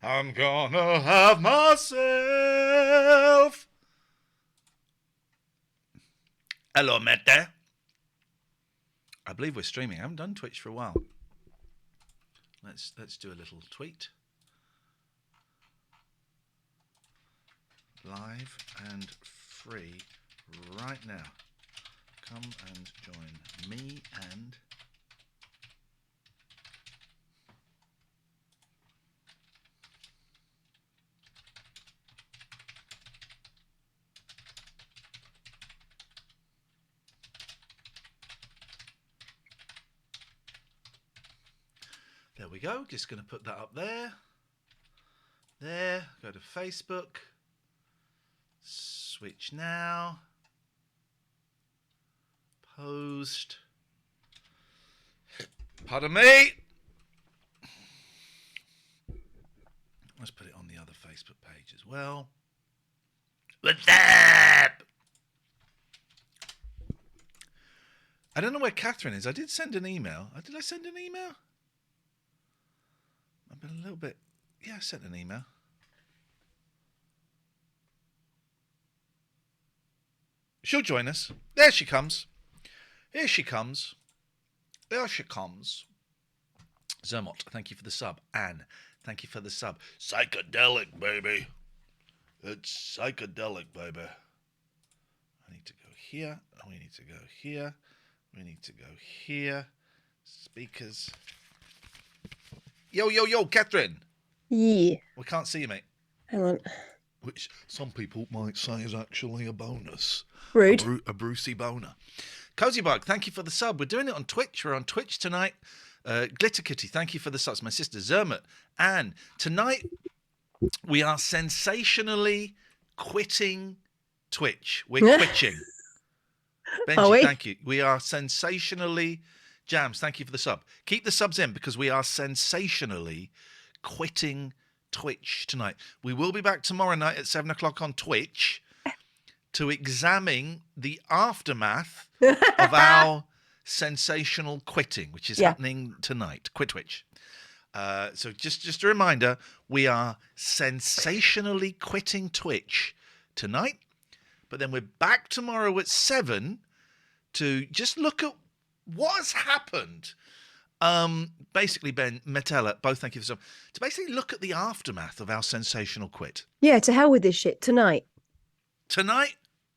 I'm gonna have myself. Hello, mate. I believe we're streaming. I haven't done Twitch for a while. Let's do a little tweet. Live and free right now. Come and join me and there we go. Just going to put that up there. There. Go to Facebook. Switch now. Post. Pardon me. Let's put it on the other Facebook page as well. What's up? I don't know where Katherine is. I did send an email. Did I send an email? I've been a little bit... Yeah, I sent an email. She'll join us. There she comes. Here she comes. There she comes. Zermot, thank you for the sub. Anne, thank you for the sub. Psychedelic, baby. It's psychedelic, baby. I need to go here. We need to go here. We need to go here. Speakers. Yo, yo, yo, Katherine. Yeah. We can't see you, mate. Hang on. Which some people might say is actually a bonus. Rude. A Brucey boner. Cozy Bug, thank you for the sub. We're doing it on Twitch. We're on Twitch tonight. Glitter Kitty, thank you for the subs. My sister Zermot. Anne, tonight we are sensationally quitting Twitch. We're quitting. Benji, thank you. We are sensationally... Jams, thank you for the sub. Keep the subs in because we are sensationally quitting Twitch tonight. We will be back tomorrow night at 7 o'clock on Twitch to examine the aftermath of our sensational quitting, which is happening tonight. Quit Twitch. So just a reminder, we are sensationally quitting Twitch tonight, but then we're back tomorrow at 7 to just look at what has happened. Basically, Ben, Metella, both thank you for some. To basically look at the aftermath of our sensational quit. Yeah, to hell with this shit tonight. Tonight,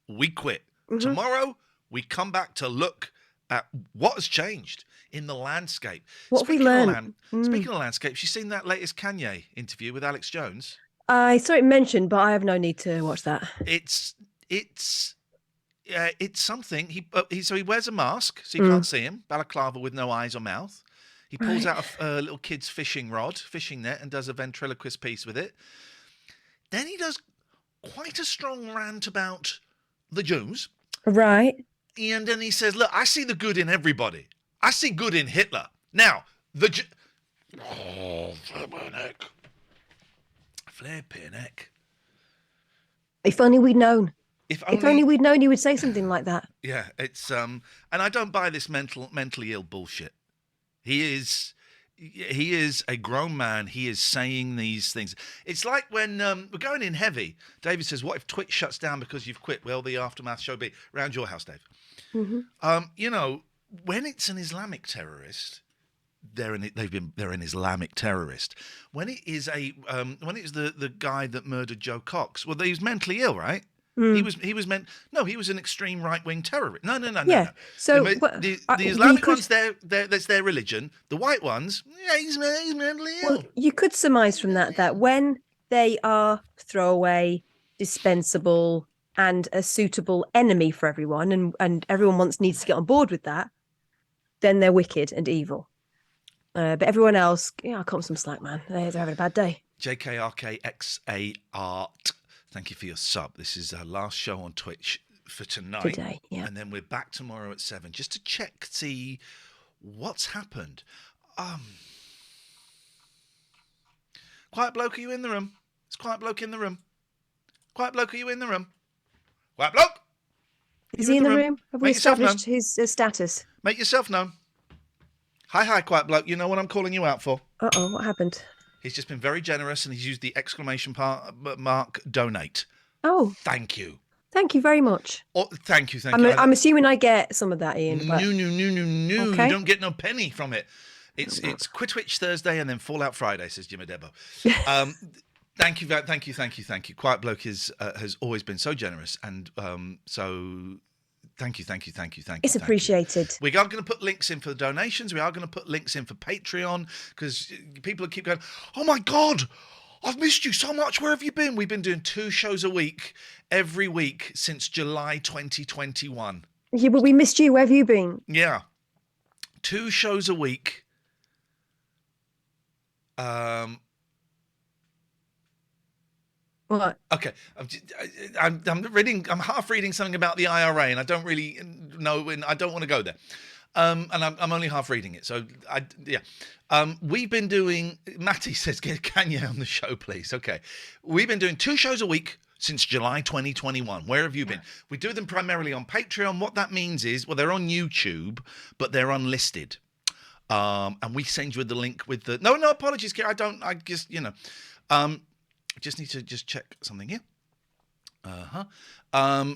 we quit. Mm-hmm. Tomorrow, we come back to look at what has changed in the landscape. What have we learned? Speaking of landscape, you seen that latest Kanye interview with Alex Jones? I saw it mentioned, but I have no need to watch that. It's something. So he wears a mask, so you can't see him. Balaclava with no eyes or mouth. He pulls out a little kid's fishing net, and does a ventriloquist piece with it. Then he does quite a strong rant about the Jews. Right. And then he says, look, I see the good in everybody. I see good in Hitler. Now, Flipping heck. If only we'd known. If only we'd known he would say something like that. Yeah, it's and I don't buy this mentally ill bullshit. He is a grown man. He is saying these things. It's like when we're going in heavy. David says, "What if Twitch shuts down because you've quit?" Well, the aftermath show be around your house, Dave. Mm-hmm. When it's an Islamic terrorist, they're an Islamic terrorist. When it is the guy that murdered Joe Cox, well, he was mentally ill, right? He was an extreme right-wing terrorist. No. Yeah. So the Islamic ones, that's their religion. The white ones, he's mentally ill. Well, you could surmise from that when they are throwaway, dispensable, and a suitable enemy for everyone, and everyone needs to get on board with that, then they're wicked and evil. But everyone else, I call them some slack, man. They're having a bad day. JKRKXA Art. Thank you for your sub. This is our last show on Twitch for tonight. Today, yeah. And then we're back tomorrow at 7 just to see what's happened. Quiet bloke, are you in the room? It's quiet bloke in the room. Quiet bloke, are you in the room? Quiet bloke! Is he in the room? Have we established his status? Make yourself known. Hi, quiet bloke. You know what I'm calling you out for. Uh-oh, what happened? He's just been very generous, and he's used the exclamation mark donate. Oh, Thank you. thank you very much. Oh, thank you. Thank you. I'm assuming I get some of that, Ian. But No. You okay. don't get no penny from it. It's Quitwitch Thursday and then Fallout Friday, says Jimmy Debo. Thank you. Quiet Bloke has always been so generous, and so thank you. It's appreciated. We are going to put links in for the donations. We are going to put links in for Patreon, because people keep going, oh my God, I've missed you so much. Where have you been? We've been doing 2 shows a week, every week since July 2021. Yeah, but we missed you. Where have you been? Yeah. 2 shows a week. What? Okay, I'm half reading something about the IRA, and I don't really know, and I don't want to go there. And I'm only half reading it, so we've been doing. Matty says, "Get Kanye on the show, please." Okay, we've been doing 2 shows a week since July 2021. Where have you been? We do them primarily on Patreon. What that means is, well, they're on YouTube, but they're unlisted. And we send you the link with the no apologies, Kate. I just just need to check something here.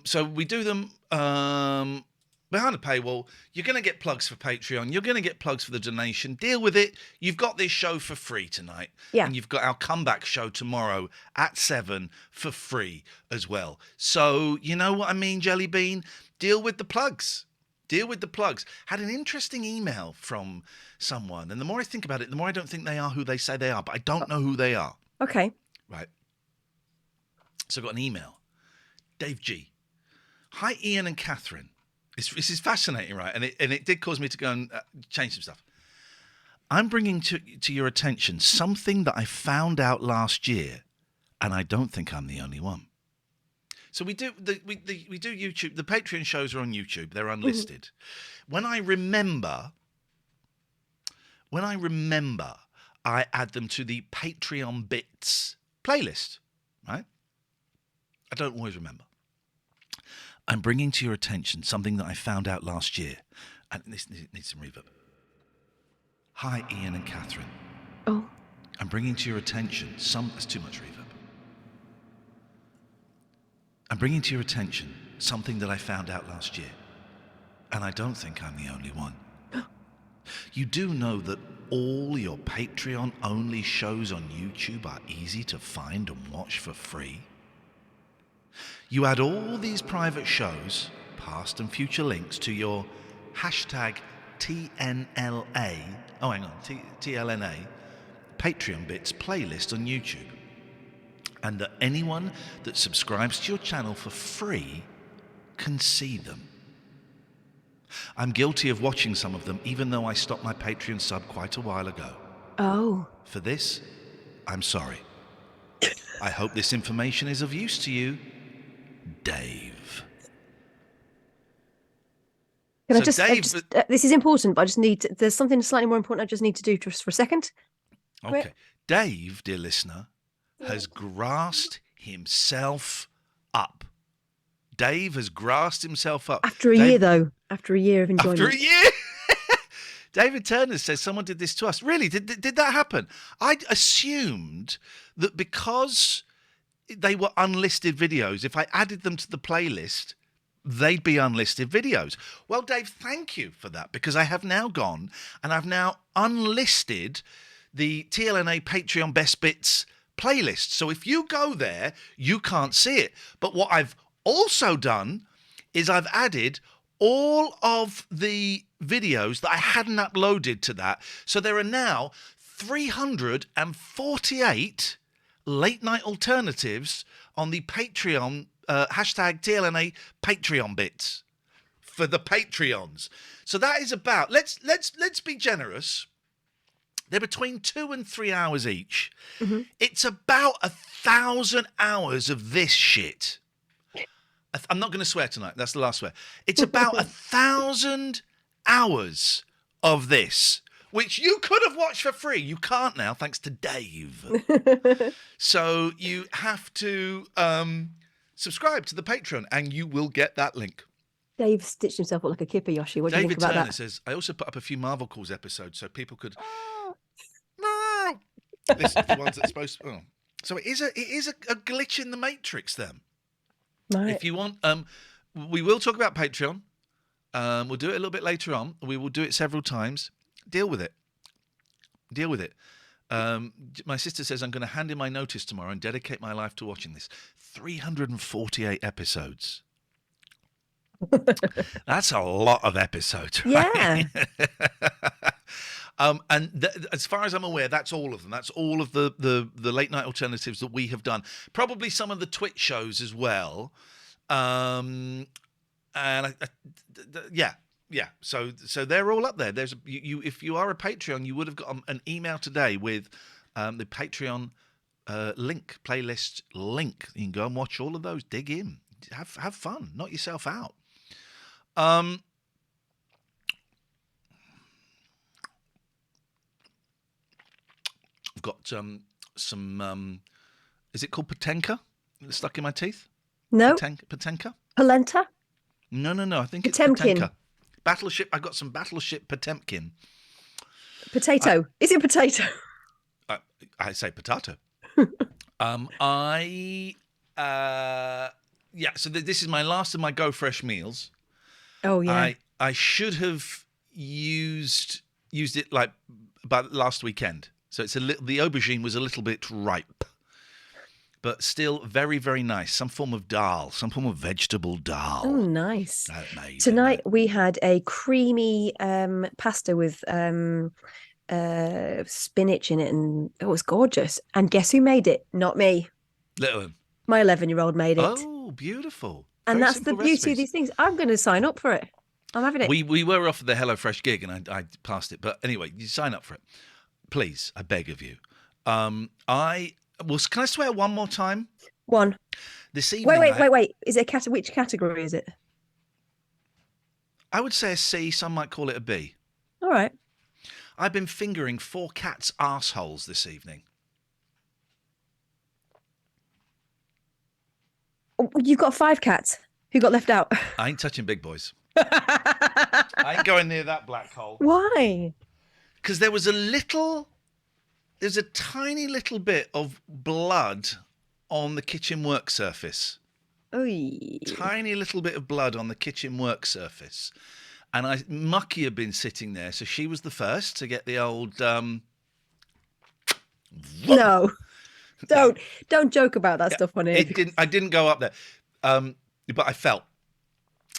So we do them behind a paywall. You're going to get plugs for Patreon. You're going to get plugs for the donation. Deal with it. You've got this show for free tonight. Yeah. And you've got our comeback show tomorrow at 7 for free as well. So you know what I mean, Jelly Bean? Deal with the plugs. Had an interesting email from someone. And the more I think about it, the more I don't think they are who they say they are. But I don't know who they are. Okay. Right. So I got an email. Dave G. Hi, Iain and Katherine. This is fascinating, right? And it did cause me to go and change some stuff. I'm bringing to your attention something that I found out last year, and I don't think I'm the only one. So we do YouTube. The Patreon shows are on YouTube. They're unlisted. Mm-hmm. When I remember, I add them to the Patreon Bits playlist, right? I don't always remember. I'm bringing to your attention something that I found out last year. And this needs some reverb. Hi, Iain and Katherine. Oh. I'm bringing to your attention There's too much reverb. I'm bringing to your attention something that I found out last year. And I don't think I'm the only one. You do know that all your Patreon-only shows on YouTube are easy to find and watch for free? You add all these private shows, past and future links, to your hashtag TNLA, TLNA, Patreon Bits playlist on YouTube. And that anyone that subscribes to your channel for free can see them. I'm guilty of watching some of them, even though I stopped my Patreon sub quite a while ago. Oh. For this, I'm sorry. I hope this information is of use to you, Dave. This is important, but there's something slightly more important I just need to do just for a second. Okay. Dave, dear listener, has grasped himself up. Dave has grasped himself up. After a year, though. After a year of enjoyment. After a year? David Turner says someone did this to us. Really? Did that happen? I assumed that because they were unlisted videos, if I added them to the playlist, they'd be unlisted videos. Well, Dave, thank you for that, because I have now gone and I've now unlisted the TLNA Patreon Best Bits playlist. So if you go there, you can't see it. But what I've also done is I've added all of the videos that I hadn't uploaded to that. So there are now 348 late night alternatives on the Patreon, hashtag TLNA Patreon Bits for the Patreons. So that is about, let's be generous. They're between 2 and 3 hours each. Mm-hmm. It's about 1,000 hours of this shit. I'm not going to swear tonight. That's the last swear. It's about 1,000 hours of this, which you could have watched for free. You can't now, thanks to Dave. So you have to subscribe to the Patreon, and you will get that link. Dave stitched himself up like a kipper, Yoshi. What do you think about David Turner that? says, I also put up a few Marvel Calls episodes so people could... This is the ones that's supposed to. Oh. So it is a glitch in the matrix. Then, Right. if you want, we will talk about Patreon. We'll do it a little bit later on. We will do it several times. Deal with it. Deal with it. My sister says I'm going to hand in my notice tomorrow and dedicate my life to watching this. 348 episodes. That's a lot of episodes. Right? Yeah. As far as I'm aware, that's all of them. That's all of the late night alternatives that we have done. Probably some of the Twitch shows as well. Yeah. So they're all up there. There's you if you are a Patreon, you would have got an email today with the Patreon link, playlist link. You can go and watch all of those. Dig in, have fun, knock yourself out. I've got some. Is it called Potenka? Stuck in my teeth. No. Potenka. Polenta. No. I think it's Potemkin. Potenka. Battleship. I got some Battleship Potemkin. Potato. Is it potato? I say potato. So this is my last of my Go Fresh meals. Oh yeah. I should have used it like about last weekend. So it's the aubergine was a little bit ripe, but still very, very nice. Some form of dal, some form of vegetable dal. Oh, nice. Amazing, Tonight we had a creamy pasta with spinach in it, and it was gorgeous. And guess who made it? Not me. Little one. My 11-year-old made it. Oh, beautiful. And Very that's the simple beauty recipes. of these things. I'm going to sign up for it. I'm having it. We were offered the HelloFresh gig, and I passed it. But anyway, you sign up for it, please. I beg of you. Can I swear one more time? One. This evening. Wait. Is it which category is it? I would say a C. Some might call it a B. All right. I've been fingering 4 cats' arseholes this evening. You've got 5 cats. Who got left out? I ain't touching big boys. I ain't going near that black hole. Why? Because there's a tiny little bit of blood on the kitchen work surface. Oy. Tiny little bit of blood on the kitchen work surface. And Mucky had been sitting there, so she was the first to get the old No. Don't joke about that stuff on here. I didn't go up there. But I felt.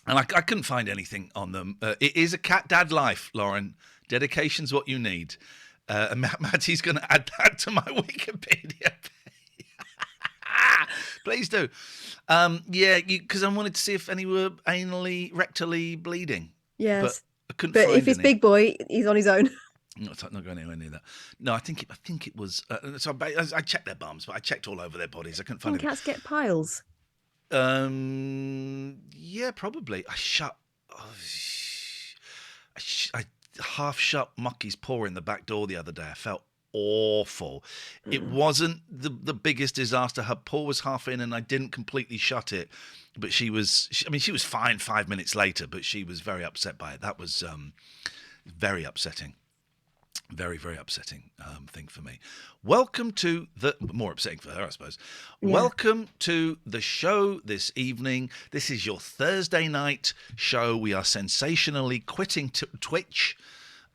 And I couldn't find anything on them. It is a cat dad life, Lauren. Dedication's what you need. And Matty's going to add that to my Wikipedia page. Please do. Because I wanted to see if any were rectally bleeding. Yes. But I couldn't But find if it's any. Big Boy, he's on his own. Not going anywhere near that. No, I think it was. So I checked their bums, but I checked all over their bodies. I couldn't find Can anything. cats get piles? Yeah, probably. I half shut Mucky's paw in the back door the other day. I felt awful. It wasn't the biggest disaster. Her paw was half in, and I didn't completely shut it. But she was fine 5 minutes later, but she was very upset by it. That was very upsetting. Very, very upsetting thing for me. Welcome to more upsetting for her, I suppose. Yeah. Welcome to the show this evening. This is your Thursday night show. We are sensationally quitting Twitch.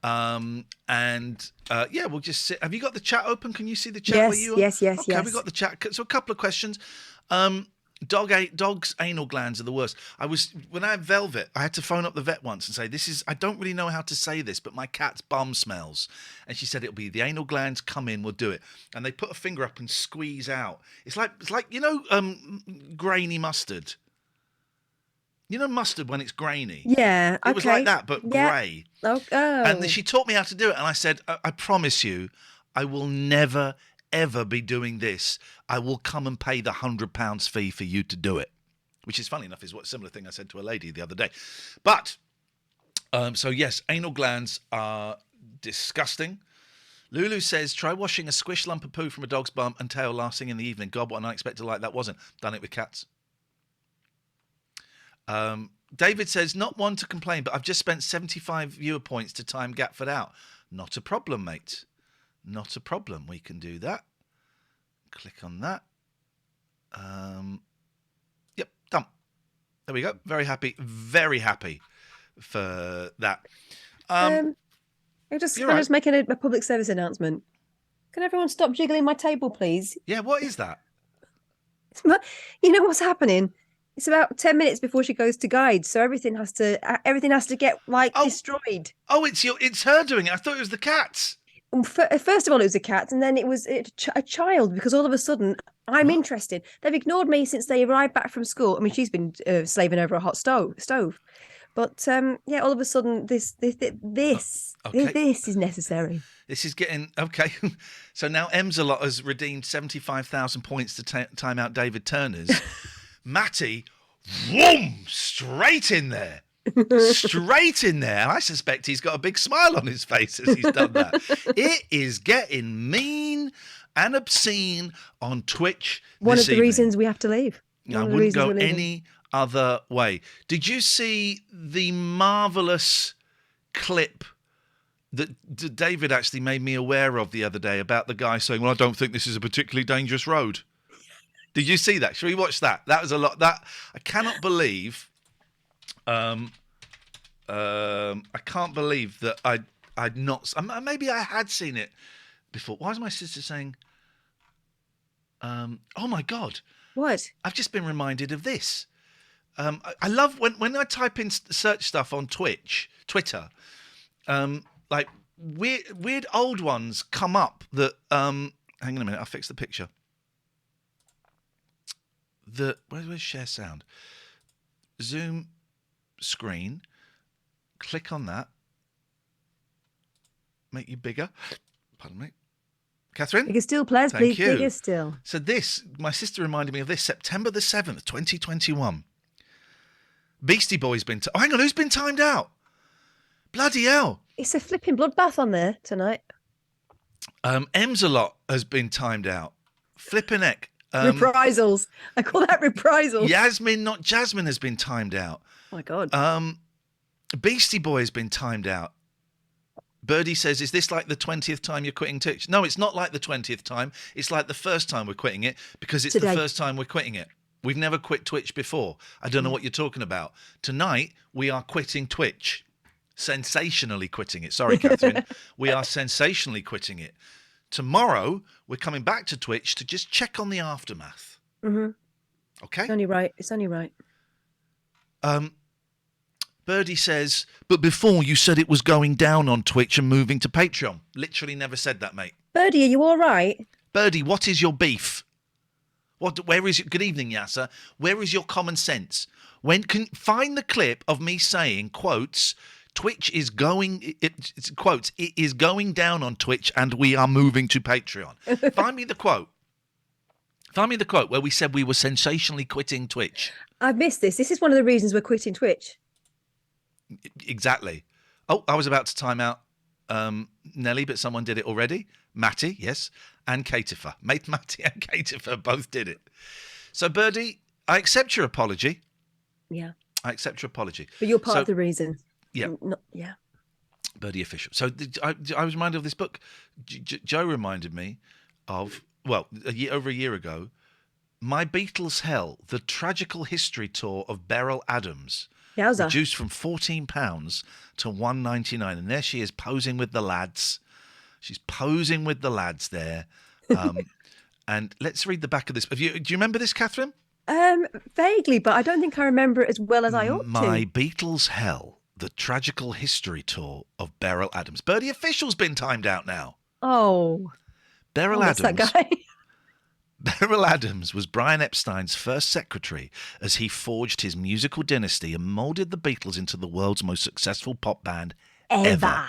We'll just sit. Have you got the chat open? Can you see the chat? Yes, where you are? yes. Okay, we got the chat. So a couple of questions. Dogs' anal glands are the worst. When I had Velvet, I had to phone up the vet once and say, I don't really know how to say this, but my cat's bum smells. And she said, it'll be the anal glands, come in, we'll do it. And they put a finger up and squeeze out. It's like grainy mustard. You know mustard when it's grainy? Yeah, okay. It was like that, but grey. Oh. And she taught me how to do it. And I said, I promise you, I will never ever be doing this. I will come and pay the £100 fee for you to do it, which is funny enough is what a similar thing I said to a lady the other day. But so yes, anal glands are disgusting. Lulu says, try washing a squish lump of poo from a dog's bum and tail last thing in the evening. God, what an unexpected light that wasn't. Done it with cats. David says, not one to complain, but I've just spent 75 viewer points to time Gatford out. Not a problem, mate. Not a problem. We can do that. Click on that. Yep, done. There we go. Very happy for that. I'm just making a public service announcement. Can everyone stop jiggling my table, please? Yeah, what is that? You know what's happening? It's about 10 minutes before she goes to guide, so everything has to get destroyed. Oh, it's her doing it. I thought it was the cats. First of all, it was a cat, and then it was a child, because all of a sudden I'm interested. They've ignored me since they arrived back from school. I mean, she's been slaving over a hot stove. But all of a sudden this is necessary. This is getting okay. So now Emsalot has redeemed 75,000 points to time out David Turner's. Matty, whoom, straight in there. Straight in there. I suspect he's got a big smile on his face as he's done that. It is getting mean and obscene on Twitch. One of the reasons we have to leave. I wouldn't go any other way. Did you see the marvellous clip that David actually made me aware of the other day about the guy saying, well, I don't think this is a particularly dangerous road? Did you see that? Shall we watch that? That was a lot. That I cannot believe. I can't believe that I'd not. Maybe I had seen it before. Why is my sister saying? Oh my God! What? I've just been reminded of this. I love when I type in search stuff on Twitter. Like weird old ones come up that. Hang on a minute. I'll fix the picture. Where's share sound? Zoom screen. Click on that. Make you bigger. Pardon me. Catherine? Bigger still, please. Bigger still. So my sister reminded me of this. September the 7th, 2021. Beastie Boys oh, hang on. Who's been timed out? Bloody hell. It's a flipping bloodbath on there tonight. Emsalot has been timed out. Flipping heck. Reprisals. I call that reprisals. Yasmin, not Jasmine, has been timed out. Oh my God. Beastie Boy has been timed out. Birdie says, is this like the 20th time you're quitting Twitch? No, it's not like the 20th time. It's like the first time we're quitting it because it's the first time we're quitting it. We've never quit Twitch before. I don't know what you're talking about. Tonight, we are quitting Twitch. Sensationally quitting it. Sorry, Catherine. We are sensationally quitting it. Tomorrow, we're coming back to Twitch to just check on the aftermath. Mm-hmm. Okay? It's only right. Birdie says, but before you said it was going down on Twitch and moving to Patreon. Literally never said that, mate. Birdie, are you all right? Birdie, what is your beef? Where is it? Good evening, Yasser. Where is your common sense? Find the clip of me saying, quotes, Twitch is going, it's quotes, it is going down on Twitch and we are moving to Patreon. Find me the quote. Find me the quote where we said we were sensationally quitting Twitch. I've missed this. This is one of the reasons we're quitting Twitch. Exactly. Oh, I was about to time out Nelly, but someone did it already. Matty, yes, and Katifer. Matty and Katifer both did it. So, Birdie, I accept your apology. Yeah. I accept your apology. But you're part of the reason. Yeah. Yeah. Birdie official. So I was reminded of this book. Joe reminded me of, over a year ago, My Beatles Hell, the tragical history tour of Beryl Adams. Yowza. Reduced from £14 to $1.99. And there she is posing with the lads. She's posing with the lads there. And let's read the back of this. Do you remember this, Catherine? Vaguely, but I don't think I remember it as well as I ought to. My Beatles Hell, the tragical history tour of Beryl Adams. Birdie Official's been timed out now. Oh. Beryl Adams. That guy. Beryl Adams was Brian Epstein's first secretary as he forged his musical dynasty and moulded the Beatles into the world's most successful pop band ever.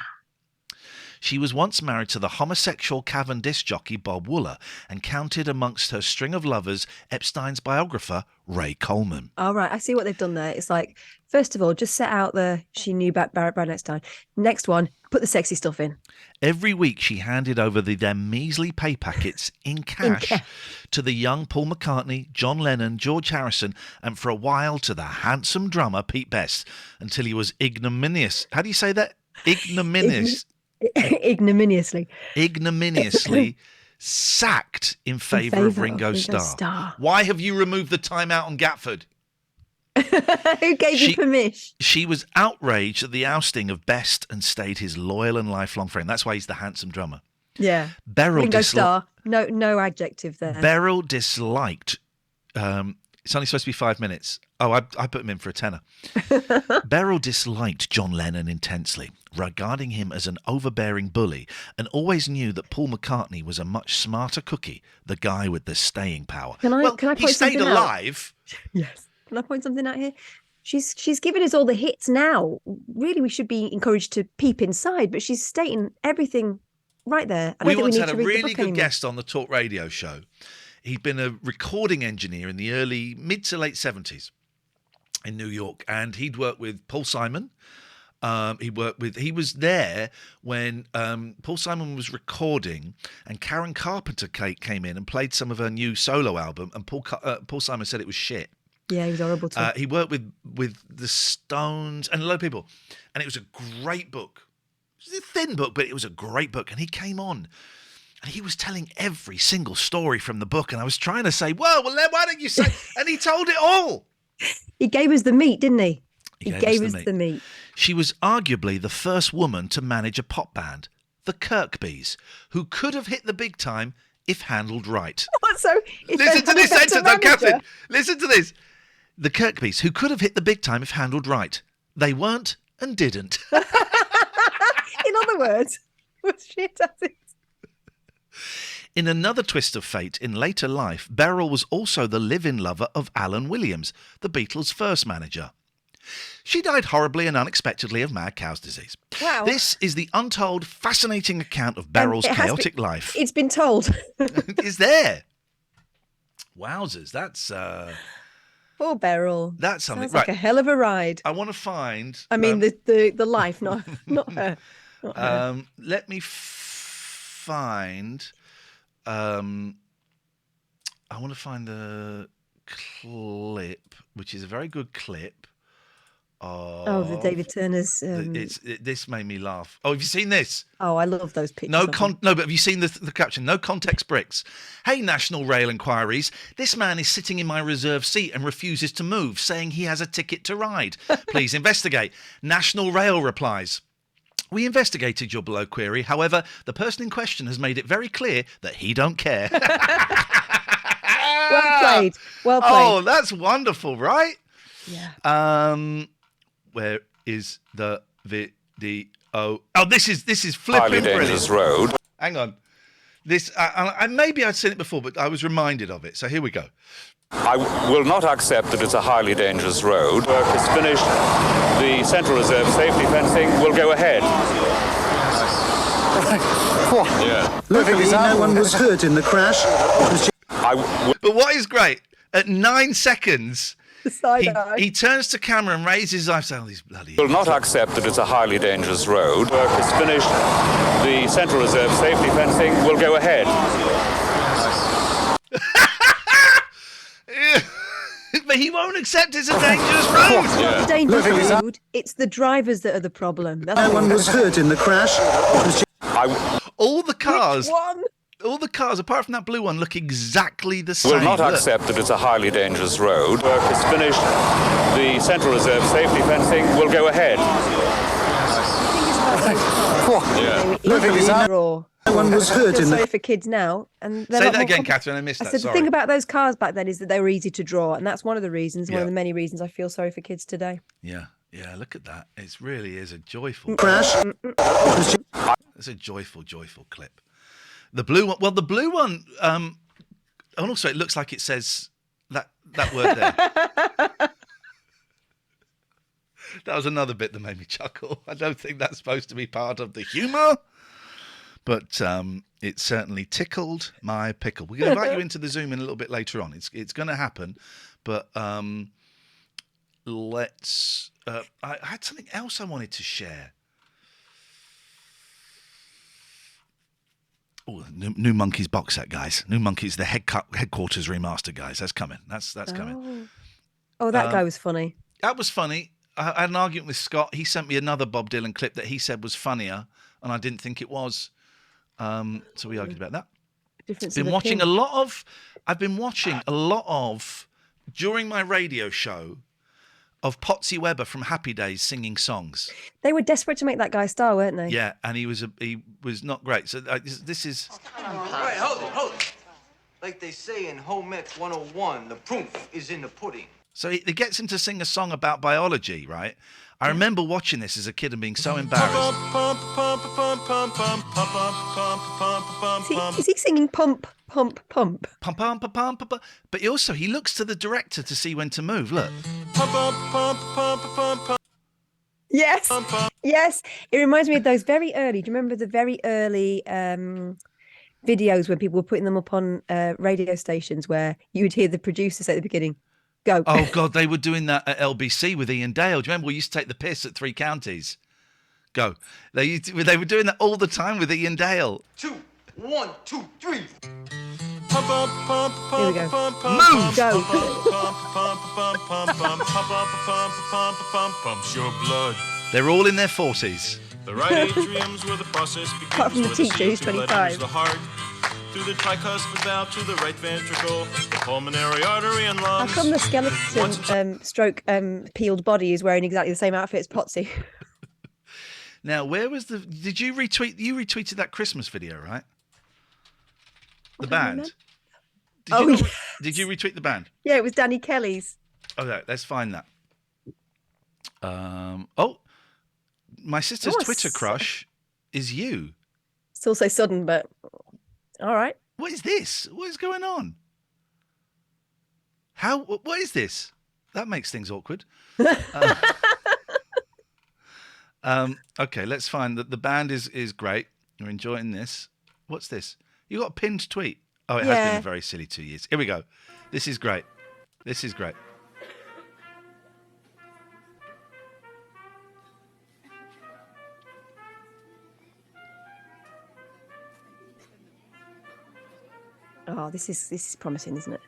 She was once married to the homosexual cavern disc jockey Bob Wooler and counted amongst her string of lovers Epstein's biographer, Ray Coleman. All right, I see what they've done there. It's like, first of all, just set out she knew about Brian Epstein. Next one, put the sexy stuff in. Every week she handed over their measly pay packets in cash to the young Paul McCartney, John Lennon, George Harrison, and for a while to the handsome drummer Pete Best, until he was ignominious. How do you say that? Ignominious. Ignominiously. Ignominiously sacked in favour of Ringo Starr. Why have you removed the timeout on Gatford? Who gave you permission? She was outraged at the ousting of Best and stayed his loyal and lifelong friend. That's why he's the handsome drummer. Yeah. Ringo Starr. No adjective there. Beryl disliked. It's only supposed to be 5 minutes. Oh, I put him in for a tenner. Beryl disliked John Lennon intensely, regarding him as an overbearing bully, and always knew that Paul McCartney was a much smarter cookie, the guy with the staying power. Can I point he stayed something alive. Out? Yes. Can I point something out here? She's giving us all the hits now. Really, we should be encouraged to peep inside, but she's stating everything right there. We once had a really good guest on the Talk Radio show. He'd been a recording engineer in the mid to late 70s in New York, and he'd worked with Paul Simon. He was there when Paul Simon was recording, and Karen Carpenter came in and played some of her new solo album, and Paul Simon said it was shit. Yeah, he was horrible too. He worked with the Stones and a lot of people, and it was a great book. It was a thin book, but it was a great book. And he came on, and he was telling every single story from the book, and I was trying to say, well, then why don't you say? And he told it all. He gave us the meat, didn't he? He gave us the meat. She was arguably the first woman to manage a pop band, the Kirkbys, who could have hit the big time if handled right. So listen to this sentence, though, Katherine. Listen to this. The Kirkbys, who could have hit the big time if handled right. They weren't and didn't. In other words, was shit at it. In another twist of fate, in later life, Beryl was also the live-in lover of Alan Williams, the Beatles' first manager. She died horribly and unexpectedly of mad cow's disease. Wow. This is the untold, fascinating account of Beryl's chaotic life. It's been told. Is there? Wowzers, that's... Poor Beryl. That's something. Sounds like a hell of a ride. I want to find... I mean, the life, not her. Not her. Let me find... I want to find the clip, which is a very good clip. The David Turner's. This made me laugh. Oh, have you seen this? Oh, I love those pictures. No, but have you seen the caption? No context bricks. Hey, National Rail Inquiries. This man is sitting in my reserved seat and refuses to move, saying he has a ticket to ride. Please investigate. National Rail replies. We investigated your below query. However, the person in question has made it very clear that he don't care. Well played. Well played. Oh, that's wonderful, right? Yeah. Where is the video? Oh, this is flipping Highly dangerous road. Hang on. This maybe I'd seen it before, but I was reminded of it. So here we go. I will not accept that it's a highly dangerous road. Work is finished. The Central Reserve safety fencing will go ahead. What? Yeah. Luckily, no one was hurt in the crash. But what is great, at 9 seconds, he turns to camera and raises his eyes. Oh, these bloody... will not accept that it's a highly dangerous road. Work is finished. The Central Reserve safety fencing will go ahead. But he won't accept it's a dangerous road. It's not the dangerous road. It's the drivers that are the problem. No one was hurt in the crash. All the cars... Which one? All the cars, apart from that blue one, look exactly the same. Will not accept that it's a highly dangerous road. Work is finished. The Central Reserve safety fencing will go ahead. No one was hurt in the... Sorry for kids now. And say that again, Katherine. I missed that. I said the thing about those cars back then is that they were easy to draw, and that's one of the reasons, one of the many reasons I feel sorry for kids today. Yeah, look at that. It really is a joyful crash. It's a joyful clip. The blue one. Well, the blue one. And also, it looks like it says that word there. That was another bit that made me chuckle. I don't think that's supposed to be part of the humour, but it certainly tickled my pickle. We're going to invite you into the Zoom in a little bit later on. It's going to happen, but let's. I had something else I wanted to share. Oh, new Monkeys box set, guys. New Monkeys, the headquarters remaster, guys. That's coming. That's coming. Oh, that guy was funny. That was funny. I had an argument with Scott. He sent me another Bob Dylan clip that he said was funnier. and I didn't think it was. So we argued about that. Difference I've of been watching a lot of during my radio show of Potsy Weber from Happy Days singing songs. They were desperate to make that guy a star, weren't they? Yeah, and he was not great. So this is. Right, hold it. Like they say in Home Ec 101, the proof is in the pudding. So he gets him to sing a song about biology, right? I remember watching this as a kid and being so embarrassed. Is he singing pump, pump, pump? Pum, pum, pum, pum, pum, pum. But he looks to the director to see when to move. Look. Yes. Yes. It reminds me of those very early. Do you remember the very early videos when people were putting them up on radio stations where you would hear the producer say at the beginning, go. Oh, God, they were doing that at LBC with Iain Dale. Do you remember we used to take the piss at Three Counties? Go. They were doing that all the time with Iain Dale. 2, 1, 2, 3. Here we go. Move! Go. Pumps your blood. They're all in their 40s. The right atrium's where the process begins. Apart from the where teacher, who's CO2 letters 25. The heart, through the tricuspid valve to the right ventricle, the pulmonary artery and How lungs. come the skeleton stroke peeled body is wearing exactly the same outfit as Potsy? Now, where was the... Did you retweet... You retweeted that Christmas video, right? The band. Did you retweet the band? Yeah, it was Danny Kelly's. Okay, let's find that. My sister's Oh, Twitter crush is you. Still so sudden, but all right. What is this? What is going on? What is this? That makes things awkward. Okay, let's find that the band is great. We're enjoying this. What's this? You got a pinned tweet. Oh, it has been a very silly 2 years. Here we go. This is great. This is great. Oh, this is promising, isn't it?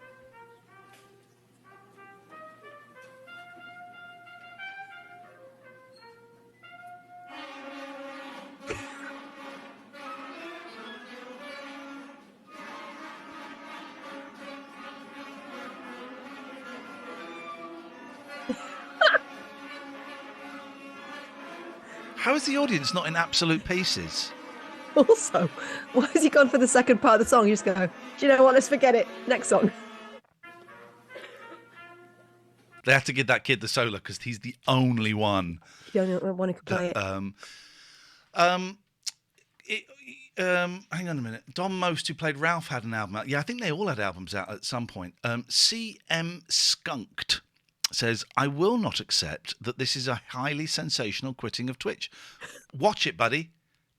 How is the audience not in absolute pieces? Also, why has he gone for the second part of the song? You just go, do you know what? Let's forget it. Next song. They have to give that kid the solo because he's the only one. The only one who can play it. Hang on a minute. Don Most, who played Ralph, had an album out. Yeah, I think they all had albums out at some point. CM Skunked says, I will not accept that this is a highly sensational quitting of Twitch. Watch it, buddy.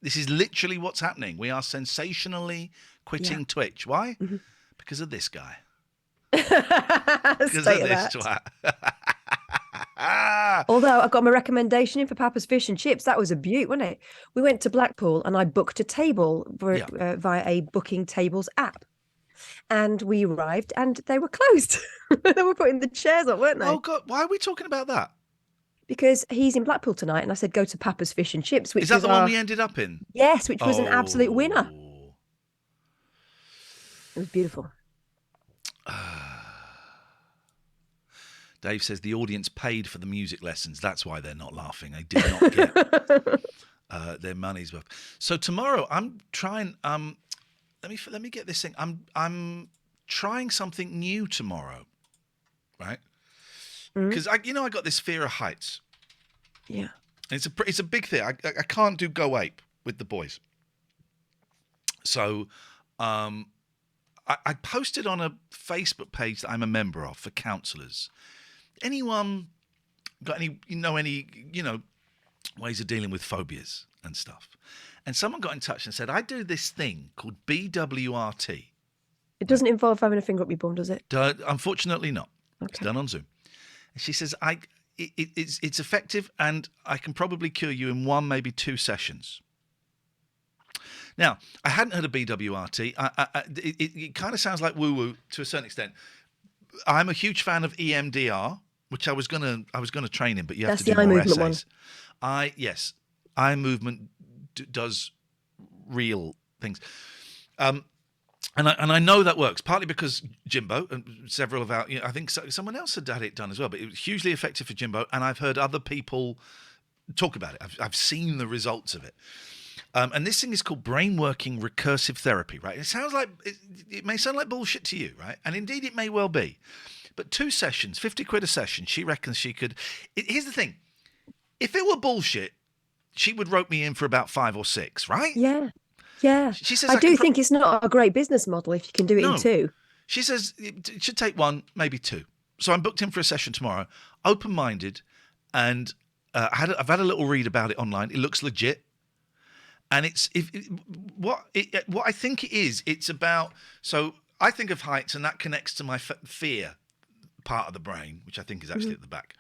This is literally what's happening. We are sensationally quitting Twitch. Why? Mm-hmm. Because of this guy. Because of this twat. Although I got my recommendation in for Papa's Fish and Chips. That was a beaut, wasn't it? We went to Blackpool and I booked a table via a booking tables app. And we arrived and they were closed. They were putting the chairs up, weren't they? Oh, God. Why are we talking about that? Because he's in Blackpool tonight, and I said, go to Papa's Fish and Chips. Which is that was the one we ended up in? Yes, which was an absolute winner. It was beautiful. Dave says the audience paid for the music lessons. That's why they're not laughing. They did not get their money's worth. So tomorrow, I'm trying. Let me get this thing. I'm trying something new tomorrow, right? Because I got this fear of heights. Yeah, and it's a big thing. I can't do go ape with the boys. So, I posted on a Facebook page that I'm a member of for counsellors. Anyone got any ways of dealing with phobias and stuff? And someone got in touch and said, I do this thing called BWRT. It doesn't involve having a finger up your bum, does it? Unfortunately not. Okay. It's done on Zoom. And she says, it's effective and I can probably cure you in 1, maybe 2 sessions. Now, I hadn't heard of BWRT. It kind of sounds like woo-woo to a certain extent. I'm a huge fan of EMDR, which I was gonna train in, but you have to do more essays. Eye movement does real things. And I know that works, partly because Jimbo and several of our, I think someone else had it done as well, but it was hugely effective for Jimbo, and I've heard other people talk about it. I've seen the results of it. And this thing is called brain working recursive therapy, right? It sounds like, it may sound like bullshit to you, right? And indeed it may well be. But 2 sessions, 50 quid a session, she reckons she could. Here's the thing. If it were bullshit, she would rope me in for about 5 or 6, right? Yeah. Yeah. She says I do think it's not a great business model if you can do it in 2. She says it should take 1, maybe 2. So I'm booked in for a session tomorrow, open-minded, and I've had a little read about it online. It looks legit. And what I think it is, it's about, so I think of heights and that connects to my fear part of the brain, which I think is actually at the back.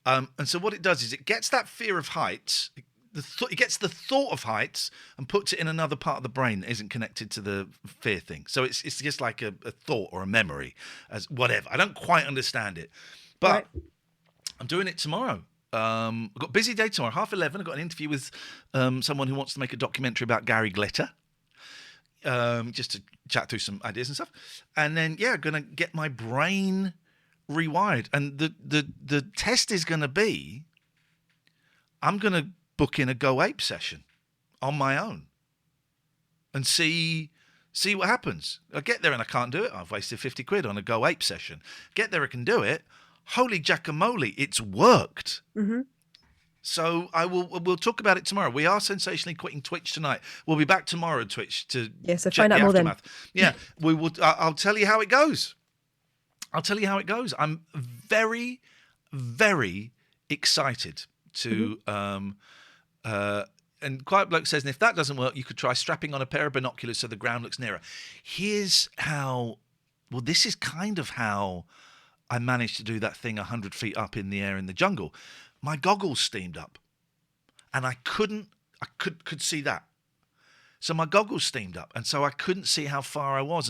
And so what it does is it gets that fear of heights, it gets the thought of heights and puts it in another part of the brain that isn't connected to the fear thing. So it's just like a thought or a memory, as whatever. I don't quite understand it, but I'm doing it tomorrow. I've got a busy day tomorrow, 11:30. I've got an interview with someone who wants to make a documentary about Gary Glitter, just to chat through some ideas and stuff. And then, going to get my brain rewired. And the test is going to be, I'm going to book in a Go Ape session on my own and see what happens. I get there and I can't do it. I've wasted 50 quid on a Go Ape session. Get there, I can do it. Holy jackamole, it's worked. Mm-hmm. So we'll talk about it tomorrow. We are sensationally quitting Twitch tonight. We'll be back tomorrow at Twitch to so check find out the more aftermath. then. Yeah, we will. I'll tell you how it goes. I'm very, very excited to. And Quiet Bloke says, and if that doesn't work, you could try strapping on a pair of binoculars so the ground looks nearer. Here's how. Well, this is kind of how I managed to do that thing 100 feet up in the air in the jungle. My goggles steamed up, and I could see that. So my goggles steamed up, and so I couldn't see how far I was,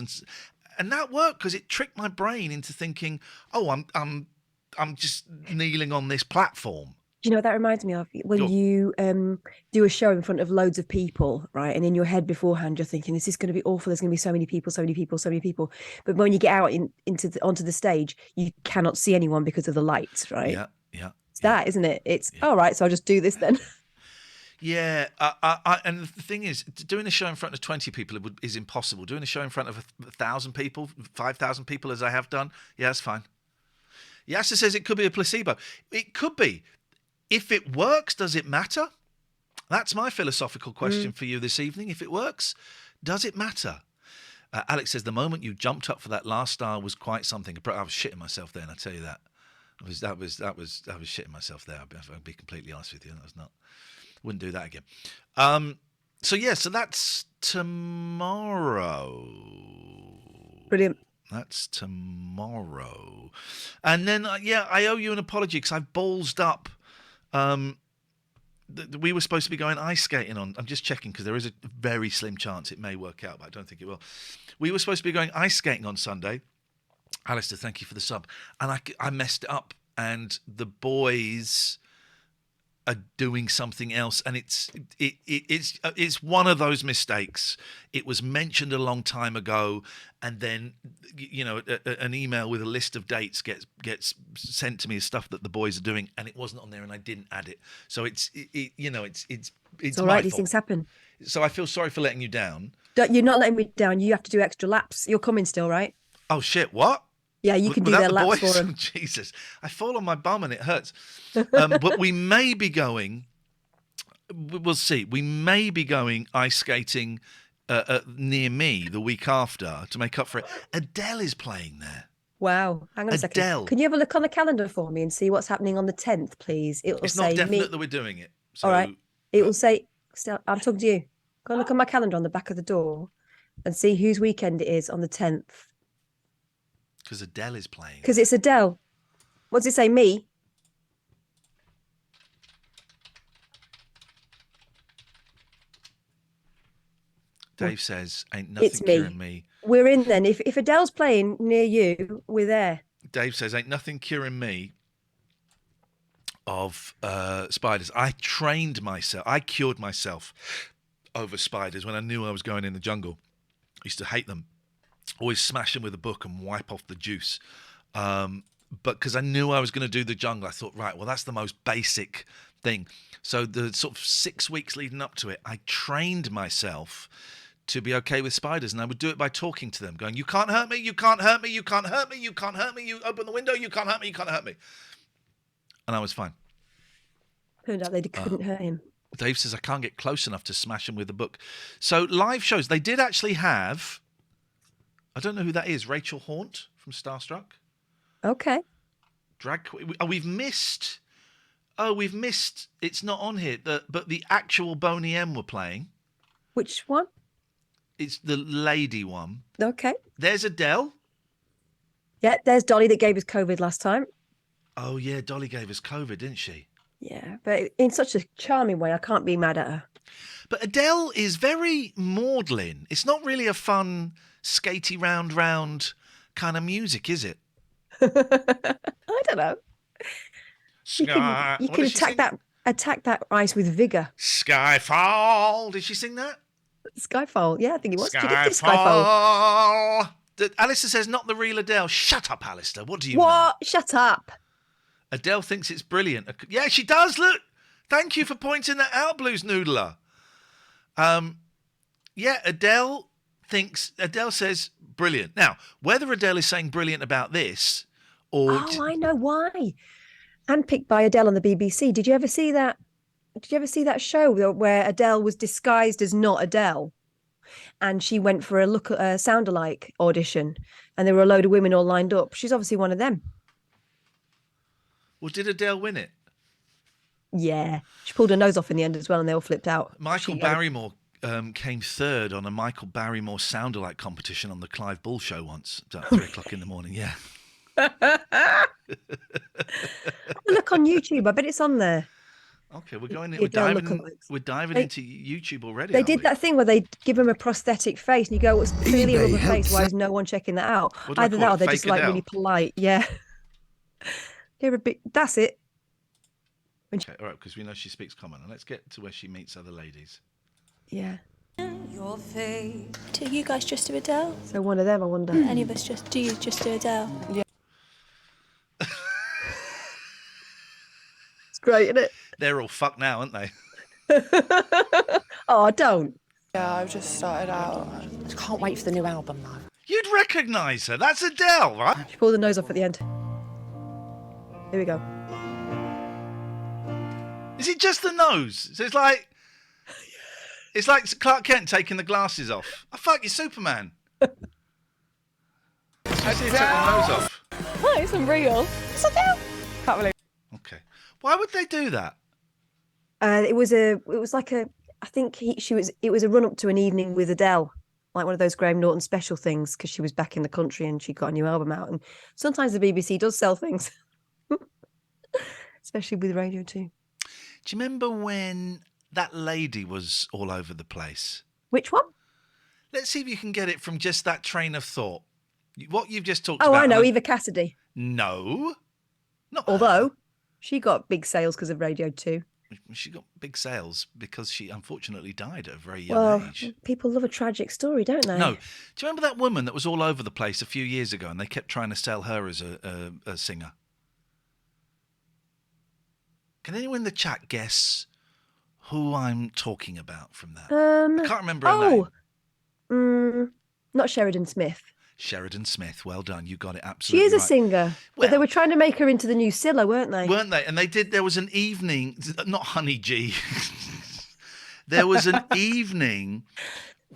and that worked because it tricked my brain into thinking, oh, I'm just kneeling on this platform. Do you know what that reminds me of? When you do a show in front of loads of people, right? And in your head beforehand, you're thinking, this is going to be awful. There's going to be so many people. But when you get out onto the stage, you cannot see anyone because of the lights, right? Yeah. It's that, isn't it? It's, all right, so I'll just do this then. Yeah. And the thing is, doing a show in front of 20 people is impossible. Doing a show in front of 1,000 people, 5,000 people, as I have done, that's fine. Yasser says it could be a placebo. It could be. If it works, does it matter? That's my philosophical question for you this evening. If it works, does it matter? Alex says the moment you jumped up for that last star was quite something. I was shitting myself then. I tell you that. I was shitting myself there. I'll be completely honest with you. Wouldn't do that again. So that's tomorrow. Brilliant. That's tomorrow. And then, I owe you an apology because I've ballsed up. We were supposed to be going ice skating on. I'm just checking because there is a very slim chance it may work out, but I don't think it will. We were supposed to be going ice skating on Sunday. Alistair, thank you for the sub. And I messed it up, and the boys are doing something else, and it's one of those mistakes. It was mentioned a long time ago, and then an email with a list of dates gets sent to me as stuff that the boys are doing, and it wasn't on there, and I didn't add it. So it's all right. These things happen. So I feel sorry for letting you down. You're not letting me down. You have to do extra laps. You're coming still, right? Oh shit! What? Yeah, you can do their laps for them. Jesus, I fall on my bum and it hurts. But we may be going. We'll see. We may be going ice skating near me the week after to make up for it. Adele is playing there. Wow. Hang on a second. Adele. Can you have a look on the calendar for me and see what's happening on the 10th, please? It's not definite that we're doing it. So, all right. It will say. I'm talking to you. Go and look at my calendar on the back of the door and see whose weekend it is on the 10th. Because Adele is playing. Because it's Adele. What does it say? Me? Dave says, ain't nothing curing me. We're in then. If Adele's playing near you, we're there. Dave says, ain't nothing curing me of spiders. I cured myself over spiders when I knew I was going in the jungle. I used to hate them. Always smash them with a book and wipe off the juice. But because I knew I was going to do the jungle, I thought, right, well, that's the most basic thing. So the sort of 6 weeks leading up to it, I trained myself to be okay with spiders. And I would do it by talking to them, going, you can't hurt me, you can't hurt me, you can't hurt me, you can't hurt me, you open the window, you can't hurt me, you can't hurt me. And I was fine. Turned out they couldn't hurt him. Dave says, I can't get close enough to smash them with a book. So live shows, they did actually have, I don't know who that is, Rachel Haunt from Starstruck. Okay. We've missed, it's not on here, but the actual Boney M were playing. Which one? It's the lady one. Okay. There's Adele. Yeah, there's Dolly that gave us COVID last time. Oh, yeah, Dolly gave us COVID, didn't she? Yeah, but in such a charming way, I can't be mad at her. But Adele is very maudlin. It's not really a fun, skatey round kind of music, is it? I don't know. You can attack that ice with vigor. Skyfall. Did she sing that? Skyfall. Yeah, I think it was. Skyfall. Alistair says, not the real Adele. Shut up, Alistair. What do you know? What? Shut up. Adele thinks it's brilliant. Yeah, she does. Look. Thank you for pointing that out, Blues Noodler. Yeah, Adele says brilliant. Now, whether Adele is saying brilliant about this or... Oh, I know why. Handpicked by Adele on the BBC. Did you ever see that? Did you ever see that show where Adele was disguised as not Adele? And she went for a sound-alike audition, and there were a load of women all lined up. She's obviously one of them. Well, did Adele win it? Yeah. She pulled her nose off in the end as well, and they all flipped out. Michael Barrymore came third on a Michael Barrymore sound-alike competition on the Clive Bull show once at 3 o'clock in the morning, yeah. Look on YouTube. I bet it's on there. Okay, we're diving into YouTube already. They did that thing where they give them a prosthetic face, and you go, "It's clearly a rubber face. Why is no one checking that out?" Either that, or they're just like really polite. Yeah. They're a bit. That's it. Okay, all right, because we know she speaks common, and let's get to where she meets other ladies. Yeah. Your face. Do you guys just do Adele? So one of them, I wonder. Any of us do you just do Adele? Yeah. It's great, isn't it? They're all fucked now, aren't they? Oh, don't. Yeah, I've just started out. I can't wait for the new album, though. You'd recognise her. That's Adele, right? She pulled the nose off at the end. Here we go. Is it just the nose? So it's like Clark Kent taking the glasses off. Oh, fuck, you're Superman. How do you take the nose off? Oh, it's unreal. It's Adele. Can't believe. Okay. Why would they do that? It was a run up to an evening with Adele, like one of those Graham Norton special things, because she was back in the country and she got a new album out. And sometimes the BBC does sell things, especially with Radio 2. Do you remember when that lady was all over the place? Which one? Let's see if you can get it from just that train of thought. What you've just talked about. Oh, I know, Eva Cassidy. No. Not Although she got big sales because of Radio 2. She got big sales because she unfortunately died at a very young age. People love a tragic story, don't they? No. Do you remember that woman that was all over the place a few years ago and they kept trying to sell her as a singer? Can anyone in the chat guess who I'm talking about from that? I can't remember her name. Not Sheridan Smith. Sheridan Smith, well done. You got it absolutely She is a right. singer. Well, but they were trying to make her into the new Scylla, weren't they? Weren't they? And they did. There was an evening, not Honey G. There was an evening.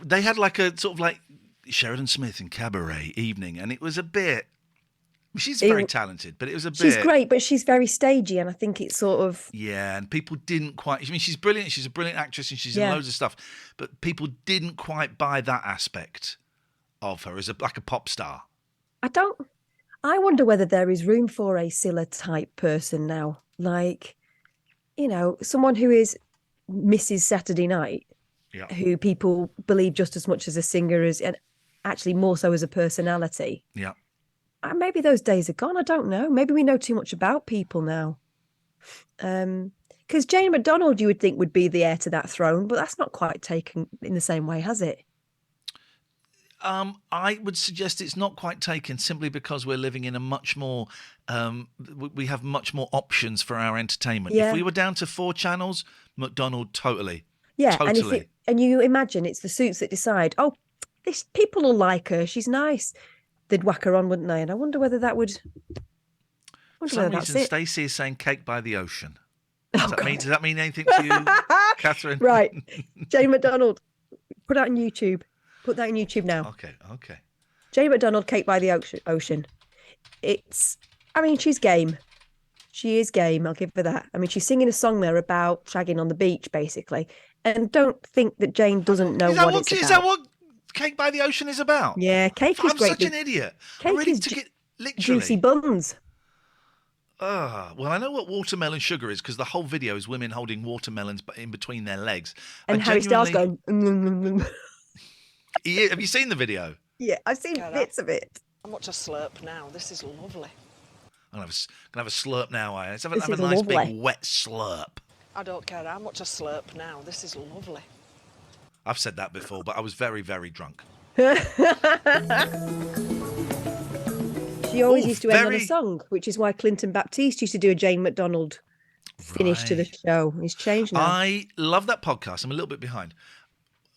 They had like a sort of like Sheridan Smith in Cabaret evening, and it was a bit. She's very talented, but it was a bit. She's great, but she's very stagey, and I think it's sort of. Yeah, and people didn't quite. I mean, she's brilliant. She's a brilliant actress, and she's in loads of stuff. But people didn't quite buy that aspect of her as like a pop star. I wonder whether there is room for a Scylla type person now, like, someone who is Mrs. Saturday Night, who people believe just as much as a singer as, and actually more so as a personality. Yeah. Maybe those days are gone. I don't know. Maybe we know too much about people now. Because Jane McDonald, you would think would be the heir to that throne, but that's not quite taken in the same way, has it? I would suggest it's not quite taken simply because we're living in a much more, we have much more options for our entertainment. Yeah. If we were down to 4 channels, McDonald, totally. Yeah, Totally. and you imagine it's the Suits that decide, oh, this people will like her, she's nice. They'd whack her on, wouldn't they? And I wonder whether that would. For some reason, Stacey is saying cake by the ocean. Does that mean anything to you, Katherine? Right. Jane McDonald, put that on YouTube. Put that in YouTube now. Okay. Jane McDonald, Cake by the Ocean. She's game. She is game, I'll give her that. I mean, she's singing a song there about shagging on the beach, basically. And don't think that Jane doesn't know what it's about. Is that what Cake by the Ocean is about? Yeah, cake is great. I'm such an idiot. Cake I really is took it literally. Juicy buns. Well, I know what watermelon sugar is because the whole video is women holding watermelons in between their legs. And Harry Styles going... Have you seen the video? Yeah, I've seen bits of it. I want to slurp now. This is lovely. I'm going to have a slurp now, Iain. Let's have a nice lovely. big wet slurp. I don't care how much I slurp now. This is lovely. I've said that before, but I was very, very drunk. She always used to end on a song, which is why Clinton Baptiste used to do a Jane McDonald finish to the show. He's changed now. I love that podcast. I'm a little bit behind.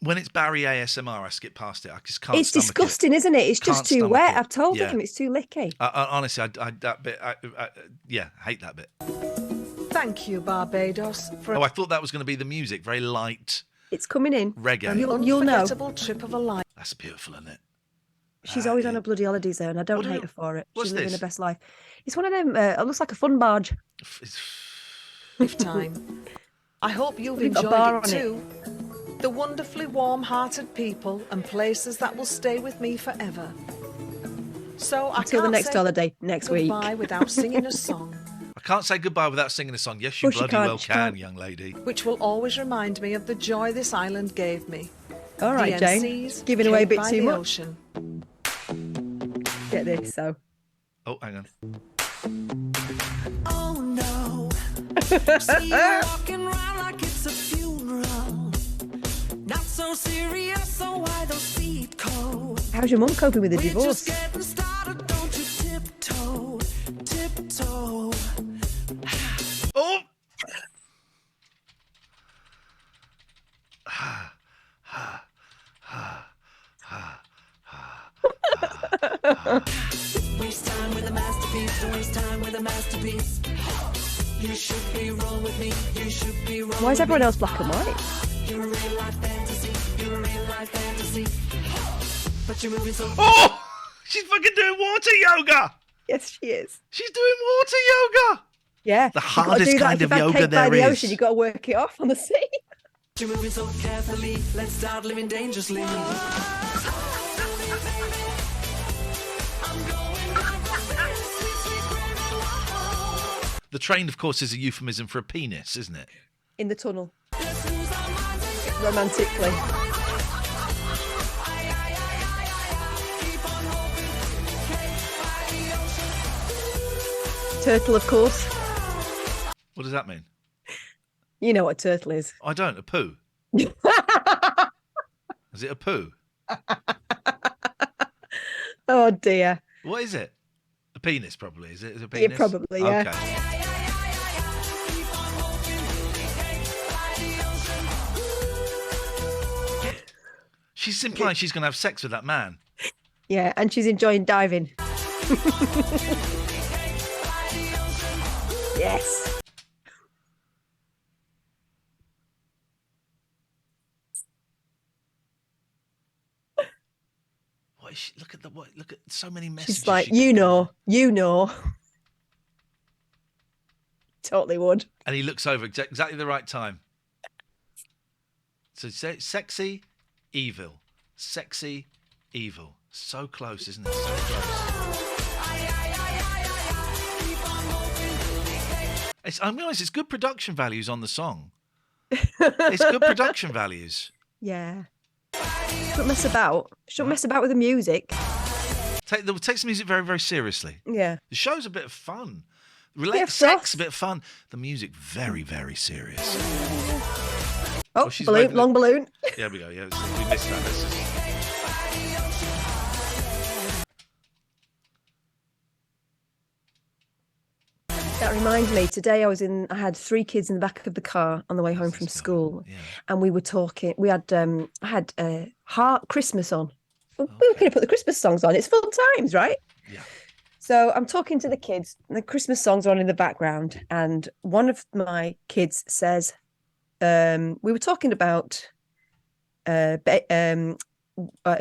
When it's Barry ASMR, I skip past it. I just can't. It's disgusting, isn't it? It's just too wet. I've told him it's too licky. Honestly, that bit. I hate that bit. Thank you, Barbados. I thought that was going to be the music, very light. It's coming in. Reggae. You'll know. Trip of a life. That's beautiful, isn't it? She's always on her bloody holidays there, and I don't hate her for it. She's living this? her best life. It's one of them. It looks like a fun barge. Lifetime. I hope you've We've got a enjoyed bar it on too. The wonderfully warm-hearted people and places that will stay with me forever. So Until the next holiday next week. Goodbye without singing a song. I can't say goodbye without singing a song. Yes, you bloody well can, young lady. Which will always remind me of the joy this island gave me. All right, Jane. Giving away a bit too much. Ocean. Get this, so. Oh, hang on. Oh no. See you walking around like it's a funeral. Not so serious, so why those feet cold? How's your mum coping with the divorce? Just getting started, don't you tiptoe, tiptoe. Oh! Waste time with a masterpiece, don't waste time with a masterpiece. You should be rolling with me, you should be rolling. Why is everyone else black and white? You're a real life fantasy, you're a real life fantasy. But you're moving so. Oh! She's fucking doing water yoga! Yes, she is. She's doing water yoga! Yeah. The hardest kind of yoga there by the is. ocean, you've got to work it off on the sea. You're moving so carefully, let's start living dangerously. The train, of course, is a euphemism for a penis, isn't it? In the tunnel. Romantically. Turtle, of course. What does that mean? You know what a turtle is. I don't. A poo. Is it a poo? Oh, dear. What is it? A penis, probably. Is it a penis? Yeah, probably, yeah. Okay. She's implying she's going to have sex with that man. Yeah, and she's enjoying diving. Yes. What is she, look at so many messages. She's like, you know. Totally would. And he looks over exactly the right time. So sexy, evil. Sexy, evil. So close, isn't it? So close. I'm honest, it's good production values on the song. It's good production values. Yeah. Shouldn't mess about. Shouldn't mess about with the music. Take the music very, very seriously. Yeah. The show's a bit of fun. Relate of sex, froth. a bit of fun. The music, very, very serious. Oh, she's balloon, waving long balloon. There we go. Yeah, we missed that. Let's just... That reminds me, today I had 3 kids in the back of the car on the way home from school, and we were talking. We had I had Heart Christmas on. We were going to put the Christmas songs on. It's fun times, right? Yeah. So I'm talking to the kids. The Christmas songs are on in the background, and one of my kids says, "We were talking about a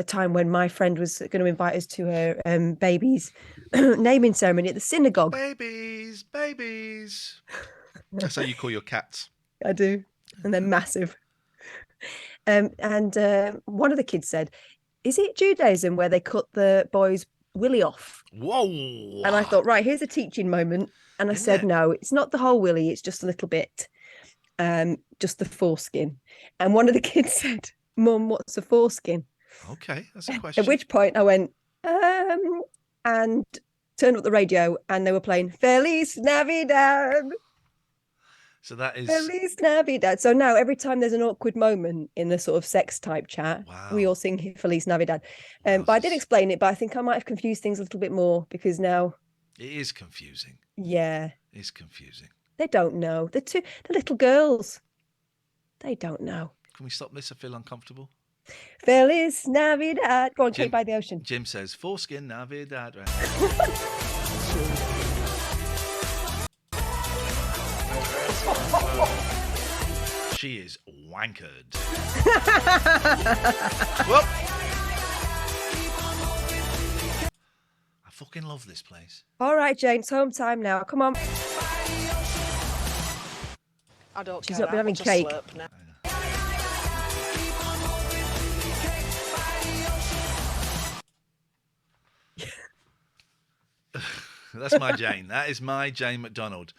time when my friend was going to invite us to her baby's naming ceremony at the synagogue." Babies. That's how you call your cats. I do, and they're massive. And one of the kids said, "Is it Judaism where they cut the boy's willy off?" Whoa! And I thought, right, here's a teaching moment. And I said, no, it's not the whole willy; it's just a little bit, just the foreskin. And one of the kids said, "Mum, what's a foreskin?" Okay, that's a question. At which point I went, and turned up the radio, and they were playing Feliz Navidad. So that is Feliz Navidad. So now every time there's an awkward moment in the sort of sex type chat, we all sing Feliz Navidad. But I did explain it, but I think I might have confused things a little bit more because now it is confusing. Yeah. It's confusing. They don't know. The little girls. They don't know. Can we stop this? I feel uncomfortable. Feliz Navidad. Go on, Cape by the Ocean. Jim says, foreskin Navidad. Right. She is wankered. Well, I fucking love this place. All right, Jane, it's home time now. Come on. I don't She's care. not been I having want a cake. slurp now. That's my Jane. That is my Jane McDonald.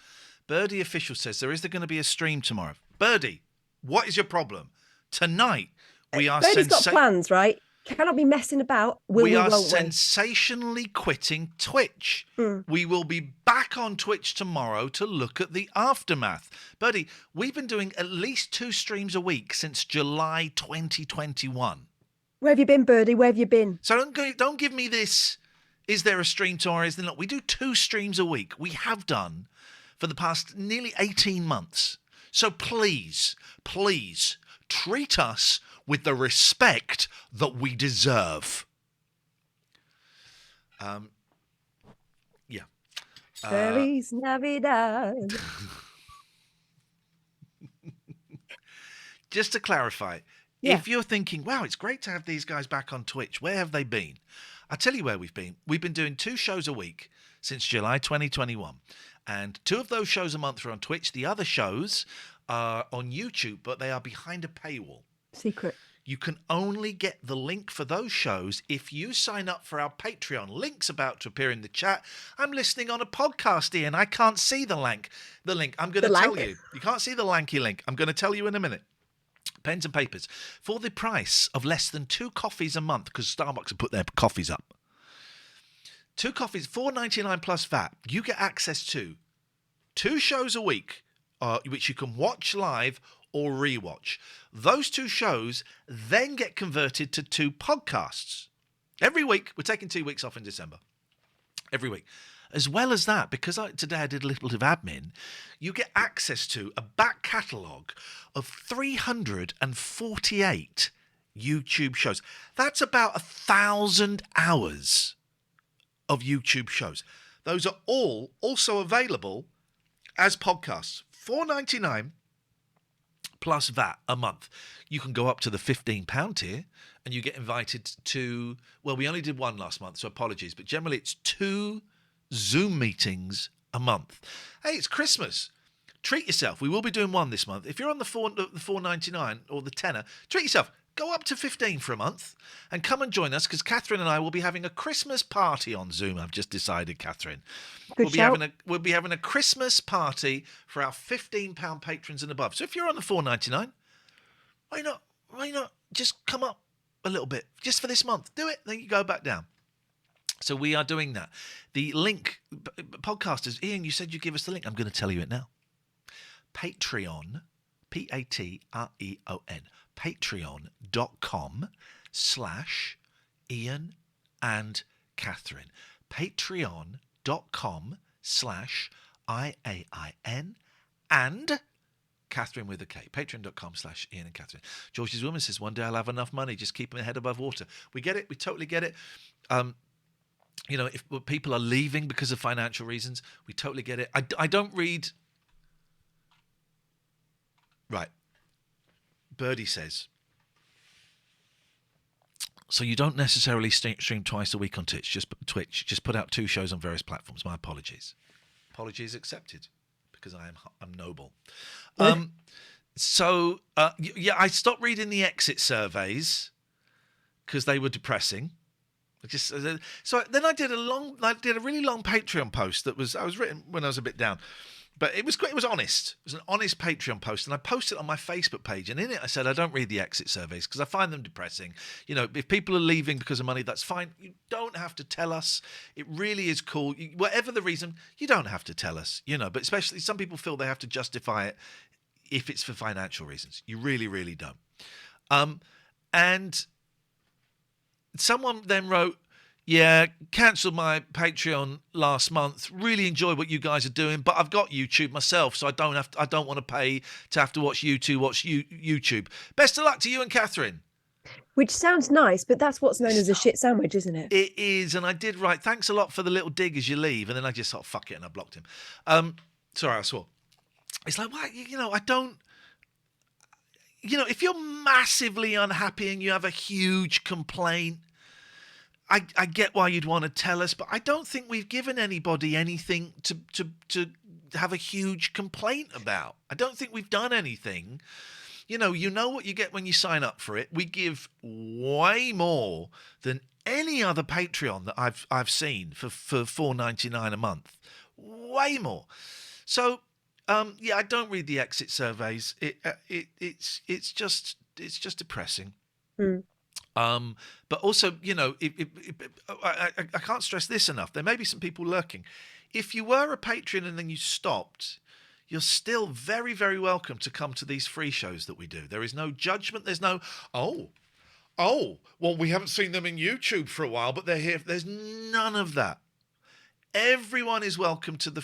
Birdie Official says, there is going to be a stream tomorrow. Birdie, what is your problem? Tonight, we are... Birdie's got plans, right? Cannot be messing about. We are sensationally quitting Twitch. We will be back on Twitch tomorrow to look at the aftermath. Birdie, we've been doing at least 2 streams a week since July 2021. Where have you been, Birdie? Where have you been? So don't give me this, is there a stream tomorrow, is there not? We do 2 streams a week. We have done for the past nearly 18 months. So please, please treat us with the respect that we deserve. Yeah. Feliz Navidad. Just to clarify, if you're thinking, wow, it's great to have these guys back on Twitch, where have they been? I'll tell you where we've been. We've been doing 2 shows a week since July 2021. And 2 of those shows a month are on Twitch. The other shows are on YouTube, but they are behind a paywall. Secret. You can only get the link for those shows if you sign up for our Patreon. Link's about to appear in the chat. I'm listening on a podcast, Iain. I can't see the link. I'm going to tell you. You can't see the lanky link. I'm going to tell you in a minute. Pens and papers. For the price of less than 2 coffees a month, because Starbucks have put their coffees up. 2 coffees, $4.99 plus VAT. You get access to 2 shows a week, which you can watch live or rewatch. Those 2 shows then get converted to 2 podcasts. Every week, we're taking 2 weeks off in December. Every week. As well as that, because today I did a little bit of admin, you get access to a back catalogue of 348 YouTube shows. That's about 1,000 hours of YouTube shows. Those are all also available as podcasts. $4.99 plus VAT a month. You can go up to the £15 tier and you get invited to, well, we only did 1 last month, so apologies, but generally it's 2 Zoom meetings a month. Hey, it's Christmas. Treat yourself. We will be doing 1 this month. If you're on the $4.99 or the tenner, treat yourself. Go up to 15 for a month and come and join us because Katherine and I will be having a Christmas party on Zoom. I've just decided, Katherine. We'll be having a Christmas party for our £15 patrons and above. So if you're on the $4.99, why not just come up a little bit just for this month? Do it, then you go back down. So we are doing that. The link, podcasters, Ian, you said you'd give us the link. I'm going to tell you it now. Patreon, Patreon, patreon.com/Ian and Katherine. Patreon.com/IAIN and Katherine with a K. Patreon.com/Ian and Katherine. George's woman says, one day I'll have enough money. Just keep my head above water. We get it. We totally get it. You know, if people are leaving because of financial reasons, we totally get it. I don't read. Right. Birdie says, so you don't necessarily stream twice a week on Twitch. Just put out 2 shows on various platforms. My apologies. Apologies accepted, because I'm noble. Yeah, I stopped reading the exit surveys because they were depressing. So then I did a really long Patreon post I was written when I was a bit down, but it was great. It was honest. It was an honest Patreon post, and I posted it on my Facebook page. And in it, I said I don't read the exit surveys because I find them depressing. You know, if people are leaving because of money, that's fine. You don't have to tell us. It really is cool. Whatever the reason, you don't have to tell us. You know, but especially some people feel they have to justify it if it's for financial reasons. You really, really don't. And someone then wrote, yeah, cancelled my Patreon last month. Really enjoy what you guys are doing, but I've got YouTube myself, so I don't want to pay to have to watch YouTube. Best of luck to you and Katherine. Which sounds nice, but that's what's known as a shit sandwich, isn't it? It is, and I did write, thanks a lot for the little dig as you leave, and then I just thought, fuck it, and I blocked him. Sorry, I swore. It's like, well, you know, I don't. You know, if you're massively unhappy and you have a huge complaint, I get why you'd want to tell us, but I don't think we've given anybody anything to have a huge complaint about. I don't think we've done anything. You know what you get when you sign up for it. We give way more than any other Patreon that I've seen for $4.99 a month. Way more. So yeah, I don't read the exit surveys. It's just depressing. Mm. But also, you know, I can't stress this enough. There may be some people lurking. If you were a patron and then you stopped, you're still very, very welcome to come to these free shows that we do. There is no judgment. There's no, oh, well, we haven't seen them in YouTube for a while, but they're here. There's none of that. Everyone is welcome to the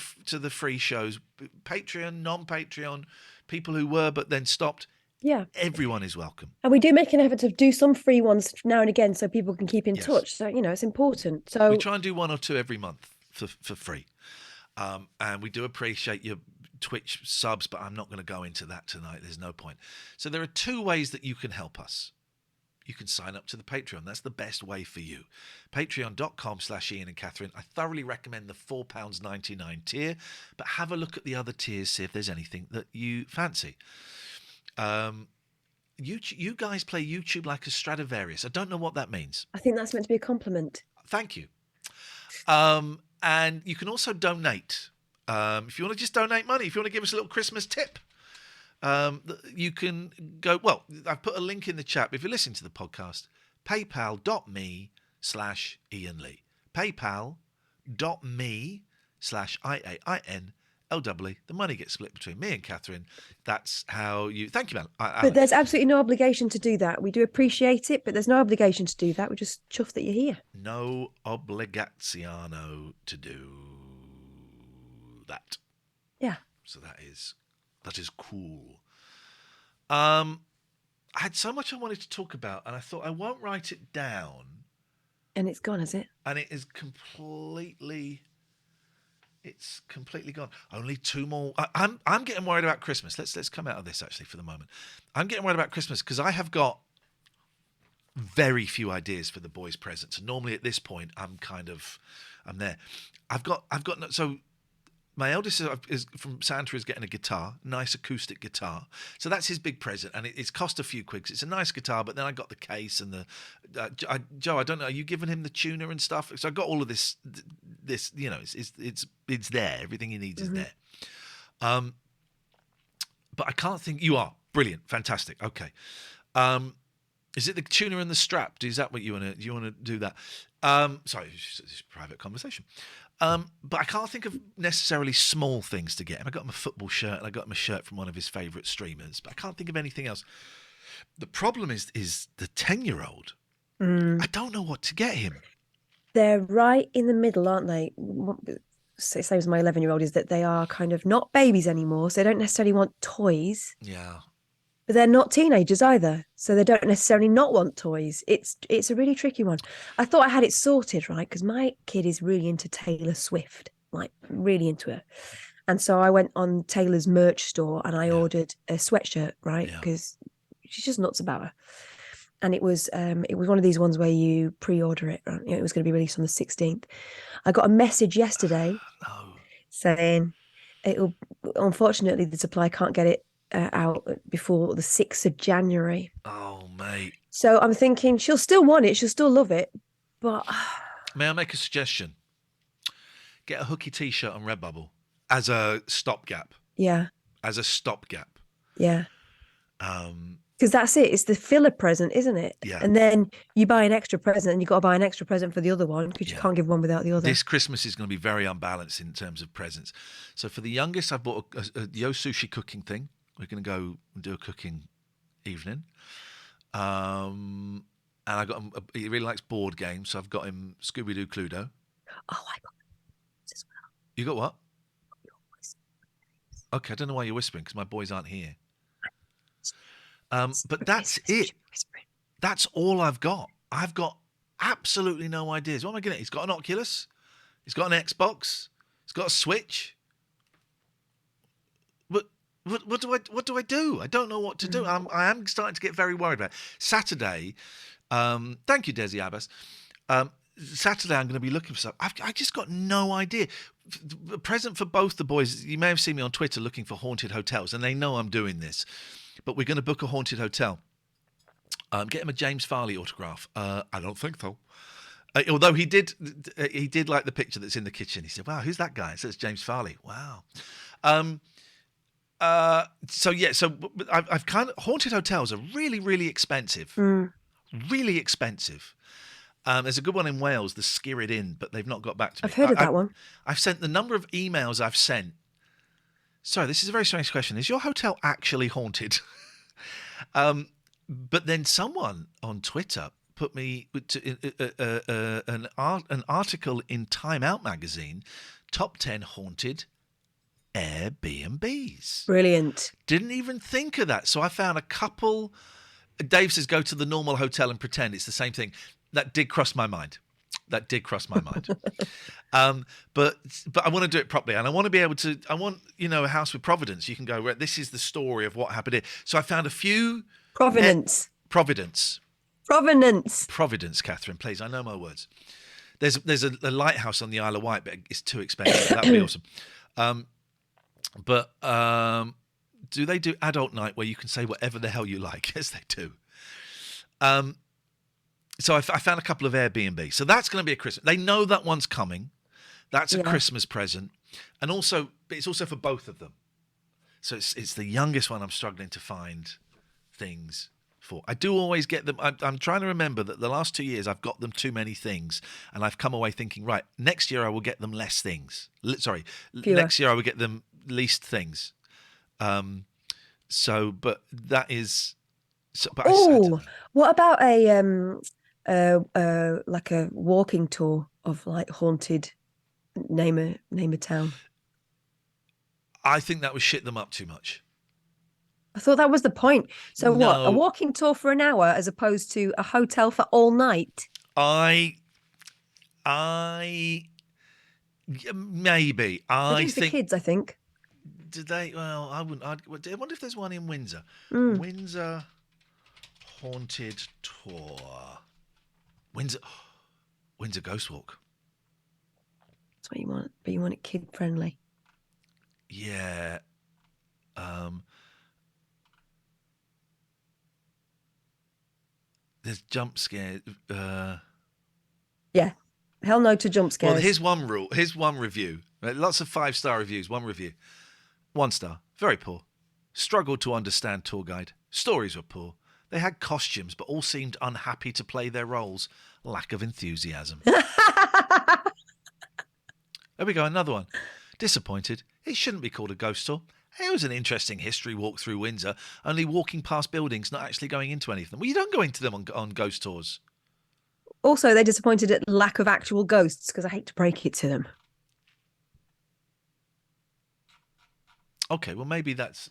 free shows. Patreon, non-Patreon, people who were but then stopped. Yeah. Everyone is welcome. And we do make an effort to do some free ones now and again so people can keep in touch. So, you know, it's important. So we try and do 1 or 2 every month for free. And we do appreciate your Twitch subs, but I'm not going to go into that tonight. There's no point. So there are 2 ways that you can help us. You can sign up to the Patreon. That's the best way for you. Patreon.com/Ian and Katherine. I thoroughly recommend the £4.99 tier, but have a look at the other tiers, see if there's anything that you fancy. You guys play YouTube like a Stradivarius. I don't know what that means. I think that's meant to be a compliment. Thank you. And you can also donate. If you want to just donate money, if you want to give us a little Christmas tip, you can go. Well, I've put a link in the chat. If you're listening to the podcast, paypal.me/Ian Lee. paypal.me/IAIN LW. The money gets split between me and Katherine. That's how you. Thank you, man. But there's absolutely no obligation to do that. We do appreciate it, but there's no obligation to do that. We're just chuffed that you're here. No obligaziano to do that. Yeah. So that is cool. I had so much I wanted to talk about, and I thought I won't write it down. And it's gone, has it? And it is completely. It's completely gone. Only 2 more. I'm getting worried about Christmas. Let's come out of this actually for the moment. I'm getting worried about Christmas because I have got very few ideas for the boys' presents. And normally at this point, I'm there. I've got so my eldest is from Santa is getting a guitar, nice acoustic guitar. So that's his big present, and it's cost a few quids. It's a nice guitar, but then I got the case and the Joe. I don't know. Are you giving him the tuner and stuff? So I got all of this. You know, it's there. Everything he needs is there. But I can't think. You are brilliant, fantastic. Okay. Is it the tuner and the strap? Is that what you want to? Do you want to do that? Sorry, it's a private conversation. But I can't think of necessarily small things to get him. I got him a football shirt and I got him a shirt from one of his favourite streamers, but I can't think of anything else. The problem is the 10-year-old. I don't know what to get him. They're right in the middle, aren't they? Same as my 11-year-old is that they are kind of not babies anymore, so they don't necessarily want toys. Yeah. But they're not teenagers either, so they don't necessarily not want toys. It's a really tricky one. I thought I had it sorted, right? Because my kid is really into Taylor Swift, like really into her. And so I went on Taylor's merch store and I ordered a sweatshirt, right? Because she's just nuts about her. And it was one of these ones where you pre-order it. Right? It was going to be released on the 16th. I got a message yesterday saying unfortunately the supply can't get it out before the 6th of January. Oh, mate. So I'm thinking she'll still want it. She'll still love it. But may I make a suggestion? Get a hooky T-shirt on Redbubble as a stopgap. Yeah. As a stopgap. Yeah. Because that's it. It's the filler present, isn't it? Yeah. And then you buy an extra present and you've got to buy an extra present for the other one because you can't give one without the other. This Christmas is going to be very unbalanced in terms of presents. So for the youngest, I bought a Yo Sushi cooking thing. We're going to go and do a cooking evening. And I got him, he really likes board games, so I've got him Scooby-Doo Cluedo. Oh, I got this as well. You got what? Okay, I don't know why you're whispering, because my boys aren't here. But that's it. That's all I've got. I've got absolutely no ideas. What am I getting? He's got an Oculus. He's got an Xbox. He's got a Switch. What do I do? I don't know what to do. I am starting to get very worried about it. Saturday, thank you, Desi Abbas. Saturday, I'm going to be looking for stuff. I just got no idea. A present for both the boys. You may have seen me on Twitter looking for haunted hotels, and they know I'm doing this. But we're going to book a haunted hotel. Get him a James Farley autograph. I don't think so. Although he did like the picture that's in the kitchen. He said, "Wow, who's that guy?" It says James Farley. Wow. So I've kind of haunted hotels are really, really expensive. Really expensive. There's a good one in Wales, the Skirrid Inn, but they've not got back to me. I've heard of that one. I've sent the number of emails I've sent. Sorry, this is a very strange question. Is your hotel actually haunted? But then someone on Twitter put me to an article in Time Out magazine, top 10 haunted Airbnbs. Brilliant. Didn't even think of that. So I found a couple. Dave says go to the normal hotel and pretend it's the same thing. That did cross my mind. But I want to do it properly, and I want to be able to. I want a house with providence. You can go, right, this is the story of what happened here. So I found a few Providence, Katherine, please. I know my words. There's a lighthouse on the Isle of Wight, but it's too expensive. That'd be awesome. But do they do adult night where you can say whatever the hell you like? Yes, they do. So I found a couple of Airbnb. So that's going to be a Christmas. They know that one's coming. That's a Christmas present. And also, it's also for both of them. So it's the youngest one I'm struggling to find things for. I do always get them. I'm trying to remember that the last 2 years I've got them too many things. And I've come away thinking, right, next year I will get them less things. Next year I will get them least things. But that is... Oh, what about like a walking tour of like haunted name a town? I think that would shit them up too much. I thought that was the point. So No. what? A walking tour for an hour as opposed to a hotel for all night? Maybe. I think for kids, I think. Did they? Well, I wouldn't. I wonder if there's one in Windsor. Windsor haunted tour. Windsor Ghost Walk. That's what you want, but you want it kid friendly. Yeah. There's jump scares. Yeah. Hell no to jump scares. Well, here's one rule. Here's one review. Right? Lots of 5-star reviews. One review. 1 star. Very poor. Struggled to understand tour guide. Stories were poor. They had costumes, but all seemed unhappy to play their roles. Lack of enthusiasm. There we go, another one. Disappointed. It shouldn't be called a ghost tour. It was an interesting history walk through Windsor, only walking past buildings, not actually going into any of them. Well, you don't go into them on ghost tours. Also, they're disappointed at lack of actual ghosts because I hate to break it to them. Okay, well maybe that's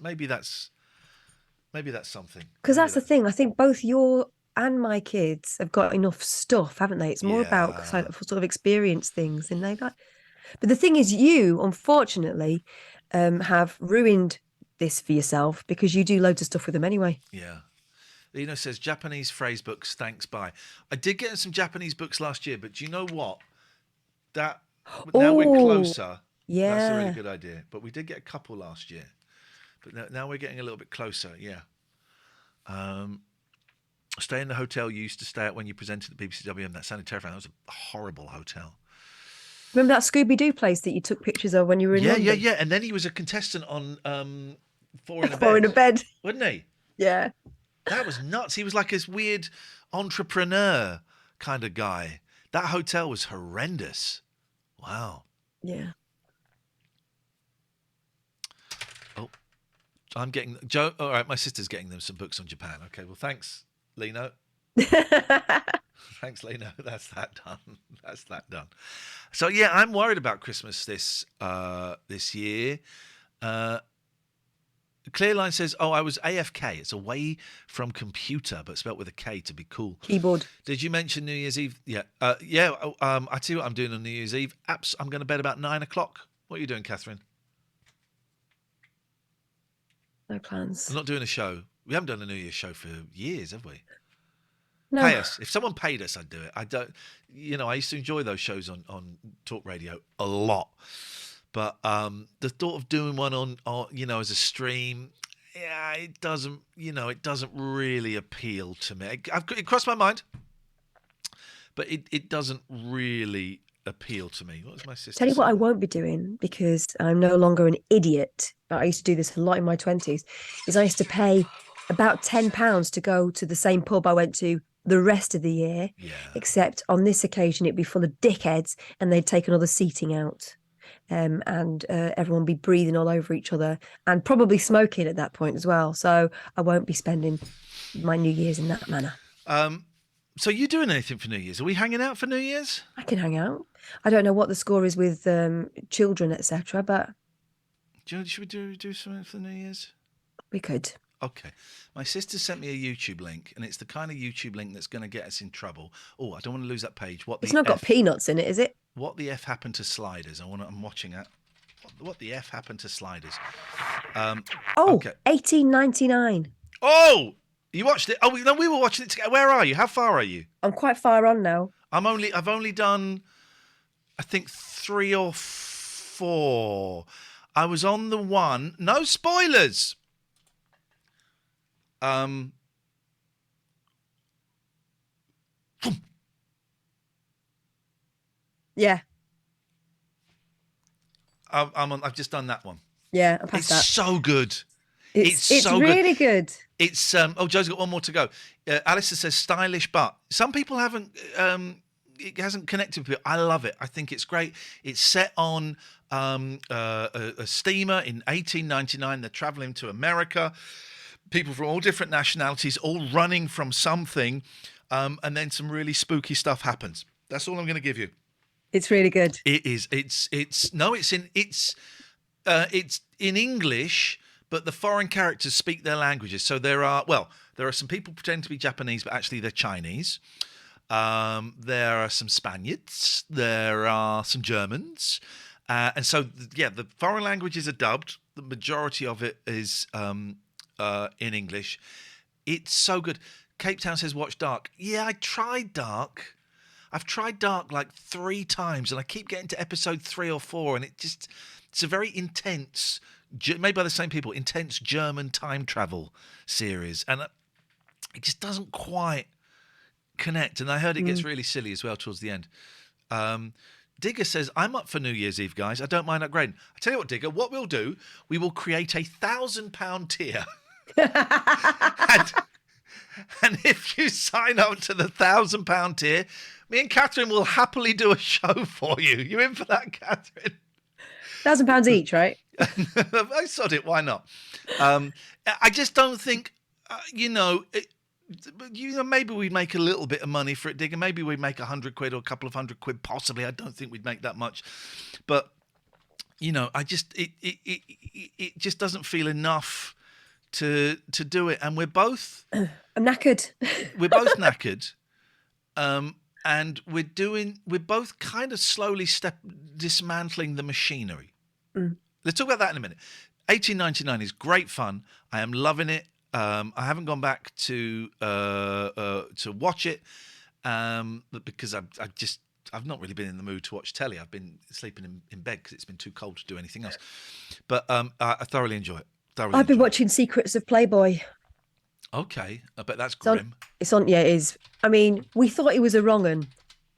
something. Because that's the thing. I think both your and my kids have got enough stuff, haven't they? It's more about sort of experience things, and they like. But the thing is, you unfortunately have ruined this for yourself because you do loads of stuff with them anyway. Yeah. Lino says Japanese phrase books. Thanks, bye. I did get some Japanese books last year, but do you know what? Now we're closer. Yeah, that's a really good idea. But we did get a couple last year. But now we're getting a little bit closer. Yeah. Stay in the hotel you used to stay at when you presented at BBCWM. That sounded terrifying. That was a horrible hotel. Remember that Scooby-Doo place that you took pictures of when you were in London? Yeah. And then he was a contestant on Four in a Bed. Four in a Bed. Wasn't he? Yeah. That was nuts. He was like this weird entrepreneur kind of guy. That hotel was horrendous. Wow. Yeah. Oh, I'm getting Joe. All right, my sister's getting them some books on Japan. Okay, well, thanks, Lino. Thanks, Lino. That's that done. So yeah, I'm worried about Christmas this year. Clearline says, "Oh, I was AFK. It's away from computer, but spelt with a K to be cool." Keyboard. Did you mention New Year's Eve? Yeah, I tell you what I'm doing on New Year's Eve. I'm going to bed about 9 o'clock. What are you doing, Katherine? No plans. I'm not doing a show. We haven't done a New Year's show for years, have we? No. Pay us. If someone paid us, I'd do it. I don't. I used to enjoy those shows on talk radio a lot. But the thought of doing one on as a stream, yeah, it doesn't really appeal to me. It crossed my mind, but it doesn't really appeal to me. What was my sister? Tell you what I won't be doing, because I'm no longer an idiot, but I used to do this a lot in my 20s, is I used to pay about £10 to go to the same pub I went to the rest of the year, except on this occasion it'd be full of dickheads and they'd take another seating out. And everyone be breathing all over each other and probably smoking at that point as well. So I won't be spending my New Year's in that manner. So you doing anything for New Year's? Are we hanging out for New Year's? I can hang out. I don't know what the score is with children, etc. But should we do something for New Year's? We could. Okay. My sister sent me a YouTube link, and it's the kind of YouTube link that's going to get us in trouble. Oh, I don't want to lose that page. It's not got peanuts in it, is it? What the F happened to Sliders? I'm watching that. What the F happened to Sliders? Okay. 18.99. Oh, you watched it? Oh, no, we were watching it together. Where are you? How far are you? I'm quite far on now. I've only done, I think, 3 or 4. I was on the one. No spoilers. Yeah. I've just done that one. Yeah, I passed that. It's so good. It's so really good. It's Joe's got one more to go. Alistair says stylish, but some people haven't. It hasn't connected with it. I love it. I think it's great. It's set on a steamer in 1899. They're traveling to America. People from all different nationalities, all running from something, and then some really spooky stuff happens. That's all I'm going to give you. It's really good. It is. It's in English, but the foreign characters speak their languages. So there are some people pretending to be Japanese, but actually they're Chinese. There are some Spaniards. There are some Germans. And so, the foreign languages are dubbed. The majority of it is in English. It's so good. Cape Town says, watch Dark. Yeah, I tried Dark. I've tried Dark like 3 times, and I keep getting to episode 3 or 4, and it's a very intense, made by the same people, intense German time travel series, and it just doesn't quite connect. And I heard it gets really silly as well towards the end. Digger says, I'm up for New Year's Eve, guys. I don't mind upgrading. I tell you what, Digger, what we'll do, we will create a £1,000 tier. And if you sign up to the £1,000 tier, me and Katherine will happily do a show for you. You in for that, Katherine? £1,000 each, right? I sod it. Why not? I just don't think, maybe we'd make a little bit of money for it, Digger. Maybe we'd make 100 quid or a couple of £100, possibly. I don't think we'd make that much, but I just it just doesn't feel enough to do it, and we're both. I'm knackered. We're both knackered, and we're both kind of slowly dismantling the machinery. Let's talk about that in a minute. 1899 is great fun. I am loving it. I haven't gone back to watch it because I've not really been in the mood to watch telly. I've been sleeping in bed because it's been too cold to do anything else. But I thoroughly enjoy it. I've been watching Secrets of Playboy. Okay, I bet that's grim. It's on. Yeah, it is. I mean, we thought he was a wrong 'un.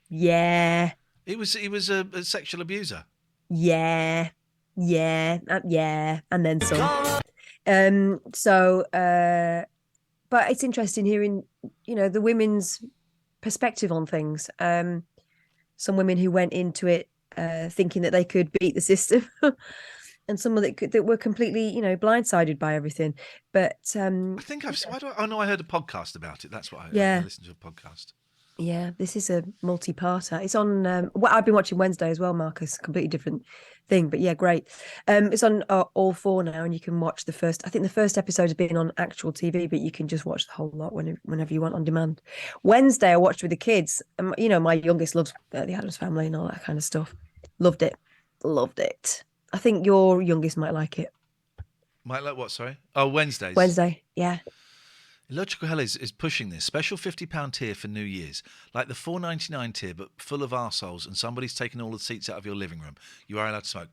Yeah. He was a sexual abuser. Yeah, and then some. But it's interesting hearing, the women's perspective on things. Some women who went into it thinking that they could beat the system, and some that were completely, blindsided by everything. But I think I heard a podcast about it. That's what I listened to a podcast. Yeah, this is a multi-parter. It's on. I've been watching Wednesday as well, Marcus. Completely different thing, but yeah, great. It's on all 4 now, and you can watch the first. I think the first episode has been on actual TV, but you can just watch the whole lot whenever you want on demand. Wednesday, I watched with the kids. My youngest loves the Addams Family and all that kind of stuff. Loved it. I think your youngest might like it. Might like what? Sorry. Oh, Wednesdays. Wednesday, yeah. Illogical Hell is pushing this special £50 tier for New Year's, like the $4.99 tier, but full of arseholes, and somebody's taking all the seats out of your living room. You are allowed to smoke.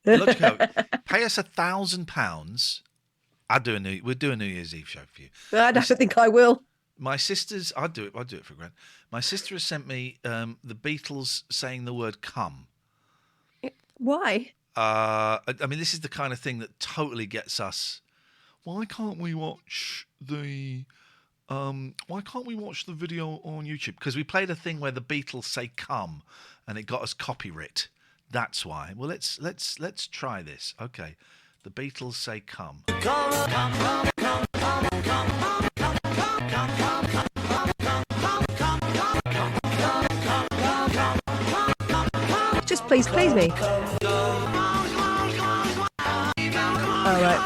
Illogical Hell, pay us £1,000. We'll do a New Year's Eve show for you. I don't think I will. My sister's. I'd do it for a grand. My sister has sent me the Beatles saying the word "come." Why? I mean, this is the kind of thing that totally gets us. Why can't we watch the video on YouTube? Because we played a thing where the Beatles say "come," and it got us copyright. That's why. Well, let's try this. Okay, the Beatles say "come." Just please me. All right.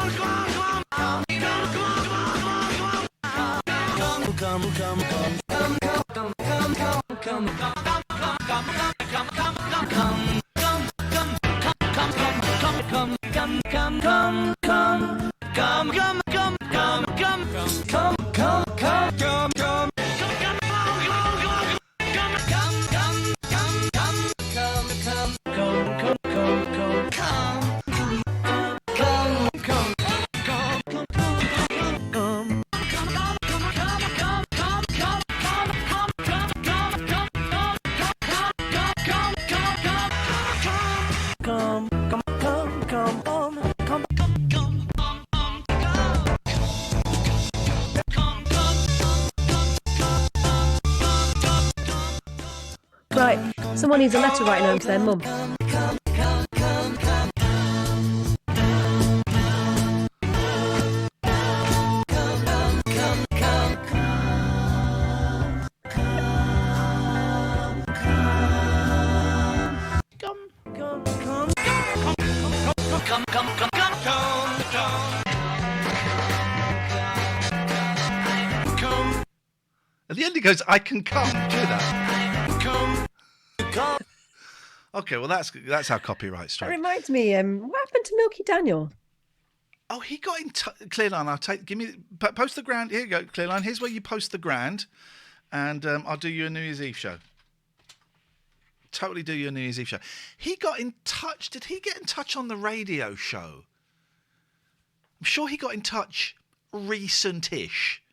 Right, someone needs a letter writing home to their mum. At the end he goes, "I can come." Do that. Okay, well that's how copyright strikes. That reminds me, what happened to Milky Daniel? Oh, he got in Clearline. Post the grand. Here you go, Clearline. Here's where you post the grand, and I'll do you a New Year's Eve show. Totally do you a New Year's Eve show. He got in touch. Did he get in touch on the radio show? I'm sure he got in touch recent-ish.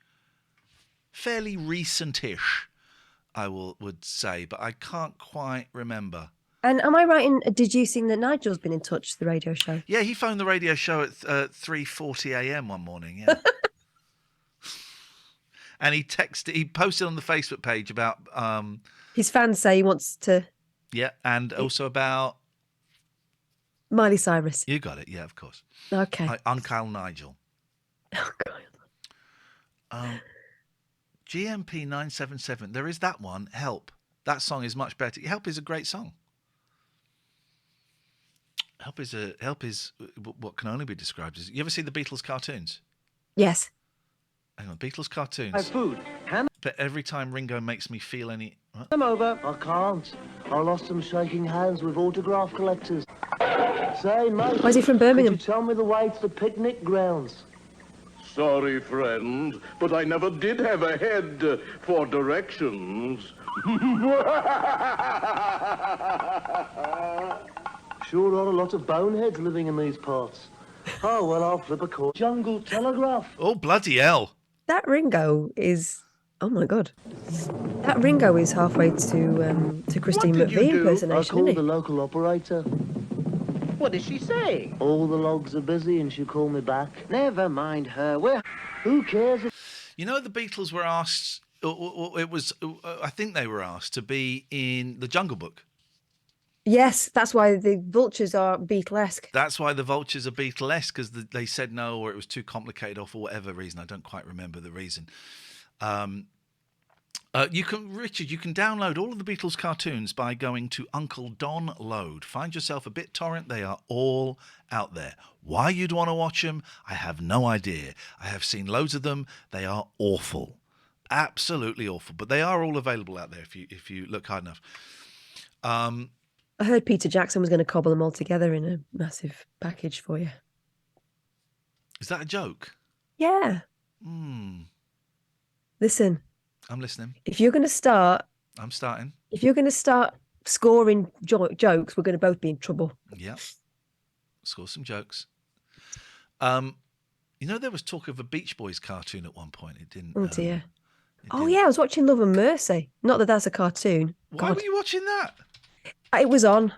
Fairly recent-ish, I would say, but I can't quite remember. And am I right in deducing that Nigel's been in touch with the radio show? Yeah, he phoned the radio show at 3:40 a.m. one morning, yeah. And he posted on the Facebook page about His fans say he wants to. yeah, and also about Miley Cyrus. you got it, yeah, of course. Okay. Uncle Nigel. Oh, God. GMP 977. There is that one. Help. That song is much better. Help is a great song. Help is what can only be described as. You ever see the Beatles cartoons? Yes. Hang on, Beatles cartoons. My food. But every time Ringo makes me feel any. What? Come over. I can't. I lost them shaking hands with autograph collectors. Say, mate. Why is he from Birmingham? Could you tell me the way to the picnic grounds? Sorry, friend, but I never did have a head for directions. Sure are a lot of boneheads living in these parts. Oh, well, I'll flip a coin. Jungle Telegraph. Oh, bloody hell. That Ringo is. Oh my God. That Ringo is halfway to Christine McVie I impersonation, called isn't the he? local operator. What did she say? All the logs are busy and she called me back. Never mind her. Who cares? You know, the Beatles were asked. It was. I think they were asked to be in the Jungle Book. Yes, that's why the vultures are Beatlesque. That's why the Vultures are Beatlesque, because they said no, or it was too complicated, or for whatever reason. I don't quite remember the reason. You can download all of the Beatles cartoons by going to Uncle Don Load. Find yourself a BitTorrent. They are all out there. Why you'd want to watch them, I have no idea. I have seen loads of them. They are awful, absolutely awful. But they are all available out there if you look hard enough. I heard Peter Jackson was going to cobble them all together in a massive package for you. Is that a joke? Yeah. Listen. I'm listening. If you're going to start... I'm starting. If you're going to start scoring jokes, we're going to both be in trouble. Yeah. Score some jokes. There was talk of a Beach Boys cartoon at one point. It didn't. Oh, dear. Yeah, I was watching Love and Mercy. Not that that's a cartoon. Why were you watching that? It was on.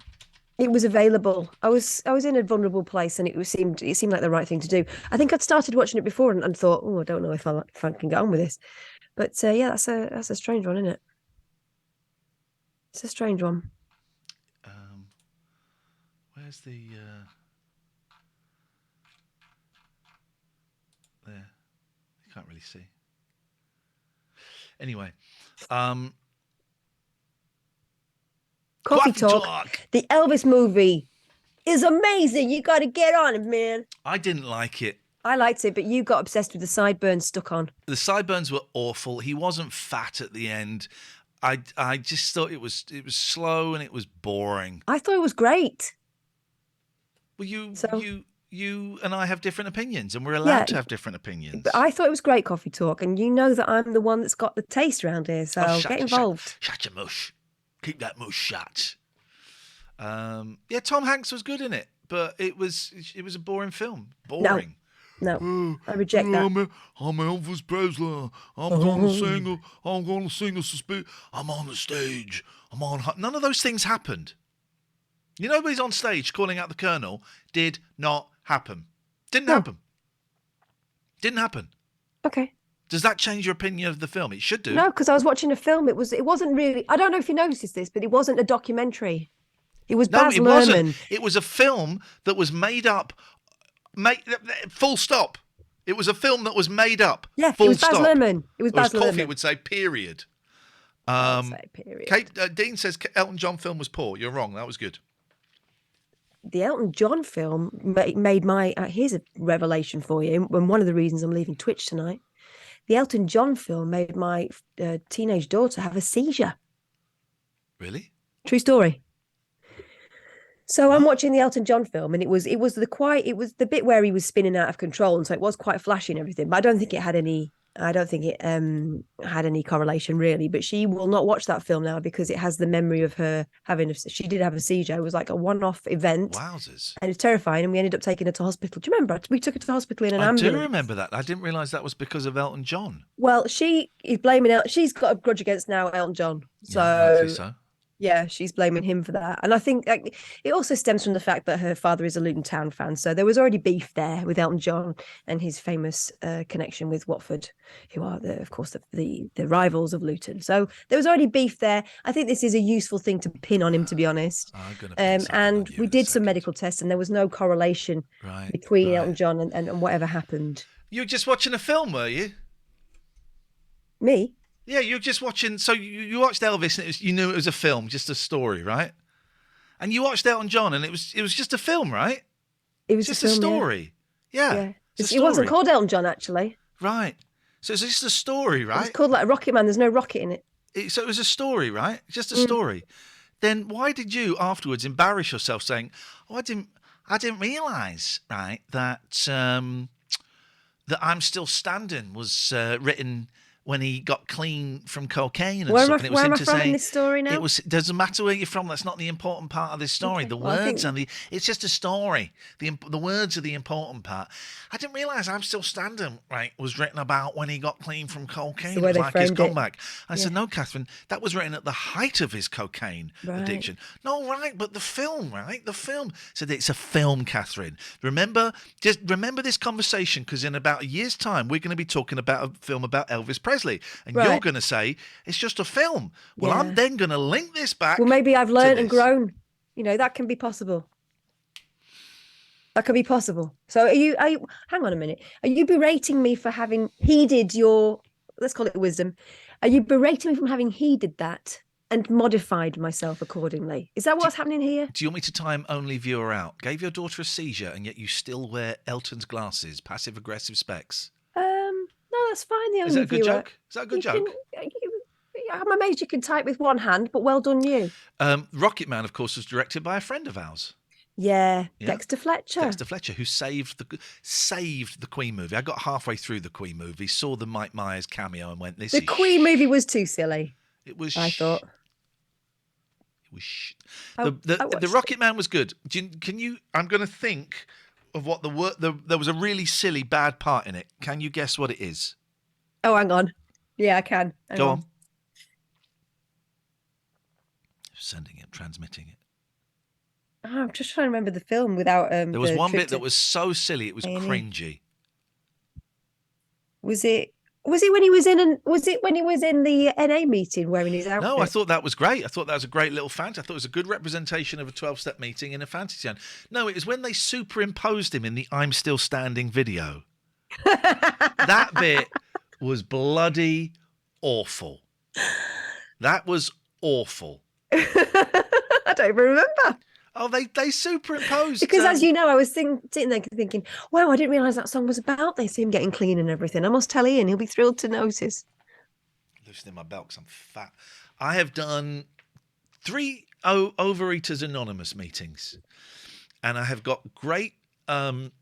It was available. I was in a vulnerable place, and it seemed like the right thing to do. I think I'd started watching it before and thought, I don't know if I can get on with this. But yeah, that's a strange one, isn't it? It's a strange one. Where's the there? You can't really see. Anyway, Coffee Talk. The Elvis movie is amazing. You got to get on it, man. I didn't like it. I liked it, but you got obsessed with the sideburns stuck on. The sideburns were awful. He wasn't fat at the end. I just thought it was slow and it was boring. I thought it was great. Well, you and I have different opinions, and we're allowed to have different opinions. But I thought it was great, Coffee Talk, and you know that I'm the one that's got the taste around here, so get involved. Shut your mush. Keep that mush shut. Yeah, Tom Hanks was good in it, but it was a boring film. Boring. No, I reject that. I'm Elvis Presley. I'm gonna sing a suspicion. I'm on the stage. None of those things happened. You know, he's on stage calling out the Colonel. Did not happen. Didn't happen. Didn't happen. Okay. Does that change your opinion of the film? It should do. No, because I was watching a film. It wasn't really. I don't know if you noticed this, but it wasn't a documentary. It was Baz Luhrmann. Wasn't. It was a film that was made up. Full stop. It was a film that was made up. Yeah, full it was stop. Baz Luhrmann. It was Baz Luhrmann. Coffee would say period. Dean says Elton John film was poor. You're wrong. That was good. The Elton John film made my... here's a revelation for you, and one of the reasons I'm leaving Twitch tonight. The Elton John film made my teenage daughter have a seizure. Really? True story. So I'm watching the Elton John film, and it was the bit where he was spinning out of control, and so it was quite flashy and everything. But I don't think it had any correlation really. But she will not watch that film now because it has the memory of her she did have a seizure. It was like a one-off event. Wowzers! And it's terrifying, and we ended up taking her to hospital. Do you remember? We took her to the hospital in an ambulance. I do remember that. I didn't realise that was because of Elton John. Well, she is blaming She's got a grudge against Elton John. So, yeah, I see so. Yeah, she's blaming him for that. And I think it also stems from the fact that her father is a Luton Town fan. So there was already beef there with Elton John and his famous connection with Watford, who are, of course, the rivals of Luton. So there was already beef there. I think this is a useful thing to pin on him, to be honest. I'm going to pin something and on you we in a did some second. medical tests and there was no correlation between Elton John and whatever happened. You were just watching a film, were you? Me? Yeah, you were just watching. So you watched Elvis, and you knew it was a film, just a story, right? And you watched Elton John, and it was just a film, right? It was just a film, story. Yeah. It wasn't called Elton John, actually. Right. So it's just a story, right? It's called like Rocket Man. There's no rocket in it. So it was a story, right? Just a story. Then why did you afterwards embarrass yourself saying, "Oh, I didn't realise, right, that that I'm Still Standing was written when he got clean from cocaine and stuff." And it was where him am I to from say, in this story now? It doesn't matter where you're from. That's not the important part of this story. Okay, The well, I words think- and it's just a story. The words are the important part. I didn't realise I'm Still Standing, right, was written about when he got clean from cocaine. the It way was they like his framed it. comeback. I said, no, Catherine, that was written at the height of his cocaine addiction. No, right, but the film, right? The film. Said it's a film, Catherine. Just remember this conversation, because in about a year's time, we're going to be talking about a film about Elvis Presley. And you're going to say, it's just a film. Well, I'm then going to link this back. Well, maybe I've learned and this. grown. You know, that can be possible. That could be possible. So are you, hang on a minute. Are you berating me for having heeded your, let's call it wisdom. Are you berating me from having heeded that and modified myself accordingly? Is that what's happening here? Do you want me to time only viewer out? Gave your daughter a seizure and yet you still wear Elton's glasses, passive aggressive specs. No, that's fine. The only Is that a good viewer. joke? Is that a good joke? I'm amazed you can type with one hand, but well done you. Rocket Man, of course, was directed by a friend of ours. Yeah, Dexter Fletcher. Dexter Fletcher, who saved the Queen movie. I got halfway through the Queen movie, saw the Mike Myers cameo, and went, "This The is Queen movie was too silly. It was. I thought. It was. I The Rocket Man was good. Can you? I'm going to think of what the word. There was a really silly bad part in it. Can you guess what it is? Oh, hang on. Yeah, I can. Hang Go on. Sending it, transmitting it. Oh, I'm just trying to remember the film without. There was one bit that was so silly, it was cringy. Was it when he was in? Was it when he was in the NA meeting wearing his outfit? No, I thought that was great. I thought that was a great little fantasy. I thought it was a good representation of a 12-step meeting in a fantasy zone. No, it was when they superimposed him in the "I'm Still Standing" video. That bit was bloody awful. That was awful. I don't even remember. Oh, they superimposed. Because as you know, I was sitting there thinking, wow, I didn't realise that song was about this, him getting clean and everything. I must tell Iain, he'll be thrilled to notice. Loosening my belt because I'm fat. I have done 3 Overeaters Anonymous meetings. And I have got great... it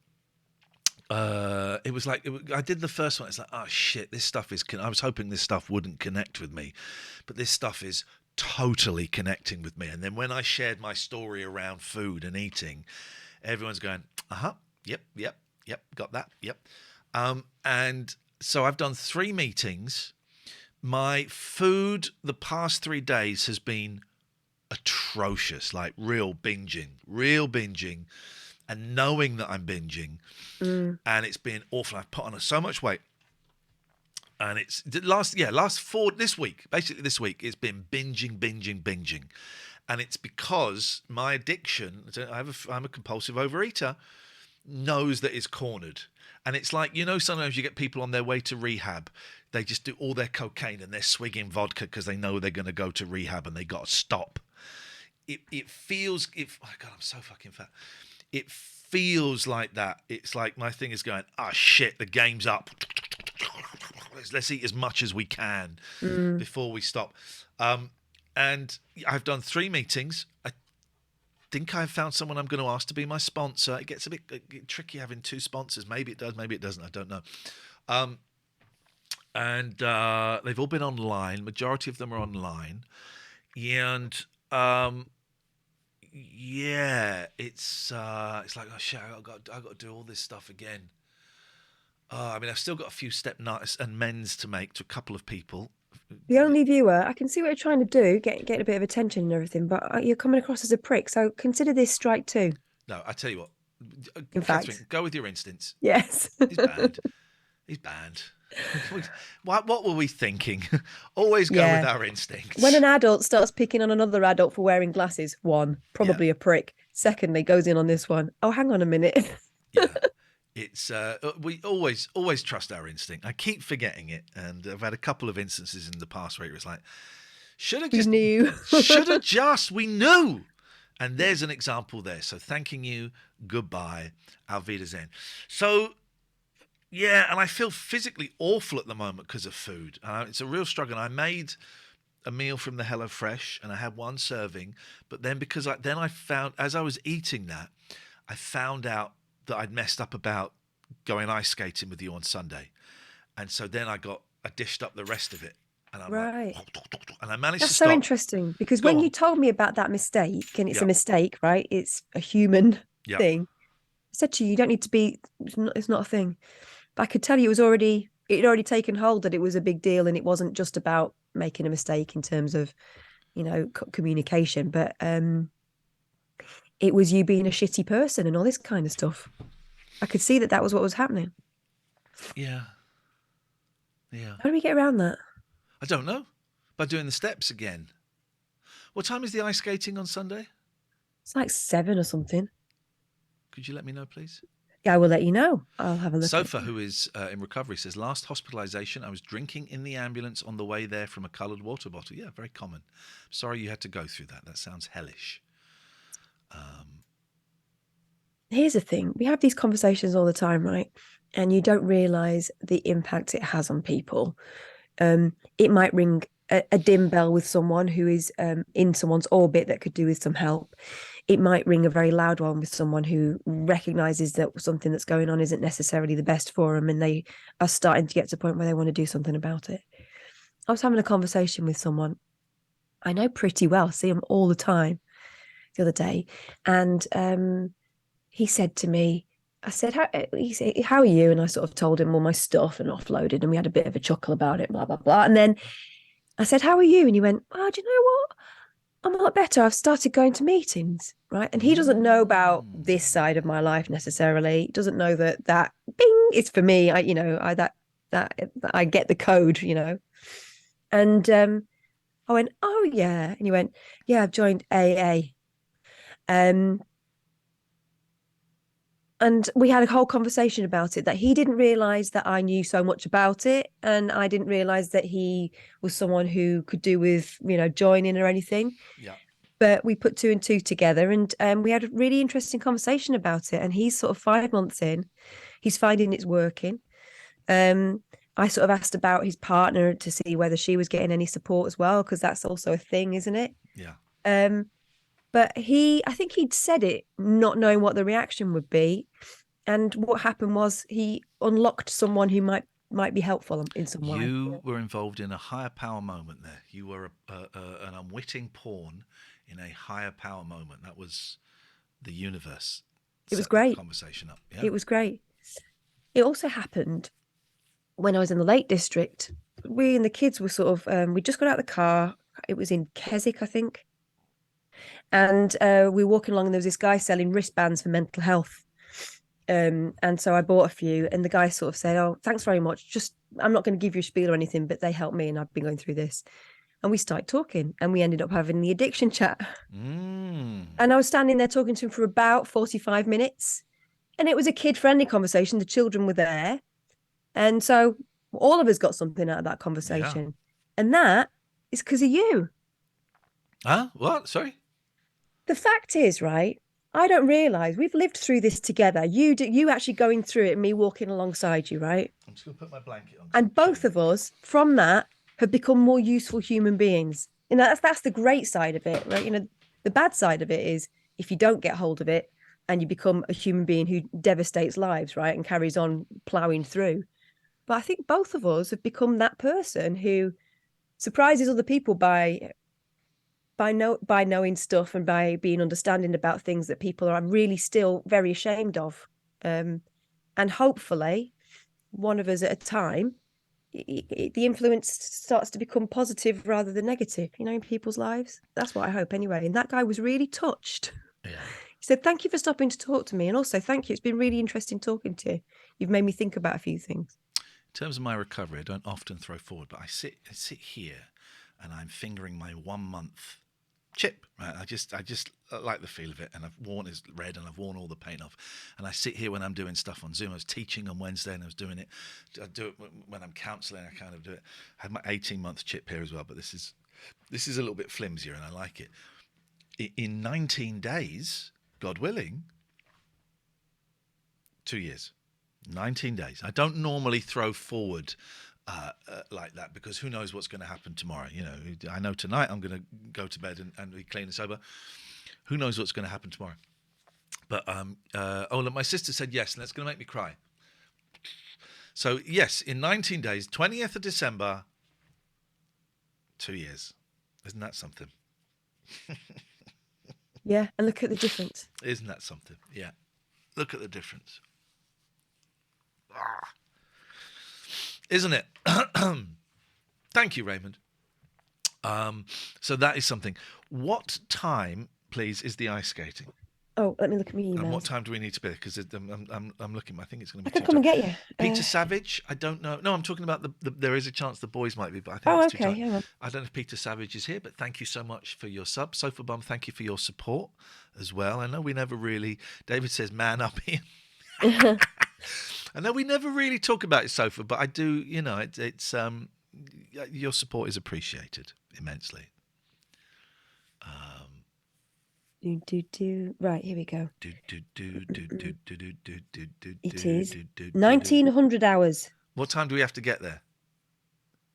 was like... I did the first one. It's like, oh, shit, this stuff is... I was hoping this stuff wouldn't connect with me. But this stuff is totally connecting with me. And then when I shared my story around food and eating, everyone's going, yep, got that, yep. And so I've done 3 meetings. My food the past 3 days has been atrocious, like real binging and knowing that I'm binging. And it's been awful. I've put on so much weight. And it's this week, it's been binging. And it's because my addiction, I'm a compulsive overeater, knows that it's cornered. And it's like, sometimes you get people on their way to rehab. They just do all their cocaine and they're swigging vodka because they know they're going to go to rehab and they got to stop. It feels, oh God, I'm so fucking fat. It feels like that. It's like my thing is going, shit, the game's up. Let's eat as much as we can before we stop. And I've done 3 meetings. I think I've found someone I'm going to ask to be my sponsor. It gets a bit tricky having 2 sponsors. Maybe it does, maybe it doesn't. I don't know. And they've all been online. Majority of them are online. And it's like, oh shit, I've got to do all this stuff again. I've still got a few step nuts and mends to make to a couple of people The only viewer, I can see what you're trying to do, get a bit of attention and everything, but you're coming across as a prick. So consider this strike two. No, I tell you what. In Katherine, fact. go with your instincts. Yes. He's bad. He's bad. What were we thinking? Always go with our instincts. When an adult starts picking on another adult for wearing glasses, one, probably a prick. Secondly, goes in on this one. Oh, hang on a minute. Yeah. It's we always trust our instinct. I keep forgetting it, and I've had a couple of instances in the past where it was like, should have just knew. Should have just we knew. And there's an example there. So thanking you, goodbye, Auf Wiedersehen. So yeah, and I feel physically awful at the moment because of food. It's a real struggle. I made a meal from the HelloFresh, and I had one serving, but then because I found, as I was eating that, I found out that I'd messed up about going ice skating with you on Sunday. And so then I dished up the rest of it. And I'm right. And I managed That's to stop. so interesting, because when you told me about that mistake, and it's a mistake, right? It's a human thing. I said to you, you don't need to be, it's not a thing. But I could tell you it had already taken hold, that it was a big deal, and it wasn't just about making a mistake in terms of, communication, but it was you being a shitty person and all this kind of stuff. I could see that was what was happening. Yeah. Yeah. How do we get around that? I don't know. By doing the steps again. What time is the ice skating on Sunday? It's like 7 or something. Could you let me know, please? Yeah, I will let you know. I'll have a look. Sofa, who is in recovery, says, last hospitalisation, I was drinking in the ambulance on the way there from a coloured water bottle. Yeah, very common. Sorry you had to go through that. That sounds hellish. Here's the thing. We have these conversations all the time, right? And you don't realise the impact it has on people. It might ring a dim bell with someone who is in someone's orbit that could do with some help. It might ring a very loud one with someone who recognises that something that's going on isn't necessarily the best for them, and they are starting to get to the point where they want to do something about it. I was having a conversation with someone I know pretty well, see him all the time, the other day, and he said to me, I said, how are you? And I sort of told him all my stuff and offloaded, and we had a bit of a chuckle about it, blah, blah, blah. And then I said, how are you? And he went, oh, do you know what? I'm a lot better. I've started going to meetings, right? And he doesn't know about this side of my life necessarily. He doesn't know that bing is for me. I get the code, And I went, oh yeah. And he went, yeah, I've joined AA. And we had a whole conversation about it, that he didn't realise that I knew so much about it, and I didn't realise that he was someone who could do with, joining or anything. Yeah. But we put 2 and 2 together, and we had a really interesting conversation about it. And he's sort of 5 months in, he's finding it's working. I sort of asked about his partner to see whether she was getting any support as well, because that's also a thing, isn't it? Yeah. But I think he'd said it not knowing what the reaction would be. And what happened was he unlocked someone who might be helpful in some way. You were involved in a higher power moment there. You were an unwitting pawn in a higher power moment. That was the universe. It was great. Conversation up. Yeah. It was great. It also happened when I was in the Lake District. We and the kids were sort of, we just got out of the car. It was in Keswick, I think. And we were walking along, and there was this guy selling wristbands for mental health. And so I bought a few, and the guy sort of said, oh, thanks very much. Just, I'm not going to give you a spiel or anything, but they helped me, and I've been going through this. And we started talking, and we ended up having the addiction chat. And I was standing there talking to him for about 45 minutes. And it was a kid-friendly conversation. The children were there. And so all of us got something out of that conversation. Yeah. And that is because of you. Huh? What? Sorry? The fact is, right, I don't realise we've lived through this together. You actually going through it and me walking alongside you, right? I'm just going to put my blanket on. And both of us, from that, have become more useful human beings. That's the great side of it, right? The bad side of it is if you don't get hold of it and you become a human being who devastates lives, right, and carries on ploughing through. But I think both of us have become that person who surprises other people by knowing stuff and by being understanding about things that people are really still very ashamed of. And hopefully, one of us at a time, the influence starts to become positive rather than negative, in people's lives. That's what I hope anyway. And that guy was really touched. Yeah. He said, "Thank you for stopping to talk to me. And also, thank you. It's been really interesting talking to you. You've made me think about a few things." In terms of my recovery, I don't often throw forward, but I sit here and I'm fingering my 1 month chip. Right? I just like the feel of it, and I've worn it's red, and I've worn all the paint off. And I sit here when I'm doing stuff on Zoom. I was teaching on Wednesday, and I was doing it. I do it when I'm counselling. I kind of do it. I had my 18-month chip here as well, but this is a little bit flimsier, and I like it. In 19 days, God willing, 2 years. 19 days. I don't normally throw forward like that, because who knows what's going to happen tomorrow. I know tonight I'm going to go to bed and be clean and sober. Who knows what's going to happen tomorrow. But look, my sister said yes, and that's going to make me cry. So yes, in 19 days, 20th of December, 2 years. Isn't that something? Yeah, and look at the difference. Isn't that something? Yeah. Look at the difference. Isn't it? Thank you, Raymond. So that is something. What time, please, is the ice skating? Oh, let me look at my emails. And what time do we need to be there? Because I'm looking. I think it's going to I be. can come and get you. Peter Savage. I don't know. No, I'm talking about the. There is a chance the boys might be, but I think Oh, it's too okay. tight. Yeah. I don't know if Peter Savage is here, but thank you so much for your sub. Sofa Bum, thank you for your support as well. I know we never really. David says, "Man up here." I know we never really talk about it, Sofa, but I do. It's your support is appreciated immensely. Right, here we go. It is 1900 hours. What time do we have to get there?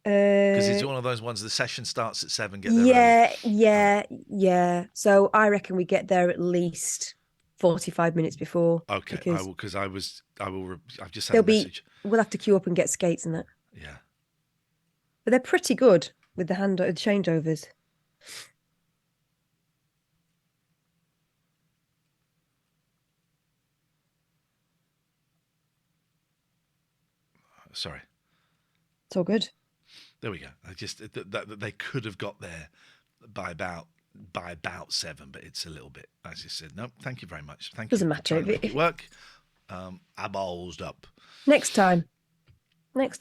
Because it's one of those ones. The session starts at 7. Get there early. Yeah. So I reckon we get there at least 45 minutes before. Okay, because I've just had a message. We'll have to queue up and get skates and that. Yeah. But they're pretty good with the changeovers. Sorry. It's all good. There we go. I just that they could have got there by about 7, but it's a little bit. As you said, no. Thank you very much. Thank you. Doesn't matter if it work. I ballsed up. Next time. It's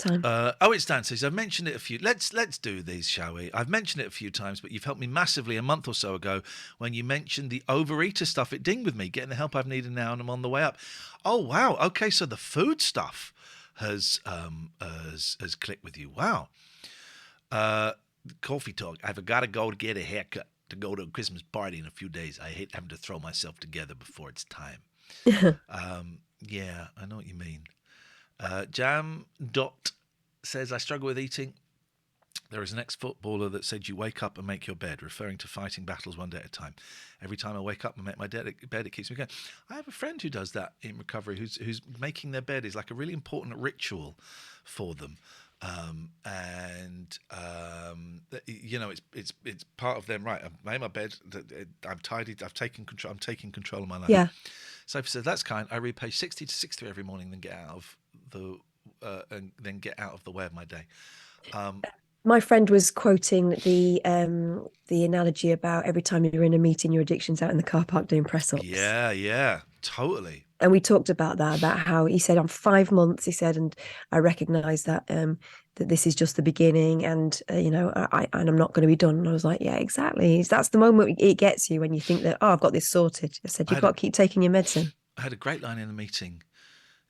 Dan says, I've mentioned it a few. Let's do these, shall we? I've mentioned it a few times, but you've helped me massively a month or so ago when you mentioned the overeater stuff. It dinged with me, getting the help I've needed now, and I'm on the way up. Oh wow. Okay, so the food stuff has clicked with you. Wow. Coffee talk. I've got to go to get a haircut to go to a Christmas party in a few days. I hate having to throw myself together before it's time. Yeah, I know what you mean. Jam Dot says, I struggle with eating. There is an ex-footballer that said you wake up and make your bed, referring to fighting battles one day at a time. Every time I wake up and make my bed, it keeps me going. I have a friend who does that in recovery, who's making their bed is like a really important ritual for them. It's part of them. Right, I've made my bed. I'm tidied. I'm taking control of my life. Yeah. Sophie says that's kind. I read page 60 to 63 every morning, then get out of the way of my day. My friend was quoting the analogy about every time you're in a meeting, your addiction's out in the car park doing press ups. Yeah, totally. And we talked about that, about how he said, I'm 5 months, he said, and I recognise that that this is just the beginning, and I'm not going to be done. And I was like, yeah, exactly. That's the moment it gets you when you think that, I've got this sorted. I said, you've got to keep taking your medicine. I had a great line in a meeting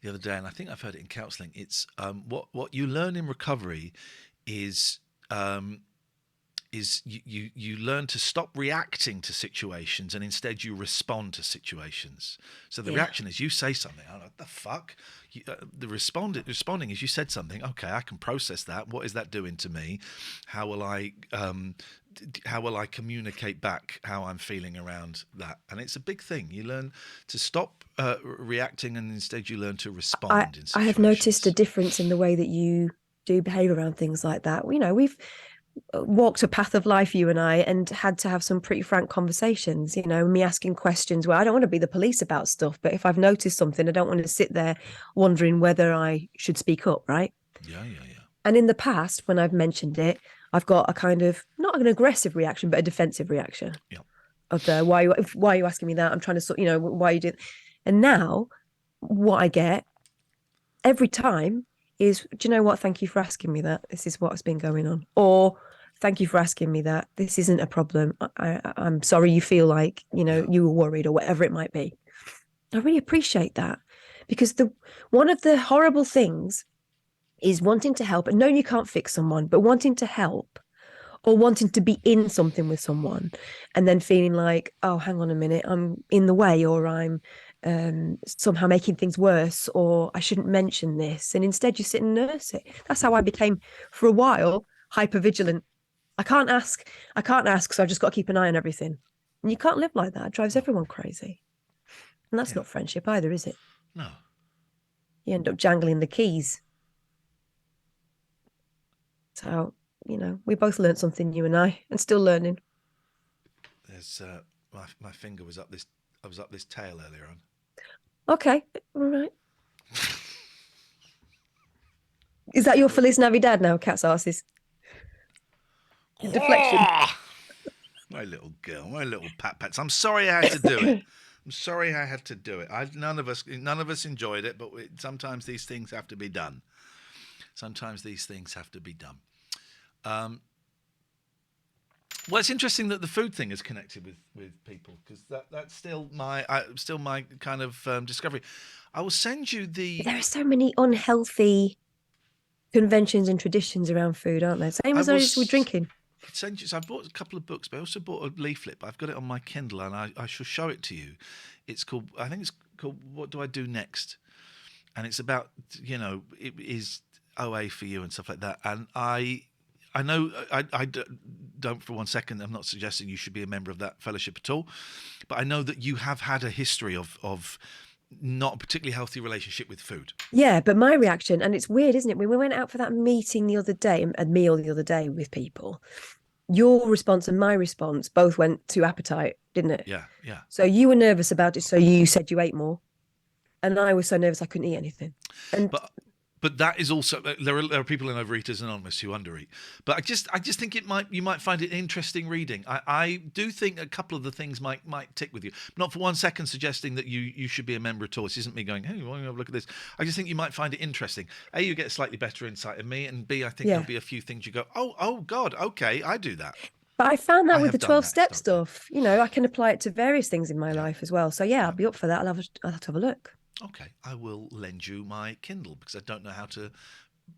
the other day, and I think I've heard it in counselling. It's what you learn in recovery is you learn to stop reacting to situations, and instead you respond to situations. So the reaction is you say something, oh, what the fuck? The responding is you said something, okay, I can process that. What is that doing to me? How will I communicate back how I'm feeling around that? And it's a big thing. You learn to stop reacting, and instead you learn to respond in situations. I have noticed a difference in the way that you do behave around things like that. We've walked a path of life, you and I, and had to have some pretty frank conversations, me asking questions where I don't want to be the police about stuff, but if I've noticed something, I don't want to sit there wondering whether I should speak up, right? Yeah. And in the past, when I've mentioned it, I've got a kind of not an aggressive reaction, but a defensive reaction. Yeah. Of the why are you asking me that? I'm trying to sort, why are you doing? And now, what I get every time is, do you know what? Thank you for asking me that. This is what's been going on. Or thank you for asking me that. This isn't a problem. I'm sorry you feel like, you were worried or whatever it might be. I really appreciate that, because one of the horrible things is wanting to help, and knowing you can't fix someone, but wanting to help or wanting to be in something with someone and then feeling like, oh, hang on a minute, I'm in the way, or I'm somehow making things worse, or I shouldn't mention this. And instead you sit and nurse it. That's how I became, for a while, hyper vigilant. I can't ask, so I've just got to keep an eye on everything. And you can't live like that. It drives everyone crazy. And that's not friendship either, is it? No. You end up jangling the keys. So, we both learned something, you and I, and still learning. There's my finger was up this. I was up this tail earlier on. Okay, all right. Is that your Feliz Navidad now, cat's asses? Deflection. My little girl, my little pats. I'm sorry I had to do it. I'm sorry I had to do it. None of us enjoyed it, but sometimes these things have to be done. Well, it's interesting that the food thing is connected with people, because that's still my kind of discovery. I will send you the. There are so many unhealthy conventions and traditions around food, aren't there? Same as there is with drinking. Send you. So I bought a couple of books, but I also bought a leaflet. But I've got it on my Kindle, and I shall show it to you. It's called. I think it's called "What Do I Do Next," and it's about it is OA for you and stuff like that. And I know I don't for 1 second. I'm not suggesting you should be a member of that fellowship at all, but I know that you have had a history of not a particularly healthy relationship with food. Yeah, but my reaction, and it's weird, isn't it? When we went out for that meeting the other day, a meal the other day with people, your response and my response both went to appetite, didn't it? Yeah. So you were nervous about it, so you said you ate more, and I was so nervous I couldn't eat anything. And But that is also there are people in Overeaters Anonymous who undereat. But I just think you might find it interesting reading. I do think a couple of the things might tick with you. Not for 1 second suggesting that you should be a member at all. This isn't me going, hey, why don't you have a look at this? I just think you might find it interesting. A, you get a slightly better insight of me, and B, I think there'll be a few things you go, oh God, okay, I do that. But I found that with the 12-step stuff, I can apply it to various things in my life as well. So yeah, I'll be up for that. I'll have to have a look. Okay, I will lend you my Kindle, because I don't know how to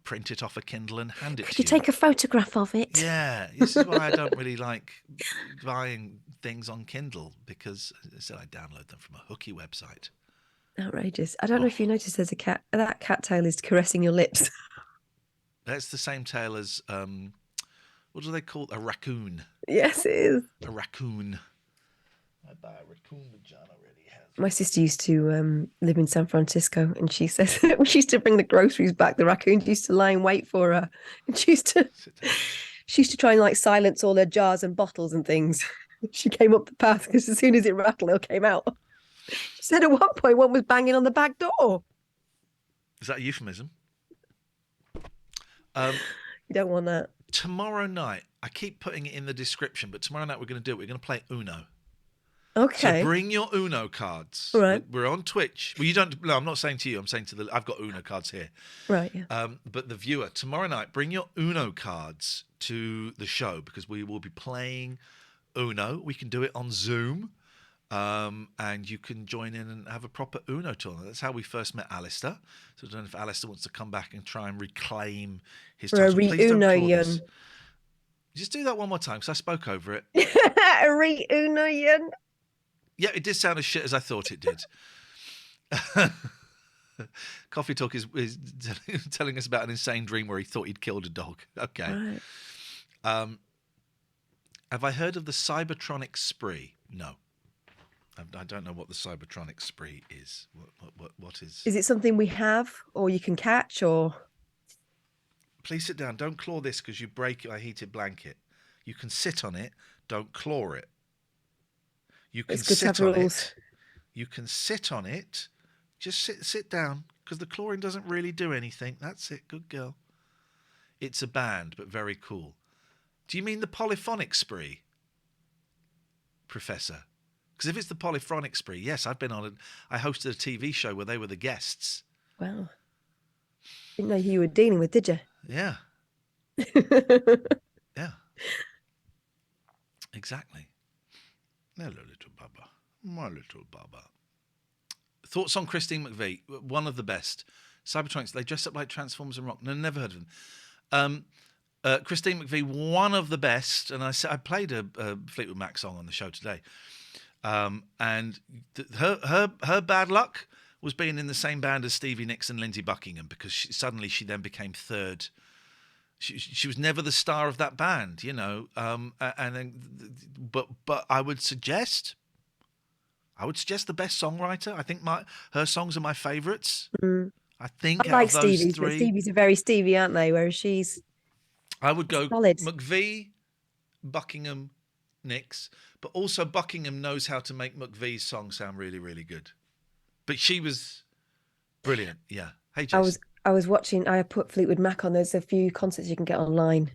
print it off a Kindle and hand it to you. Could you take a photograph of it? Yeah, this is why I don't really like buying things on Kindle, because as I said, I download them from a hooky website. Outrageous. I don't know if you noticed there's a cat. That cat tail is caressing your lips. That's the same tail as, what do they call it? A raccoon. Yes, it is. A raccoon. I buy a raccoon vagina really has. My sister used to live in San Francisco, and she says when she used to bring the groceries back, the raccoons used to lie in wait for her. And she used to try and silence all her jars and bottles and things. She came up the path, because as soon as it rattled, it came out. She said at one point one was banging on the back door. Is that a euphemism? You don't want that. Tomorrow night, I keep putting it in the description, but tomorrow night we're going to do it. We're going to play Uno. Okay. So bring your Uno cards. All right. We're on Twitch. Well, you don't. No, I'm not saying to you. I'm saying to I've got Uno cards here. Right. Yeah. But the viewer, tomorrow night, bring your Uno cards to the show, because we will be playing Uno. We can do it on Zoom, and you can join in and have a proper Uno tournament. That's how we first met Alistair. So I don't know if Alistair wants to come back and try and reclaim his title. Please don't call this. Just do that one more time, because I spoke over it. Re-Uno-yen. Yeah, it did sound as shit as I thought it did. Coffee Talk is telling us about an insane dream where he thought he'd killed a dog. Okay. Right. Have I heard of the Cybertronic spree? No. I don't know what the Cybertronic spree is. What is? Is it something we have, or you can catch, or? Please sit down. Don't claw this, because you break my heated blanket. You can sit on it. Don't claw it. You can sit on it. You can sit on it. Just sit down, because the clawing doesn't really do anything. That's it. Good girl. It's a band, but very cool. Do you mean the Polyphonic Spree, Professor? Because if it's the Polyphonic Spree, yes, I hosted a TV show where they were the guests. Wow. Didn't know who you were dealing with, did you? Yeah. Yeah. Exactly. Hello, little Baba. My little Baba. Thoughts on Christine McVie? One of the best. Cybertronics, they dress up like Transformers and rock. No, never heard of them. Christine McVie, one of the best. And I played a Fleetwood Mac song on the show today. And her bad luck was being in the same band as Stevie Nicks and Lindsey Buckingham, because suddenly she then became third. She was never the star of that band, you know. But I would suggest the best songwriter. I think her songs are my favourites. I think I like out of those Stevie's, three, but Stevie's are very Stevie, aren't they? Whereas she's I would go solid. McVie, Buckingham, Nicks, but also Buckingham knows how to make McVie's song sound really, really good. But she was brilliant. Yeah. Hey, Jess. I was watching. I put Fleetwood Mac on. There's a few concerts you can get online,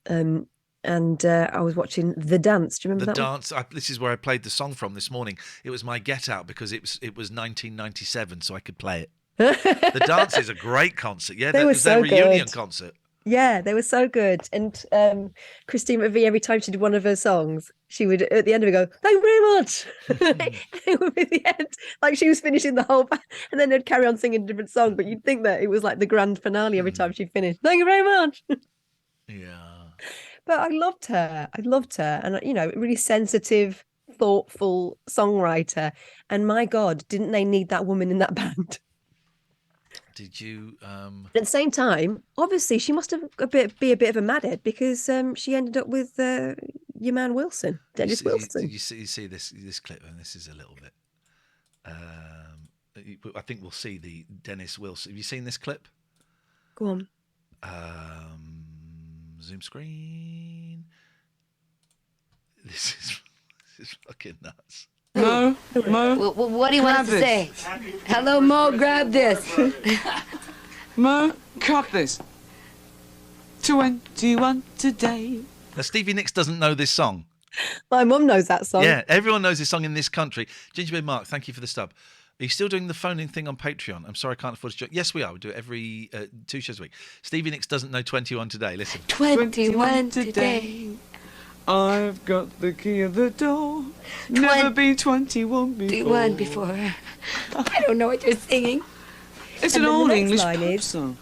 and I was watching The Dance. Do you remember The that Dance? This is where I played the song from this morning. It was my get out because it was 1997, so I could play it. The Dance is a great concert. Yeah, They that were was their so reunion good. concert. Yeah, they were so good. And Christine McVie, every time she did one of her songs, she would at the end of it go, "Thank you very much." It would be the end, like she was finishing the whole band, and then they'd carry on singing a different song. But you'd think that it was like the grand finale every time she finished. Thank you very much. Yeah. But I loved her. And you know, really sensitive, thoughtful songwriter. And my God, didn't they need that woman in that band? Did you? At the same time, obviously, she must have be a bit of a madhead, because she ended up with your man Wilson, Dennis Wilson. Did you see this clip? And this is a little bit. I think we'll see the Dennis Wilson. Have you seen this clip? Go on. Zoom screen. This is fucking nuts. Mo, what do you want us to say? Hello, Mo, grab this. Mo, cup this. 21 today. Now, Stevie Nicks doesn't know this song. My mum knows that song. Yeah, everyone knows this song in this country. Gingerbread Mark, thank you for the stub. Are you still doing the phoning thing on Patreon? I'm sorry, I can't afford to join. Yes, we are. We do it every 2 shows a week. Stevie Nicks doesn't know 21 today. Listen. 21 today. I've got the key of the door. Never been 21 before. I don't know what you're singing. It's And an then the old next English line pop is- song.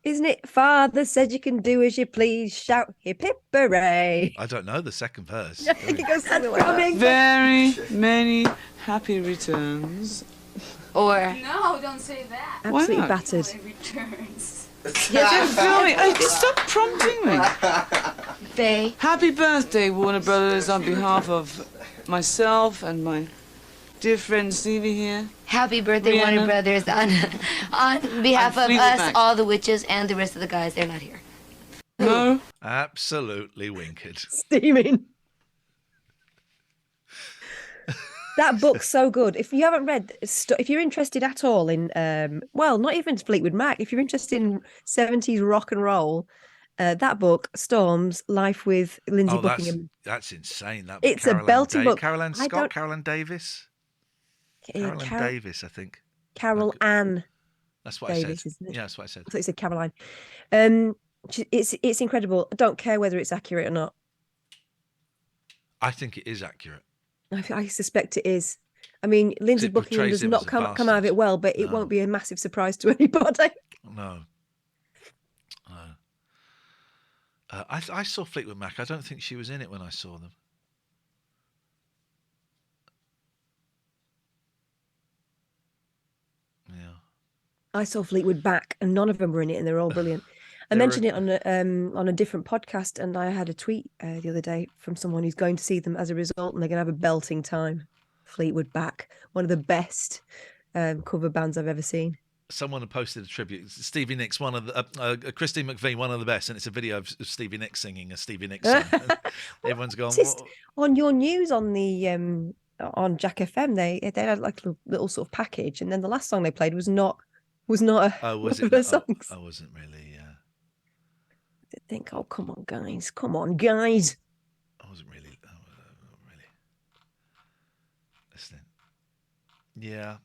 Isn't it? Father said you can do as you please. Shout hip hip hooray. I don't know the second verse. I think it goes something like that. Very many happy returns. Or No, don't say that. Absolutely not? battered. Returns. Yes, stop prompting me. Faye. Happy birthday, Warner Brothers, on behalf of myself and my dear friend Stevie here. Happy birthday, Rihanna. Warner Brothers, on behalf And of Fleetwood us, Mac. all the witches, and the rest of the guys. They're not here. No. Absolutely winkered. Steaming. That book's so good. If you haven't read, if you're interested at all in, well, not even Fleetwood Mac, if you're interested in 70s rock and roll, that book, Storms, Life with Lindsey Buckingham. That's insane. That It's a belting book. Carol Ann I Scott, don't- Carol Ann Davis. Carol Ann Davis, I think. Carol Ann That's what Davis, I said. isn't it? Yeah, that's what I said. I thought you said Caroline. It's incredible. I don't care whether it's accurate or not. I think it is accurate. I suspect it is. I mean, Lindsey it Buckingham portrays does him not as a come out of bastard. it well, but it No. won't be a massive surprise to anybody. No. I saw Fleetwood Mac. I don't think she was in it when I saw them. Yeah. I saw Fleetwood Mac, and none of them were in it, and they're all brilliant. I They were- mentioned it on a different podcast, and I had a tweet the other day from someone who's going to see them as a result, and they're going to have a belting time. Fleetwood Mac, one of the best cover bands I've ever seen. Someone had posted a tribute. Stevie Nicks, one of the Christine McVie, one of the best, and it's a video of Stevie Nicks singing a Stevie Nicks song. Everyone's gone. Just "What?" on your news on the on Jack FM, they had like a little sort of package, and then the last song they played was not Oh, one was of it? their Oh, songs. I wasn't really. think, oh, come on, guys. Come on, guys. I wasn't really listening. Yeah.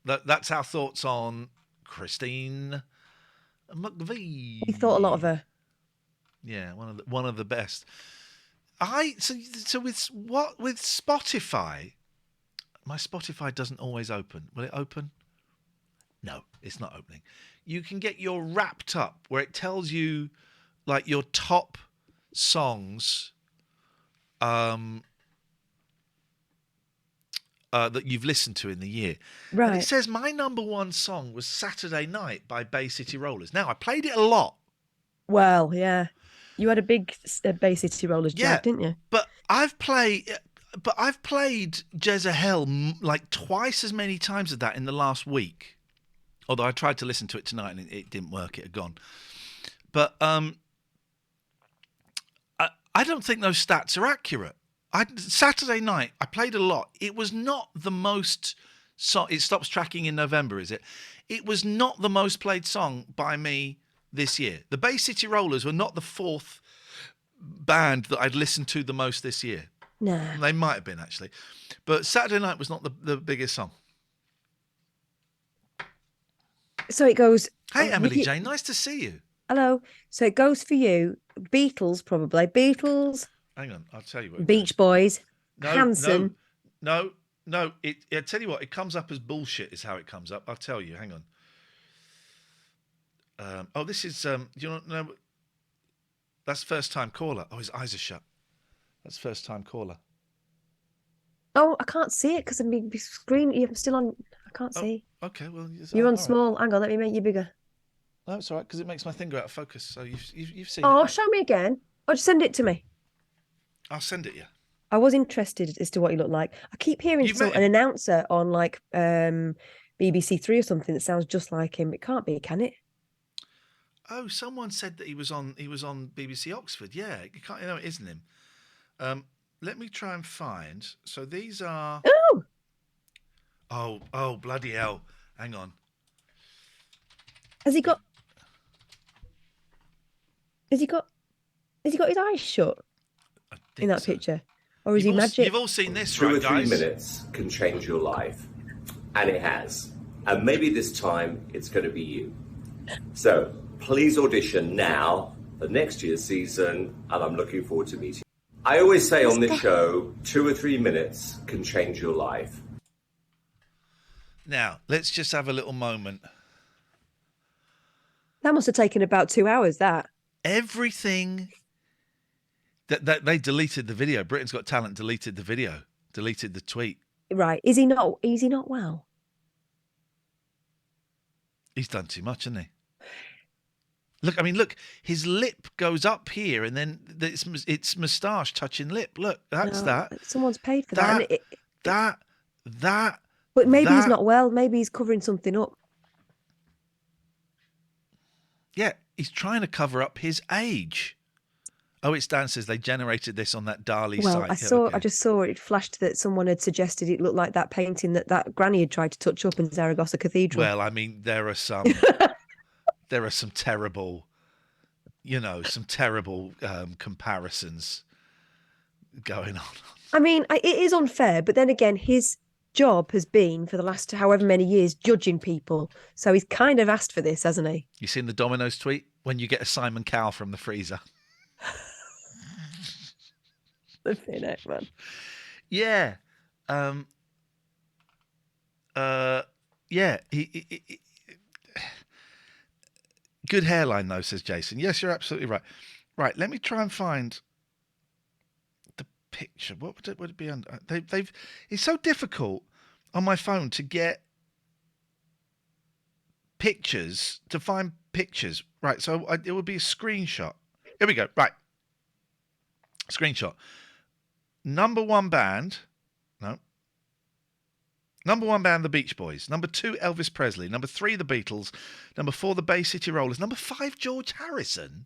That's our thoughts on Christine McVie. We thought a lot of her. Yeah, one of the best. So with Spotify, my Spotify doesn't always open. Will it open? No, it's not opening. You can get your Wrapped Up, where it tells you like your top songs that you've listened to in the year. Right. And it says my number one song was Saturday Night by Bay City Rollers. Now, I played it a lot. Well, yeah. You had a big Bay City Rollers job, didn't you? But I've played Jezza Hell like twice as many times as that in the last week. Although I tried to listen to it tonight and it didn't work. It had gone. But I don't think those stats are accurate. Saturday Night, I played a lot. It was not the most... it stops tracking in November, is it? It was not the most played song by me this year. The Bay City Rollers were not the fourth band that I'd listened to the most this year. No. They might have been, actually. But Saturday Night was not the biggest song. So it goes... Hey, Emily Jane, nice to see you. Hello. So it goes for you. Beatles, probably. Beatles. Hang on, I'll tell you what. Beach Boys. Hanson. No. I tell you what, it comes up as bullshit is how it comes up. I'll tell you, hang on. This is, do you not know? That's first time caller. Oh, his eyes are shut. That's first time caller. Oh, I can't see it because I'm screen. You're still on. I can't see. Okay, well. You're on small. Right. Hang on, let me make you bigger. No, it's all right because it makes my thing go out of focus. So you've seen it. Oh, show me again. Oh, just send it to me. I'll send it you. I was interested as to what he looked like. I keep hearing an announcer on like BBC Three or something that sounds just like him. It can't be, can it? Oh, someone said that he was on BBC Oxford. Yeah, it can't. You know, it isn't him. Let me try and find. So these are. Oh, bloody hell! Hang on. Has he got his eyes shut in that picture? Or is he magic? You've all seen this, 2 right, or 3 guys? minutes can change your life. And it has. And maybe this time it's going to be you. So please audition now for next year's season, and I'm looking forward to meeting you. I always say on this show, 2 or 3 minutes can change your life. Now, let's just have a little moment. That must have taken about 2 hours, that. Everything that they deleted the video. Britain's Got Talent deleted the video, deleted the tweet. Right. Is he not well? He's done too much, hasn't he? Look, his lip goes up here and then it's moustache touching lip. Look, that's that. Someone's paid for that. That. But maybe he's not well. Maybe he's covering something up. Yeah, he's trying to cover up his age. Oh, it's Dan says they generated this on that Dali site. I just saw it flashed that someone had suggested it looked like that painting that granny had tried to touch up in Zaragoza Cathedral. Well, I mean, there are some terrible, comparisons going on. I mean, it is unfair, but then again, his job has been for the last however many years judging people. So he's kind of asked for this, hasn't he? You seen the Domino's tweet? When you get a Simon Cowell from the freezer. The Finette, man. Yeah. Yeah. He good hairline, though, says Jason. Yes, you're absolutely right. Right, let me try and find the picture. What would it be under? It's so difficult on my phone to get pictures, to find pictures. Right, so it would be a screenshot. Here we go. Right. Screenshot. Number one band, The Beach Boys. Number 2, Elvis Presley. Number 3, the Beatles. Number 4, the Bay City Rollers. Number 5, George Harrison.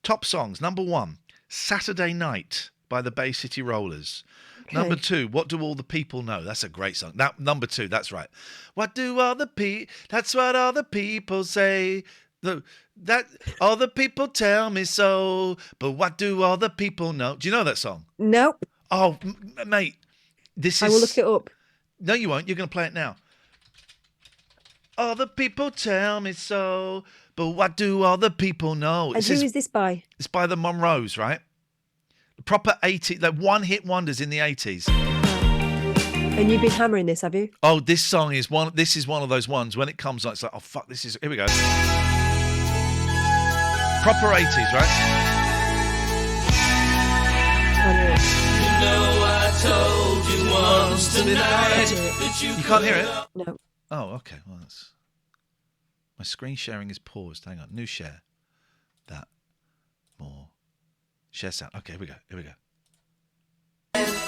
Top songs. Number 1, Saturday Night by the Bay City Rollers. Number 2, What Do All the People Know? That's a great song. That number 2, that's right. What do all the That's what all the people say. That all the people tell me so. But what do all the people know? Do you know that song? Nope. Oh, mate, this is. I will look it up. No, you won't. You're going to play it now. All the people tell me so. But what do all the people know? And who is this by? It's by the Monroes, right? Proper 80s, like one-hit wonders in the 80s. And you've been hammering this, have you? Oh, this song is one. This is one of those ones when it comes on, it's like, oh fuck, this is. Here we go. Proper 80s, right? You know I told you once tonight that You can't hear it? No. Oh, okay. Well, that's. My screen sharing is paused. Hang on. New share. That. More. Share sound. Okay, here we go. Here we go.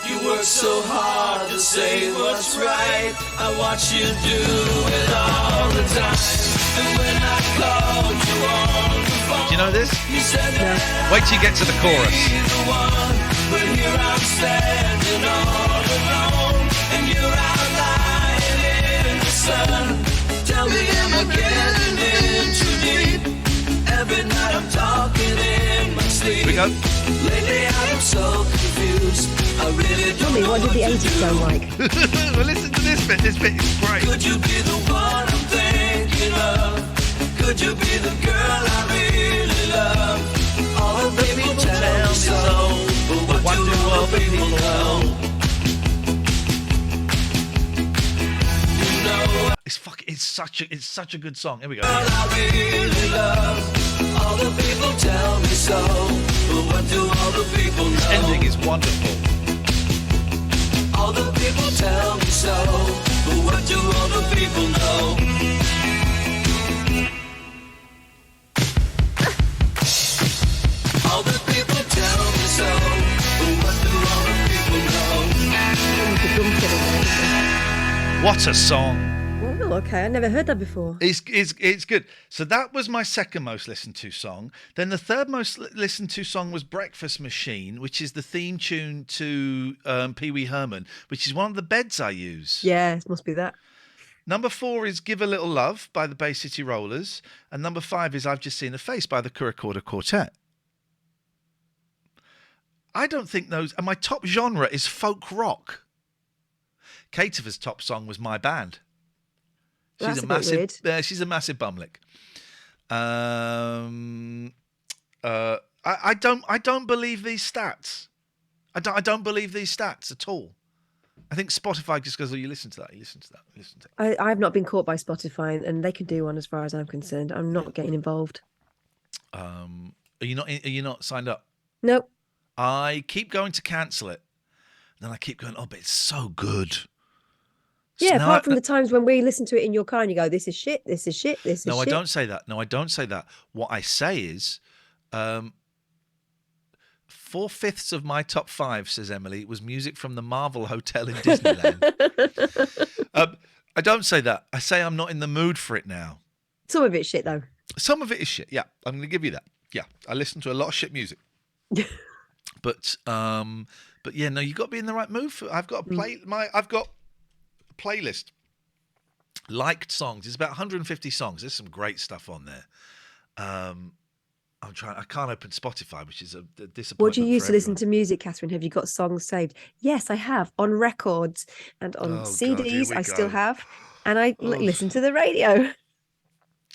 You work so hard to say what's right. I watch you do it all the time. And when I called you on the phone, Do you know this? you said that Wait till you get to the chorus. I'd be the one. But here I'm standing all alone, and you're out lying in the sun. Tell me, am I getting in too deep? Every night I'm talking in my sleep. Here we go. Lately I'm so confused. I really don't know What did the 80s sound like? Well, listen to this bit. This bit is great. Could you be the one I'm thinking of? Could you be the girl I really love? All the people tell me so, but what do all the people know? You know It's such a good song. Here we go. I really love. All the people tell me so, but what do all the people know? This ending is wonderful. All the people tell me so, but what do all the people know? All the people tell me so, but what do all the people know? What a song. Oh, okay. I never heard that before. It's good. So that was my second most listened to song. Then the third most listened to song was Breakfast Machine, which is the theme tune to Pee Wee Herman, which is one of the beds I use. Yeah, it must be that. Number 4 is Give a Little Love by the Bay City Rollers. And number 5 is I've Just Seen a Face by the Curacoda Quartet. I don't think those... And my top genre is folk rock. Kativa's top song was My Band. That's a bit weird. She's a massive bumlick. I don't believe these stats. I don't believe these stats at all. I think Spotify just goes, oh, you listen to that, you listen to that, you listen to that. I've not been caught by Spotify, and they can do one as far as I'm concerned. I'm not getting involved. Are you not signed up? Nope. I keep going to cancel it. Then I keep going, oh, but it's so good. Yeah, So apart from the times when we listen to it in your car and you go, this is shit, this is shit, this is shit. No, I don't say that. No, I don't say that. What I say is 4/5 of my top 5, says Emily, was music from the Marvel Hotel in Disneyland. I don't say that. I say I'm not in the mood for it now. Some of it's shit, though. Some of it is shit. Yeah, I'm going to give you that. Yeah, I listen to a lot of shit music. But yeah, no, you got to be in the right mood for. I've got a playlist. Liked songs. It's about 150 songs. There's some great stuff on there. I can't open Spotify, which is a disappointment. What do you use to listen to music, Katherine? Have you got songs saved? Yes, I have, on records and on CDs. God, I still have, and I listen to the radio.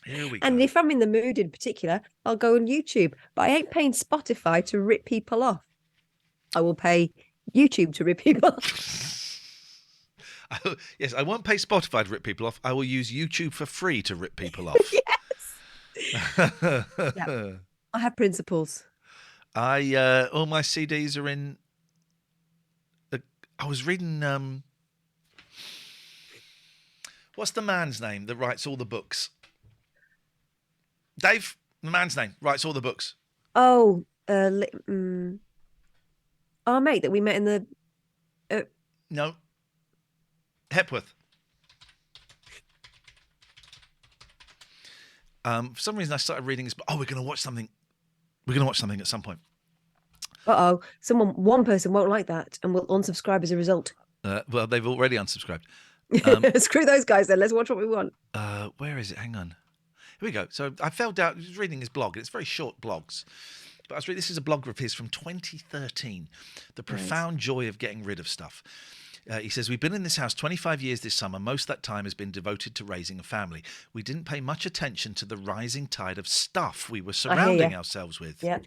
Here we and go. if I'm in the mood in particular, I'll go on YouTube. But I ain't paying Spotify to rip people off. I will pay YouTube to rip people off. Yes, I won't pay Spotify to rip people off. I will use YouTube for free to rip people off. Yes. Yeah. I have principles. All my CDs are in. I was reading. What's the man's name that writes all the books? Dave, the man's name writes all the books. Oh, our mate that we met in the. No. Hepworth. For some reason, I started reading this. We're going to watch something. We're going to watch something at some point. one person won't like that and will unsubscribe as a result. Well, they've already unsubscribed. Screw those guys then. Let's watch what we want. Where is it? Hang on. Here we go. So I fell down. I was reading his blog. And it's very short blogs. But I was reading, this is a blog of his from 2013. The profound joy of getting rid of stuff. He says, we've been in this house 25 years this summer. Most of that time has been devoted to raising a family. We didn't pay much attention to the rising tide of stuff we were surrounding ourselves with. Yeah.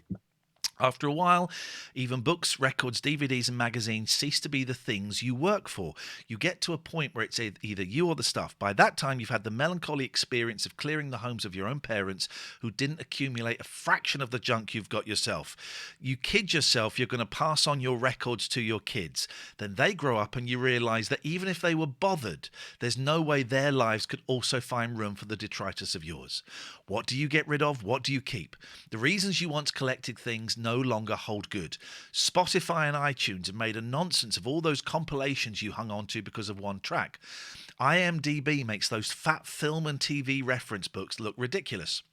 After a while, even books, records, DVDs and magazines cease to be the things you work for. You get to a point where it's either you or the stuff. By that time, you've had the melancholy experience of clearing the homes of your own parents who didn't accumulate a fraction of the junk you've got yourself. You kid yourself you're going to pass on your records to your kids. Then they grow up and you realise that even if they were bothered, there's no way their lives could also find room for the detritus of yours. What do you get rid of? What do you keep? The reasons you once collected things no longer hold good. Spotify and iTunes have made a nonsense of all those compilations you hung on to because of one track. IMDb makes those fat film and TV reference books look ridiculous.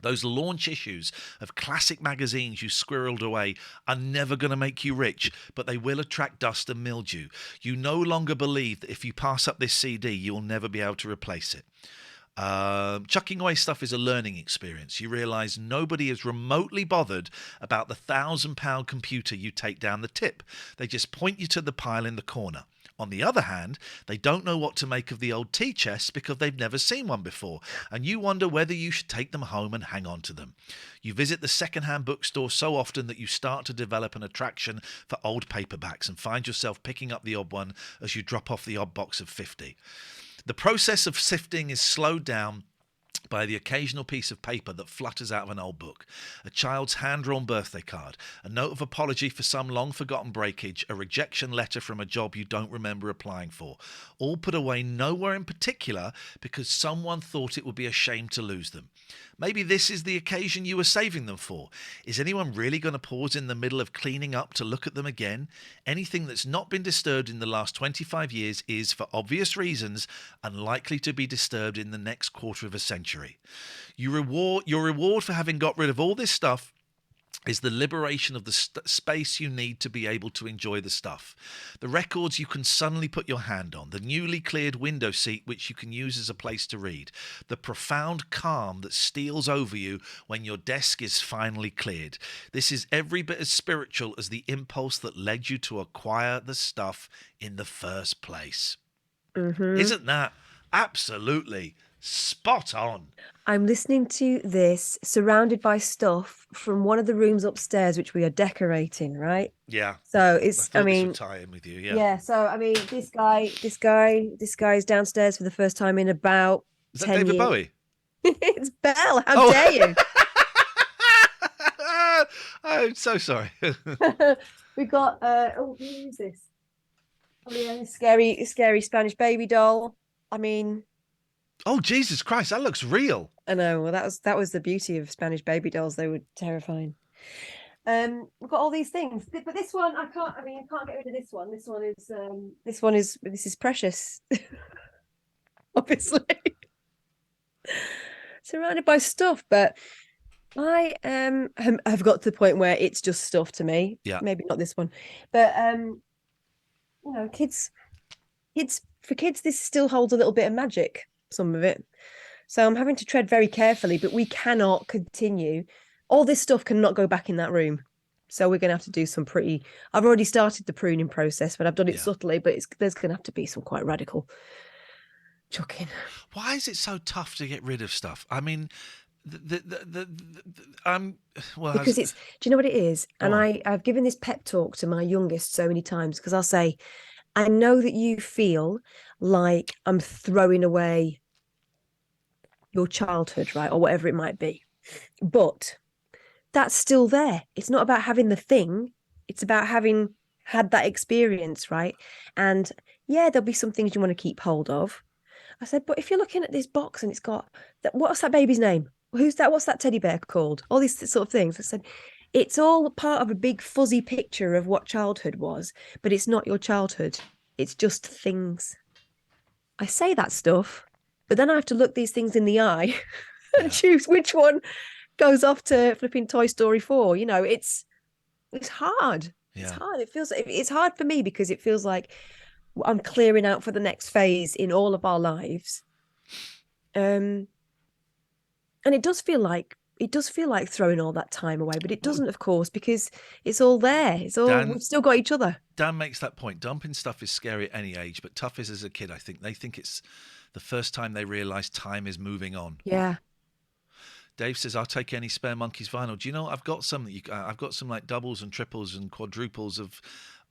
Those launch issues of classic magazines you squirreled away are never going to make you rich, but they will attract dust and mildew. You no longer believe that if you pass up this CD, you'll never be able to replace it. Chucking away stuff is a learning experience. You realise nobody is remotely bothered about the £1,000 computer you take down the tip. They just point you to the pile in the corner. On the other hand, they don't know what to make of the old tea chests because they've never seen one before, and you wonder whether you should take them home and hang on to them. You visit the second-hand bookstore so often that you start to develop an attraction for old paperbacks and find yourself picking up the odd one as you drop off the odd box of 50. The process of sifting is slowed down by the occasional piece of paper that flutters out of an old book, a child's hand-drawn birthday card, a note of apology for some long-forgotten breakage, a rejection letter from a job you don't remember applying for, all put away nowhere in particular because someone thought it would be a shame to lose them. Maybe this is the occasion you were saving them for. Is anyone really going to pause in the middle of cleaning up to look at them again? Anything that's not been disturbed in the last 25 years is, for obvious reasons, unlikely to be disturbed in the next quarter of a century. Your reward for having got rid of all this stuff is the liberation of the space you need to be able to enjoy the stuff. The records you can suddenly put your hand on, the newly cleared window seat which you can use as a place to read, the profound calm that steals over you when your desk is finally cleared. This is every bit as spiritual as the impulse that led you to acquire the stuff in the first place. Mm-hmm. Isn't that absolutely spot on? I'm listening to this surrounded by stuff from one of the rooms upstairs, which we are decorating, right? Yeah. So it's, I mean, this would tie in with you, yeah. Yeah. So I mean, this guy's downstairs for the first time in about Is that 10 David years. Bowie? It's Belle. How dare you? I'm so sorry. We've got who is this? Oh yeah, scary Spanish baby doll. I mean, oh Jesus Christ, that looks real. I know. Well, that was the beauty of Spanish baby dolls. They were terrifying. We've got all these things, but this one I can't get rid of this one. This is precious. Obviously. Surrounded by stuff, but I have got to the point where it's just stuff to me. Yeah. Maybe not this one. But kids, this still holds a little bit of magic, some of it. So I'm having to tread very carefully, but we cannot continue. All this stuff cannot go back in that room. So we're going to have to do some I've already started the pruning process, but I've done it subtly, but there's going to have to be some quite radical chucking. Why is it so tough to get rid of stuff? I mean, because it's, do you know what it is? And I've given this pep talk to my youngest so many times, because I'll say, I know that you feel like I'm throwing away your childhood, right? Or whatever it might be. But that's still there. It's not about having the thing. It's about having had that experience, right? And yeah, there'll be some things you want to keep hold of. I said, but if you're looking at this box and it's got, what's that baby's name? Who's that? What's that teddy bear called? All these sort of things. I said, it's all part of a big fuzzy picture of what childhood was, but it's not your childhood. It's just things. I say that stuff, but then I have to look these things in the eye and choose which one goes off to flipping Toy Story 4. You know, it's It's hard. It's Yeah. hard. It's hard for me because it feels like I'm clearing out for the next phase in all of our lives. And it does feel like throwing all that time away, but it doesn't, of course, because it's all there. We've still got each other. Dan makes that point. Dumping stuff is scary at any age, but tough is as a kid, I think. They think it's the first time they realise time is moving on. Yeah. Dave says, I'll take any Spare Monkeys vinyl. Do you know, I've got some I've got some like doubles and triples and quadruples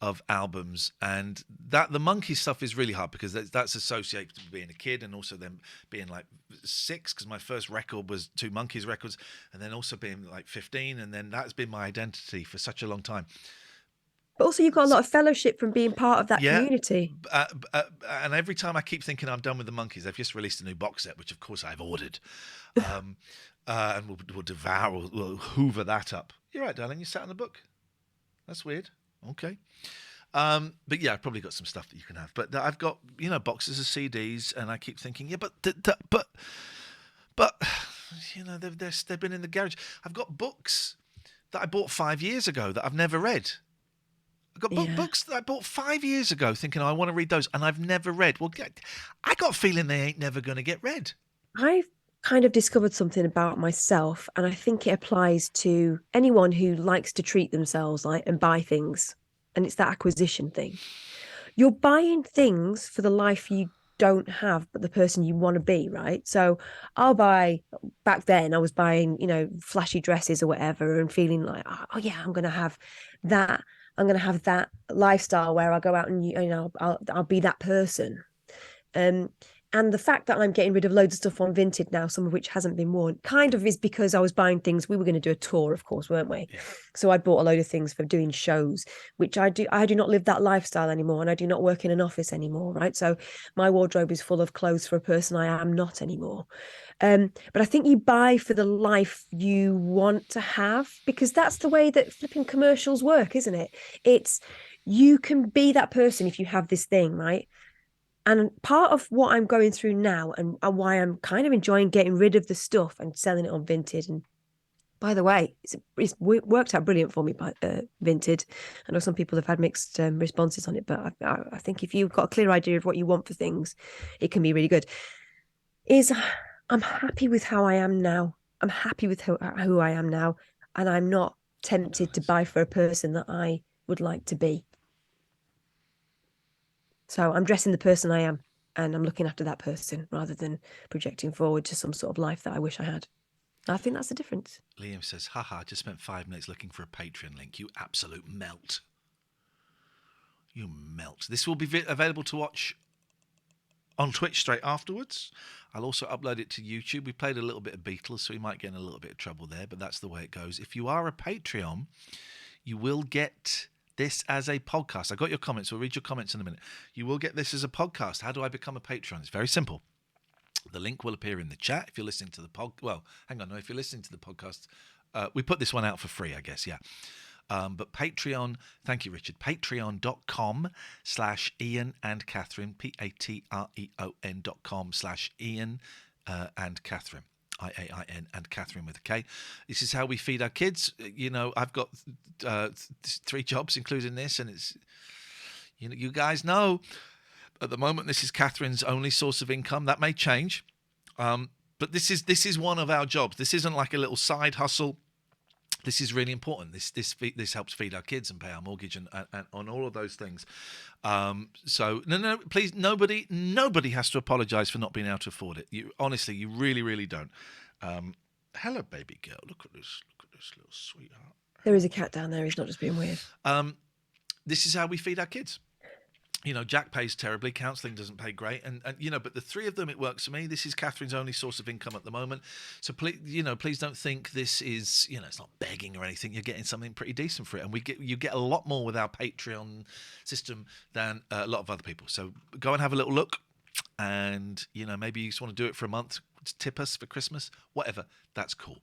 of albums, and that the Monkey stuff is really hard because that's associated with being a kid and also them being like 6, because my first record was 2 Monkeys records, and then also being like 15, and then that's been my identity for such a long time. But also you've got a lot of fellowship from being part of that community. And every time I keep thinking I'm done with the Monkeys, they've just released a new box set, which of course I've ordered. And we'll devour, we'll hoover that up. You're right, darling, you sat on the book. That's weird. Okay. But yeah, I've probably got some stuff that you can have. But I've got, boxes of CDs, and I keep thinking, but they've been in the garage. I've got books that I bought 5 years ago that I've never read. I've got books that I bought 5 years ago thinking, I want to read those, and I've never read. Well, I got a feeling they ain't never going to get read. I've kind of discovered something about myself, and I think it applies to anyone who likes to treat themselves and buy things, and it's that acquisition thing. You're buying things for the life you don't have, but the person you want to be, right? So back then I was buying, flashy dresses or whatever, and feeling like, oh yeah, I'm going to have that lifestyle where I go out and, I'll be that person. And the fact that I'm getting rid of loads of stuff on Vinted now, some of which hasn't been worn, kind of is because I was buying things. We were going to do a tour, of course, weren't we? Yeah. So I bought a load of things for doing shows, which I do not live that lifestyle anymore, and I do not work in an office anymore, right? So my wardrobe is full of clothes for a person I am not anymore. But I think you buy for the life you want to have, because that's the way that flipping commercials work, isn't it? It's, you can be that person if you have this thing, right? And part of what I'm going through now and why I'm kind of enjoying getting rid of the stuff and selling it on Vinted. And by the way, it's worked out brilliant for me by Vinted. I know some people have had mixed responses on it, but I think if you've got a clear idea of what you want for things, it can be really good. I'm happy with how I am now. I'm happy with who I am now. And I'm not tempted to buy for a person that I would like to be. So I'm dressing the person I am, and I'm looking after that person rather than projecting forward to some sort of life that I wish I had. I think that's the difference. Liam says, haha, just spent 5 minutes looking for a Patreon link. You absolute melt. You melt. This will be available to watch on Twitch straight afterwards. I'll also upload it to YouTube. We played a little bit of Beatles, so we might get in a little bit of trouble there, but that's the way it goes. If you are a Patreon, you will get this as a podcast. I got your comments. We'll read your comments in a minute. You will get this as a podcast. How do I become a Patreon? It's very simple. The link will appear in the chat if you're listening to the if you're listening to the podcast, we put this one out for free, I guess, yeah. But Patreon, thank you, Richard. Patreon.com/Iain and Katherine, Patreon.com/Iain and Katherine. IAIN and Katherine with a K. This is how we feed our kids. I've got 3 jobs, including this, and it's, you guys know, at the moment this is Katherine's only source of income. That may change, but this is one of our jobs. This isn't like a little side hustle. This is really important. This helps feed our kids and pay our mortgage and on all of those things. So no, please, nobody has to apologise for not being able to afford it. You honestly, you really, really don't. Hello, baby girl. Look at this little sweetheart. There is a cat down there. He's not just being weird. This is how we feed our kids. Jack pays terribly. Counselling doesn't pay great, and but the 3 of them, it works for me. This is Katherine's only source of income at the moment. So please don't think this is, it's not begging or anything. You're getting something pretty decent for it, and you get a lot more with our Patreon system than a lot of other people. So go and have a little look, and maybe you just want to do it for a month, tip us for Christmas, whatever. That's cool.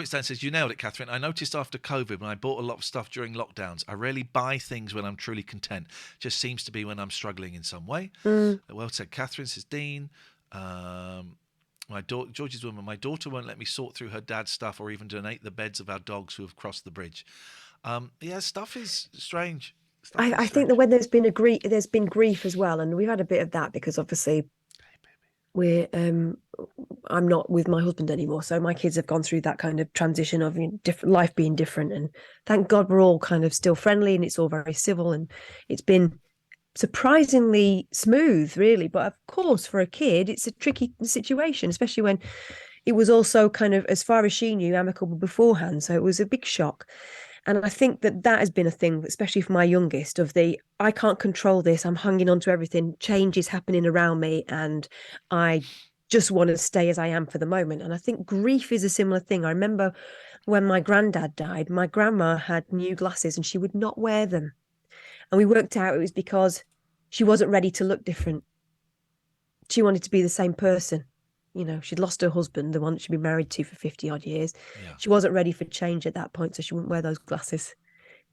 Stan says, you nailed it, Katherine. I noticed after COVID, when I bought a lot of stuff during lockdowns, I rarely buy things when I'm truly content. Just seems to be when I'm struggling in some way. Well said, Katherine, says Dean. George's woman. My daughter won't let me sort through her dad's stuff or even donate the beds of our dogs who have crossed the bridge. Yeah, stuff is strange. I think that when there's been grief as well, and we've had a bit of that because obviously we're I'm not with my husband anymore, so my kids have gone through that kind of transition of different life being different, and thank God we're all kind of still friendly and it's all very civil, and it's been surprisingly smooth, really. But of course, for a kid, it's a tricky situation, especially when it was also kind of, as far as she knew, amicable beforehand. So it was a big shock. And I think that has been a thing, especially for my youngest, of I can't control this. I'm hanging on to everything. Change is happening around me. And I just want to stay as I am for the moment. And I think grief is a similar thing. I remember when my granddad died, my grandma had new glasses and she would not wear them. And we worked out it was because she wasn't ready to look different. She wanted to be the same person. She'd lost her husband, the one that she'd been married to for 50 odd years. Yeah. She wasn't ready for change at that point, so she wouldn't wear those glasses.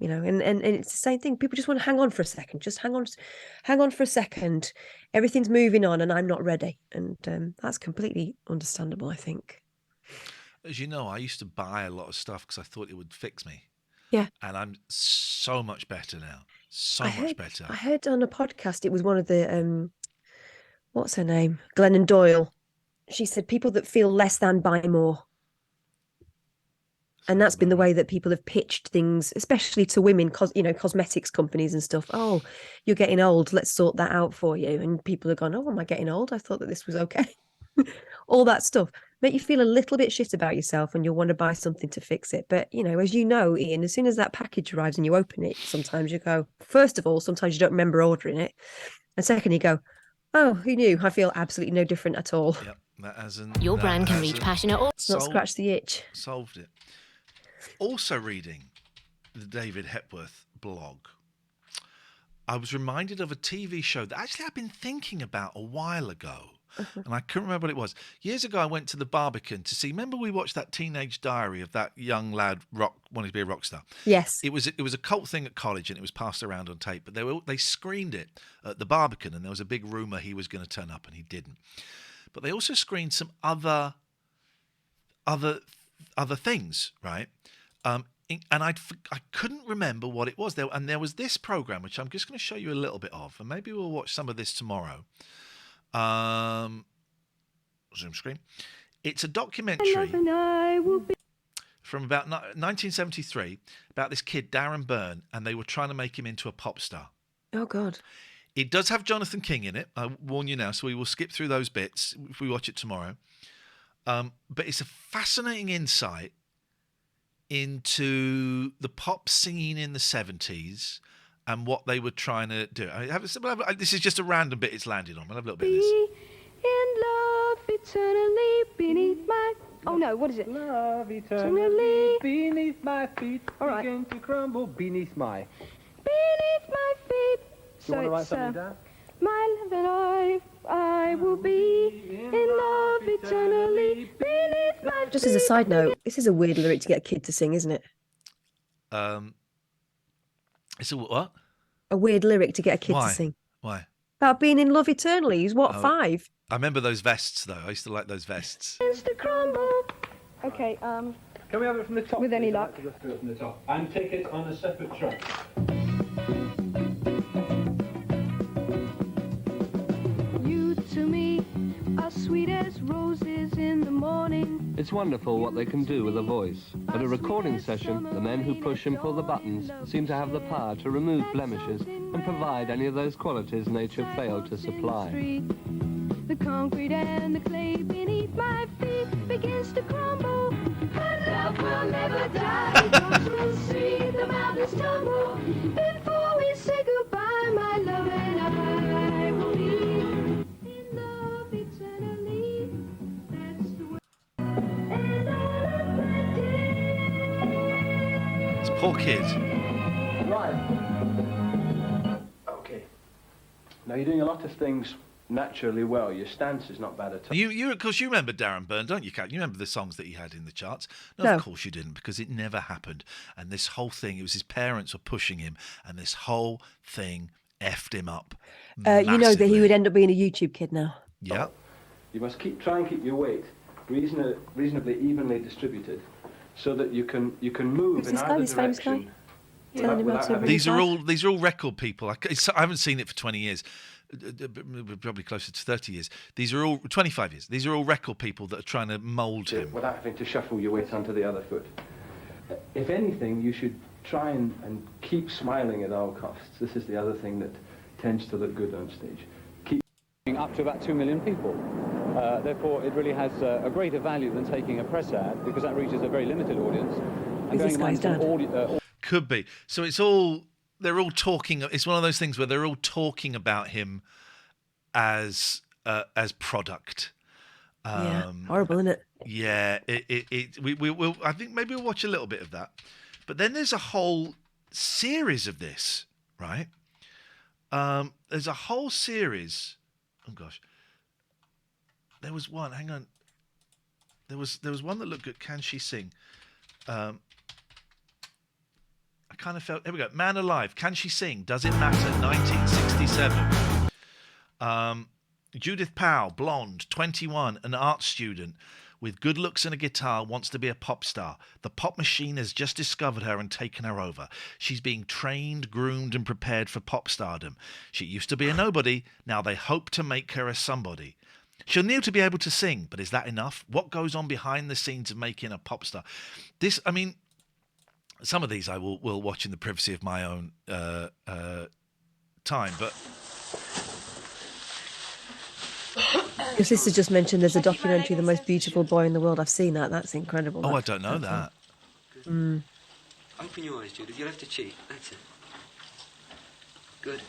And it's the same thing. People just want to hang on for a second. Just hang on for a second. Everything's moving on and I'm not ready. And that's completely understandable, I think. As you know, I used to buy a lot of stuff because I thought it would fix me. Yeah. And I'm so much better now. Much better. I heard on a podcast, it was one of the, what's her name? Glennon Doyle. She said people that feel less than buy more. And that's been the way that people have pitched things, especially to women, cosmetics companies and stuff. Oh, you're getting old. Let's sort that out for you. And people are going, oh, am I getting old? I thought that this was okay. All that stuff. Make you feel a little bit shit about yourself and you'll want to buy something to fix it. But, as you know, Ian, as soon as that package arrives and you open it, sometimes you go, first of all, sometimes you don't remember ordering it. And second, you go, oh, who knew? I feel absolutely no different at all. Yep. Your brand can reach passionate or not scratch the itch. Solved it. Also reading the David Hepworth blog, I was reminded of a TV show that actually I've been thinking about a while ago. And I couldn't remember what it was. Years ago, I went to the Barbican to see. Remember, we watched that teenage diary of that young lad wanting to be a rock star. Yes, it was a cult thing at college, and it was passed around on tape. But they screened it at the Barbican, and there was a big rumor he was going to turn up, and he didn't. But they also screened some other things, right? And I couldn't remember what it was. There was this program, which I'm just going to show you a little bit of, and maybe we'll watch some of this tomorrow. Zoom screen. It's a documentary from about 1973 about this kid, Darren Byrne, and they were trying to make him into a pop star. Oh, God. It does have Jonathan King in it. I warn you now, so we will skip through those bits if we watch it tomorrow. But it's a fascinating insight into the pop singing in the 70s and what they were trying to do. This is just a random bit it's landed on. We'll have a little bit of this. In love eternally beneath my... Oh, no, what is it? Love eternally beneath my feet. All right. Begin to crumble beneath my... Beneath my feet. Do you want to write something down? My love and I will be in love eternally beneath my feet. Just as a side note, this is a weird lyric to get a kid to sing, isn't it? It's a what? A weird lyric to get a kid to sing. Why? About being in love eternally. He's 5? I remember those vests, though. I used to like those vests. To crumble. Okay, Can we have it from the top? With any luck. I'd like to go through it from the top. And take it on a separate track. You to me are sweet as roses in the morning. It's wonderful what they can do with a voice. At a recording session, the men who push and pull the buttons seem to have the power to remove blemishes and provide any of those qualities nature failed to supply. The concrete and the clay beneath my feet begins to crumble. But love will never die. Drops will see the mountains tumble. Before we say goodbye, my love and I will be in love eternally. That's the way. And all of my days. It's poor kid. Right. Okay. Now you're doing a lot of things naturally well. Your stance is not bad at all. You of course, you remember Darren Byrne, don't you, Kat? You remember the songs that he had in the charts? No. Of course you didn't, because it never happened. And this whole thing, it was his parents were pushing him, and this whole thing effed him up. You know that he would end up being a YouTube kid now. Yeah. You must try and keep your weight reasonably evenly distributed, so that you can move in either direction. These are all record people. I haven't seen it for 20 years. Probably closer to 30 years. These are all 25 years. These are all record people that are trying to mould him without having to shuffle your weight onto the other foot. If anything, you should try and keep smiling at all costs. This is the other thing that tends to look good on stage. Keep up to about 2 million people. Therefore, it really has a greater value than taking a press ad, because that reaches a very limited audience. Is this guy's dad? Could be. So they're all talking. It's one of those things where they're all talking about him as product. Yeah, horrible, isn't it? Yeah, we'll. I think maybe we'll watch a little bit of that, but then there's a whole series of this, right? There's a whole series. Oh gosh, there was one. Hang on. There was one that looked good. Can she sing? I kind of felt. Here we go. Man Alive. Can she sing? Does it matter? 1967. Judith Powell, blonde, 21, an art student with good looks and a guitar, wants to be a pop star. The pop machine has just discovered her and taken her over. She's being trained, groomed, and prepared for pop stardom. She used to be a nobody. Now they hope to make her a somebody. She'll need to be able to sing, but is that enough? What goes on behind the scenes of making a pop star? Some of these I will watch in the privacy of my own time, but... Your sister just mentioned there's a documentary, The Most Beautiful Boy in the World. I've seen that. That's incredible. Oh, I don't know that. Mm. Open your eyes, Judith. You'll have to cheat. That's it. Good.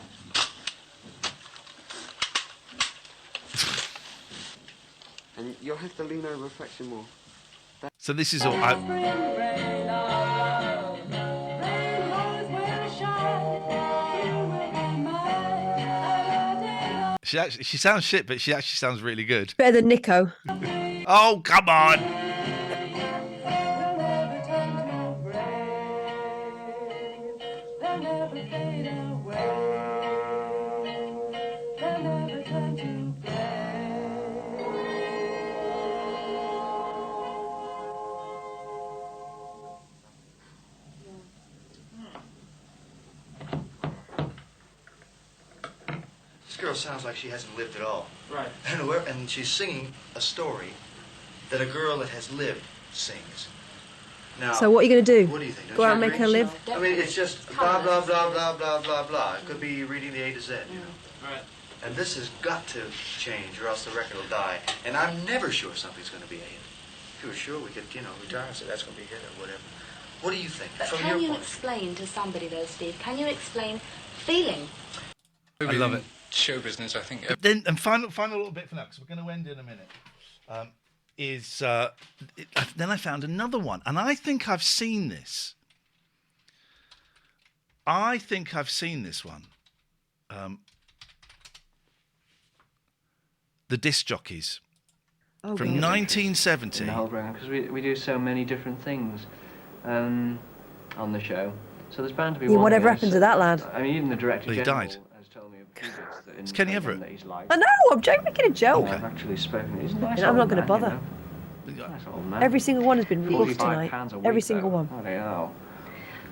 And you'll have to lean over a fraction more. So this is all... She sounds shit, but she actually sounds really good. Better than Nico. Oh, come on! Girl sounds like she hasn't lived at all. Right. And she's singing a story that a girl that has lived sings. Now, so what are you going to do? What do you think? Go out and make her live? I mean, it's just blah, blah, blah, blah, blah, blah, blah. It could be reading the A to Z, you know. Right. And this has got to change or else the record will die. And I'm never sure something's going to be a hit. If you were sure, we could, retire and say that's going to be a hit or whatever. What do you think? But From can your you point explain to somebody, though, Steve, can you explain feeling? I love it. Show business, I think. But then, and final little bit for now, because we're going to end in a minute, then I found another one, and I think I've seen this. One. The Disc Jockeys from 1970. Because we do so many different things on the show. So there's bound to be one. Whatever happened to that lad? I mean, even the director general died. has told me a few bits that It's Kenny Everett. I know, I'm making a joke. I've actually spoken. He's a nice I'm not old going to man, bother. Nice old man. Every single one has been rebuffed tonight. £45 a week, Every single though. one. Bloody hell.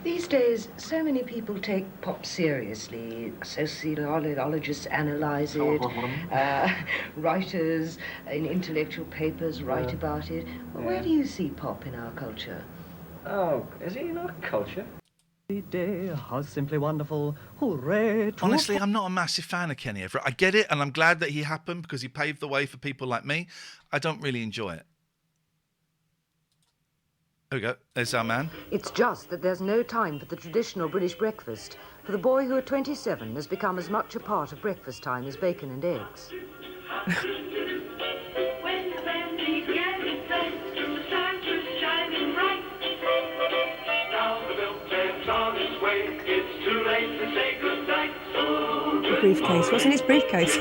These days, so many people take pop seriously. Sociologists analyze it. Writers in intellectual papers write about it. Well, where do you see pop in our culture? Oh, is it in our culture? Day, how simply wonderful, hooray. Honestly, I'm not a massive fan of Kenny Everett. I get it, and I'm glad that he happened because he paved the way for people like me. I don't really enjoy it. There we go. There's our man. It's just that there's no time for the traditional British breakfast. For the boy who at 27 has become as much a part of breakfast time as bacon and eggs. Briefcase. What's in his briefcase?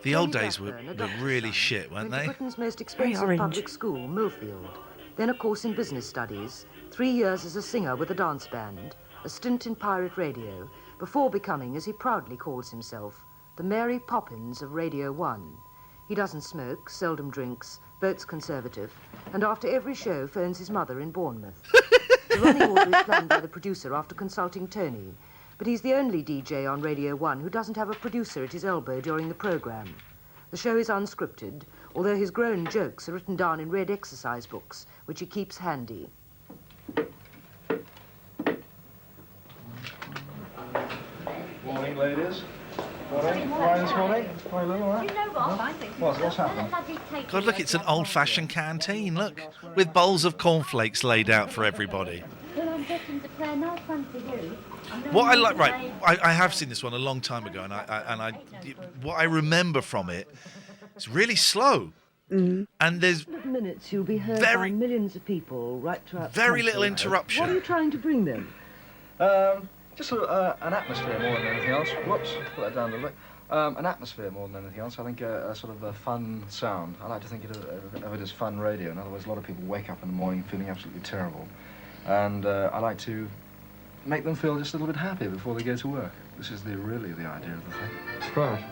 The old days were really shit, weren't they? Britain's most expensive public school, Millfield. Then a course in business studies, 3 years as a singer with a dance band, a stint in pirate radio, before becoming, as he proudly calls himself, the Mary Poppins of Radio 1. He doesn't smoke, seldom drinks, votes Conservative, and after every show phones his mother in Bournemouth. The running order is planned by the producer after consulting Tony, but he's the only DJ on Radio 1 who doesn't have a producer at his elbow during the programme. The show is unscripted, although his grown jokes are written down in red exercise books, which he keeps handy. Morning, ladies. Morning. Right this morning? Hi, Lou, all right? You know what? I think What's happened? God, look, it's an old-fashioned canteen, look, with bowls of cornflakes laid out for everybody. Well, I'm getting to play no fun for you. What I like, right, I have seen this one a long time ago, and what I remember from it, it's really slow. Mm-hmm. And there's minutes you'll be heard very- by millions of people right throughout the very country. little interruption. What are you trying to bring them? Just an atmosphere more than anything else. Whoops, put that down a little bit. An atmosphere more than anything else. I think a sort of a fun sound. I like to think of it as fun radio. In other words, a lot of people wake up in the morning feeling absolutely terrible. And I like to make them feel just a little bit happy before they go to work. This is really the idea of the thing. Right.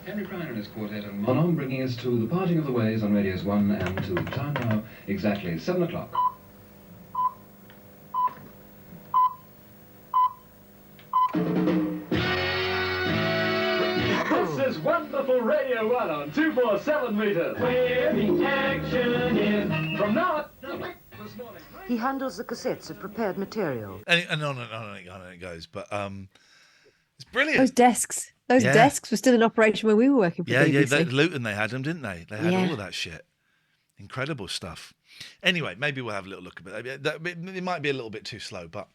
Henry Pryor and his quartet and Monon bringing us to the parting of the ways on radios 1 and 2. Time now exactly 7 o'clock. This is wonderful Radio 1 on 247 meters. Where the action is. From now on. He handles the cassettes of prepared material. And on it goes, but it's brilliant. Those desks were still in operation when we were working for BBC. Luton, they had them, didn't they? They had Yeah. all of that shit. Incredible stuff. Anyway, maybe we'll have a little look at it. It might be a little bit too slow, but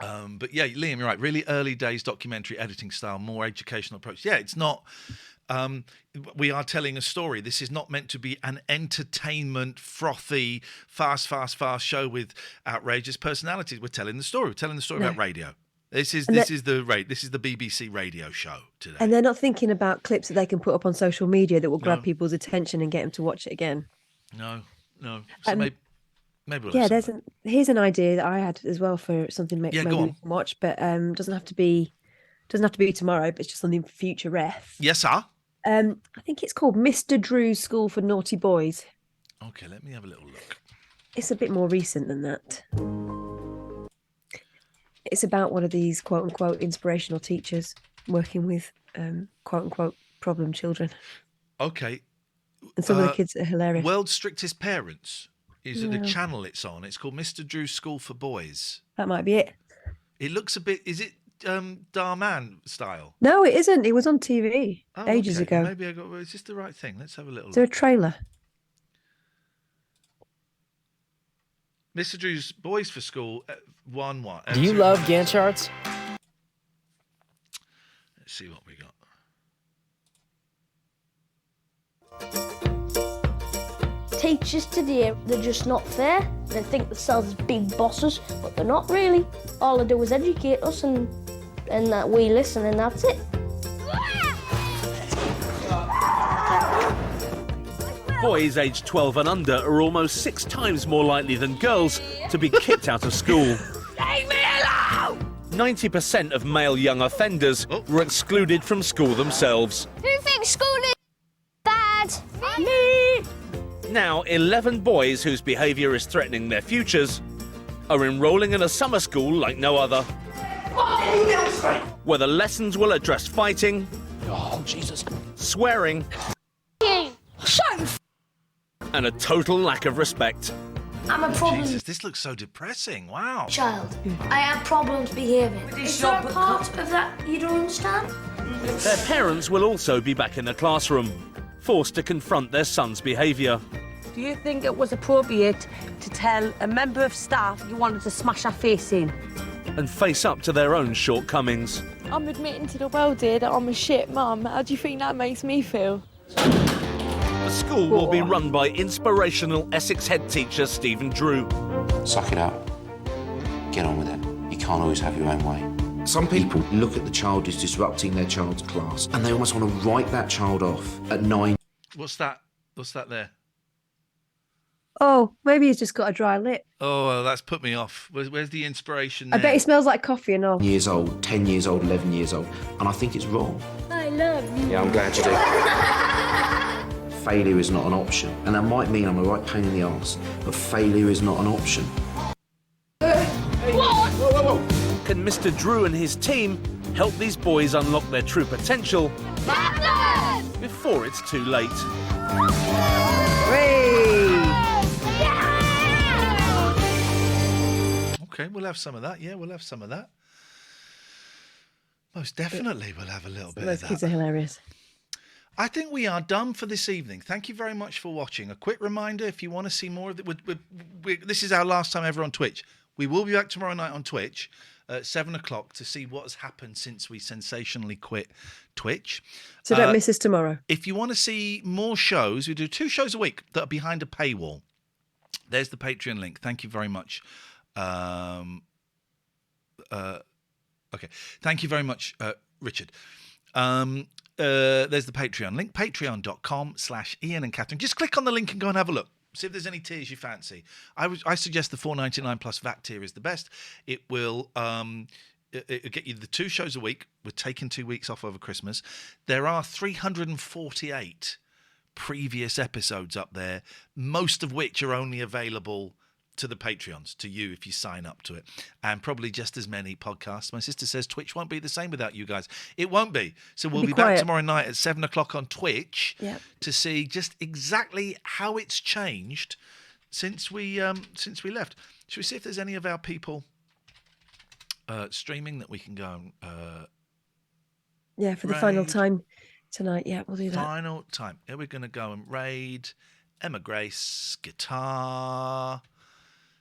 yeah, Liam, you're right. Really early days documentary editing style, more educational approach. Yeah, it's not. We are telling a story. This is not meant to be an entertainment, frothy, fast show with outrageous personalities. We're telling the story. We're telling the story about radio. This is the BBC radio show today. And they're not thinking about clips that they can put up on social media that will grab people's attention and get them to watch it again. No. So maybe we'll have Here's an idea that I had as well for something maybe we can watch, but doesn't have to be tomorrow, but it's just something for future ref. Yes, sir. I think it's called Mr. Drew's School for Naughty Boys. Okay, let me have a little look. It's a bit more recent than that. It's about one of these quote unquote inspirational teachers working with quote unquote problem children. Okay. And some of the kids are hilarious. World's Strictest Parents is the channel it's on. It's called Mr. Drew's School for Boys. That might be it. It looks a bit. Is it Darman style? No, it isn't. It was on TV ages okay. ago. Maybe I got. Is this the right thing? Let's have a little. Is there a look. trailer? Mr. Drew's Boys for School 1-1. Do you love Gantt charts? Let's see what we got. Teachers today, they're just not fair. They think themselves as big bosses, but they're not really. All they do is educate us and that we listen and that's it. Boys aged 12 and under are almost 6 times more likely than girls to be kicked out of school. Leave me alone! 90% of male young offenders were excluded from school themselves. Who thinks school is bad? Me! Now, 11 boys whose behaviour is threatening their futures are enrolling in a summer school like no other, where the lessons will address fighting, swearing, and a total lack of respect. I'm a problem Jesus, this looks so depressing. Wow. child. I have problems behaving. Is there a part of that you don't understand? Their parents will also be back in the classroom, forced to confront their son's behaviour. Do you think it was appropriate to tell a member of staff you wanted to smash her face in? And face up to their own shortcomings. I'm admitting to the world, dear, that I'm a shit mum. How do you think that makes me feel? The school will be run by inspirational Essex head teacher Stephen Drew. Suck it up. Get on with it. You can't always have your own way. Some people look at the child as disrupting their child's class and they almost want to write that child off at 9. What's that? What's that there? Oh, maybe he's just got a dry lip. Oh, well, that's put me off. Where's the inspiration I there? bet he smells like coffee and all. Years old, 10 years old, 11 years old, and I think it's wrong. I love you. Yeah, I'm glad you do. Failure is not an option. And that might mean I'm a right pain in the arse, but failure is not an option. Whoa, whoa, whoa. Can Mr. Drew and his team help these boys unlock their true potential before it's too late? Okay, we'll have some of that. Yeah, we'll have some of that. Most definitely, we'll have a little bit of Those that. kids are hilarious. I think we are done for this evening. Thank you very much for watching. A quick reminder, if you want to see more of it, this is our last time ever on Twitch. We will be back tomorrow night on Twitch at 7 o'clock to see what has happened since we sensationally quit Twitch. So don't miss us tomorrow. If you want to see more shows, we do 2 shows a week that are behind a paywall. There's the Patreon link. Thank you very much. Okay. Thank you very much, Richard. There's the Patreon link, patreon.com/Iain and Katherine. Just click on the link and go and have a look. See if there's any tiers you fancy. I suggest the $4.99 plus VAT tier is the best. It will it'll get you the 2 shows a week. We're taking 2 weeks off over Christmas. There are 348 previous episodes up there, most of which are only available to the Patreons, to you if you sign up to it, and probably just as many podcasts. My sister says Twitch won't be the same without you guys. It won't be. So we'll be back tomorrow night at 7 o'clock on Twitch to see just exactly how it's changed since we left. Should we see if there's any of our people streaming that we can go and for the final time tonight. Yeah, we'll do that. Final time. Here we're going to go and raid Emma Grace guitar.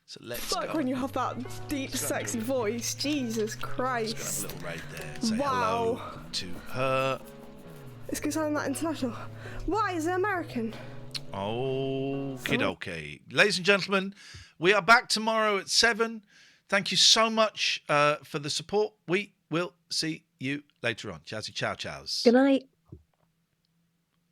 So let's go. When you have that deep, sexy voice, Jesus Christ. Let's go and have a little raid there. Say wow. hello to her. It's because I'm that international. Why is it American? Okie dokie. Ladies and gentlemen, we are back tomorrow at 7. Thank you so much for the support. We will see you later on. Chowsy chow chows. Good night.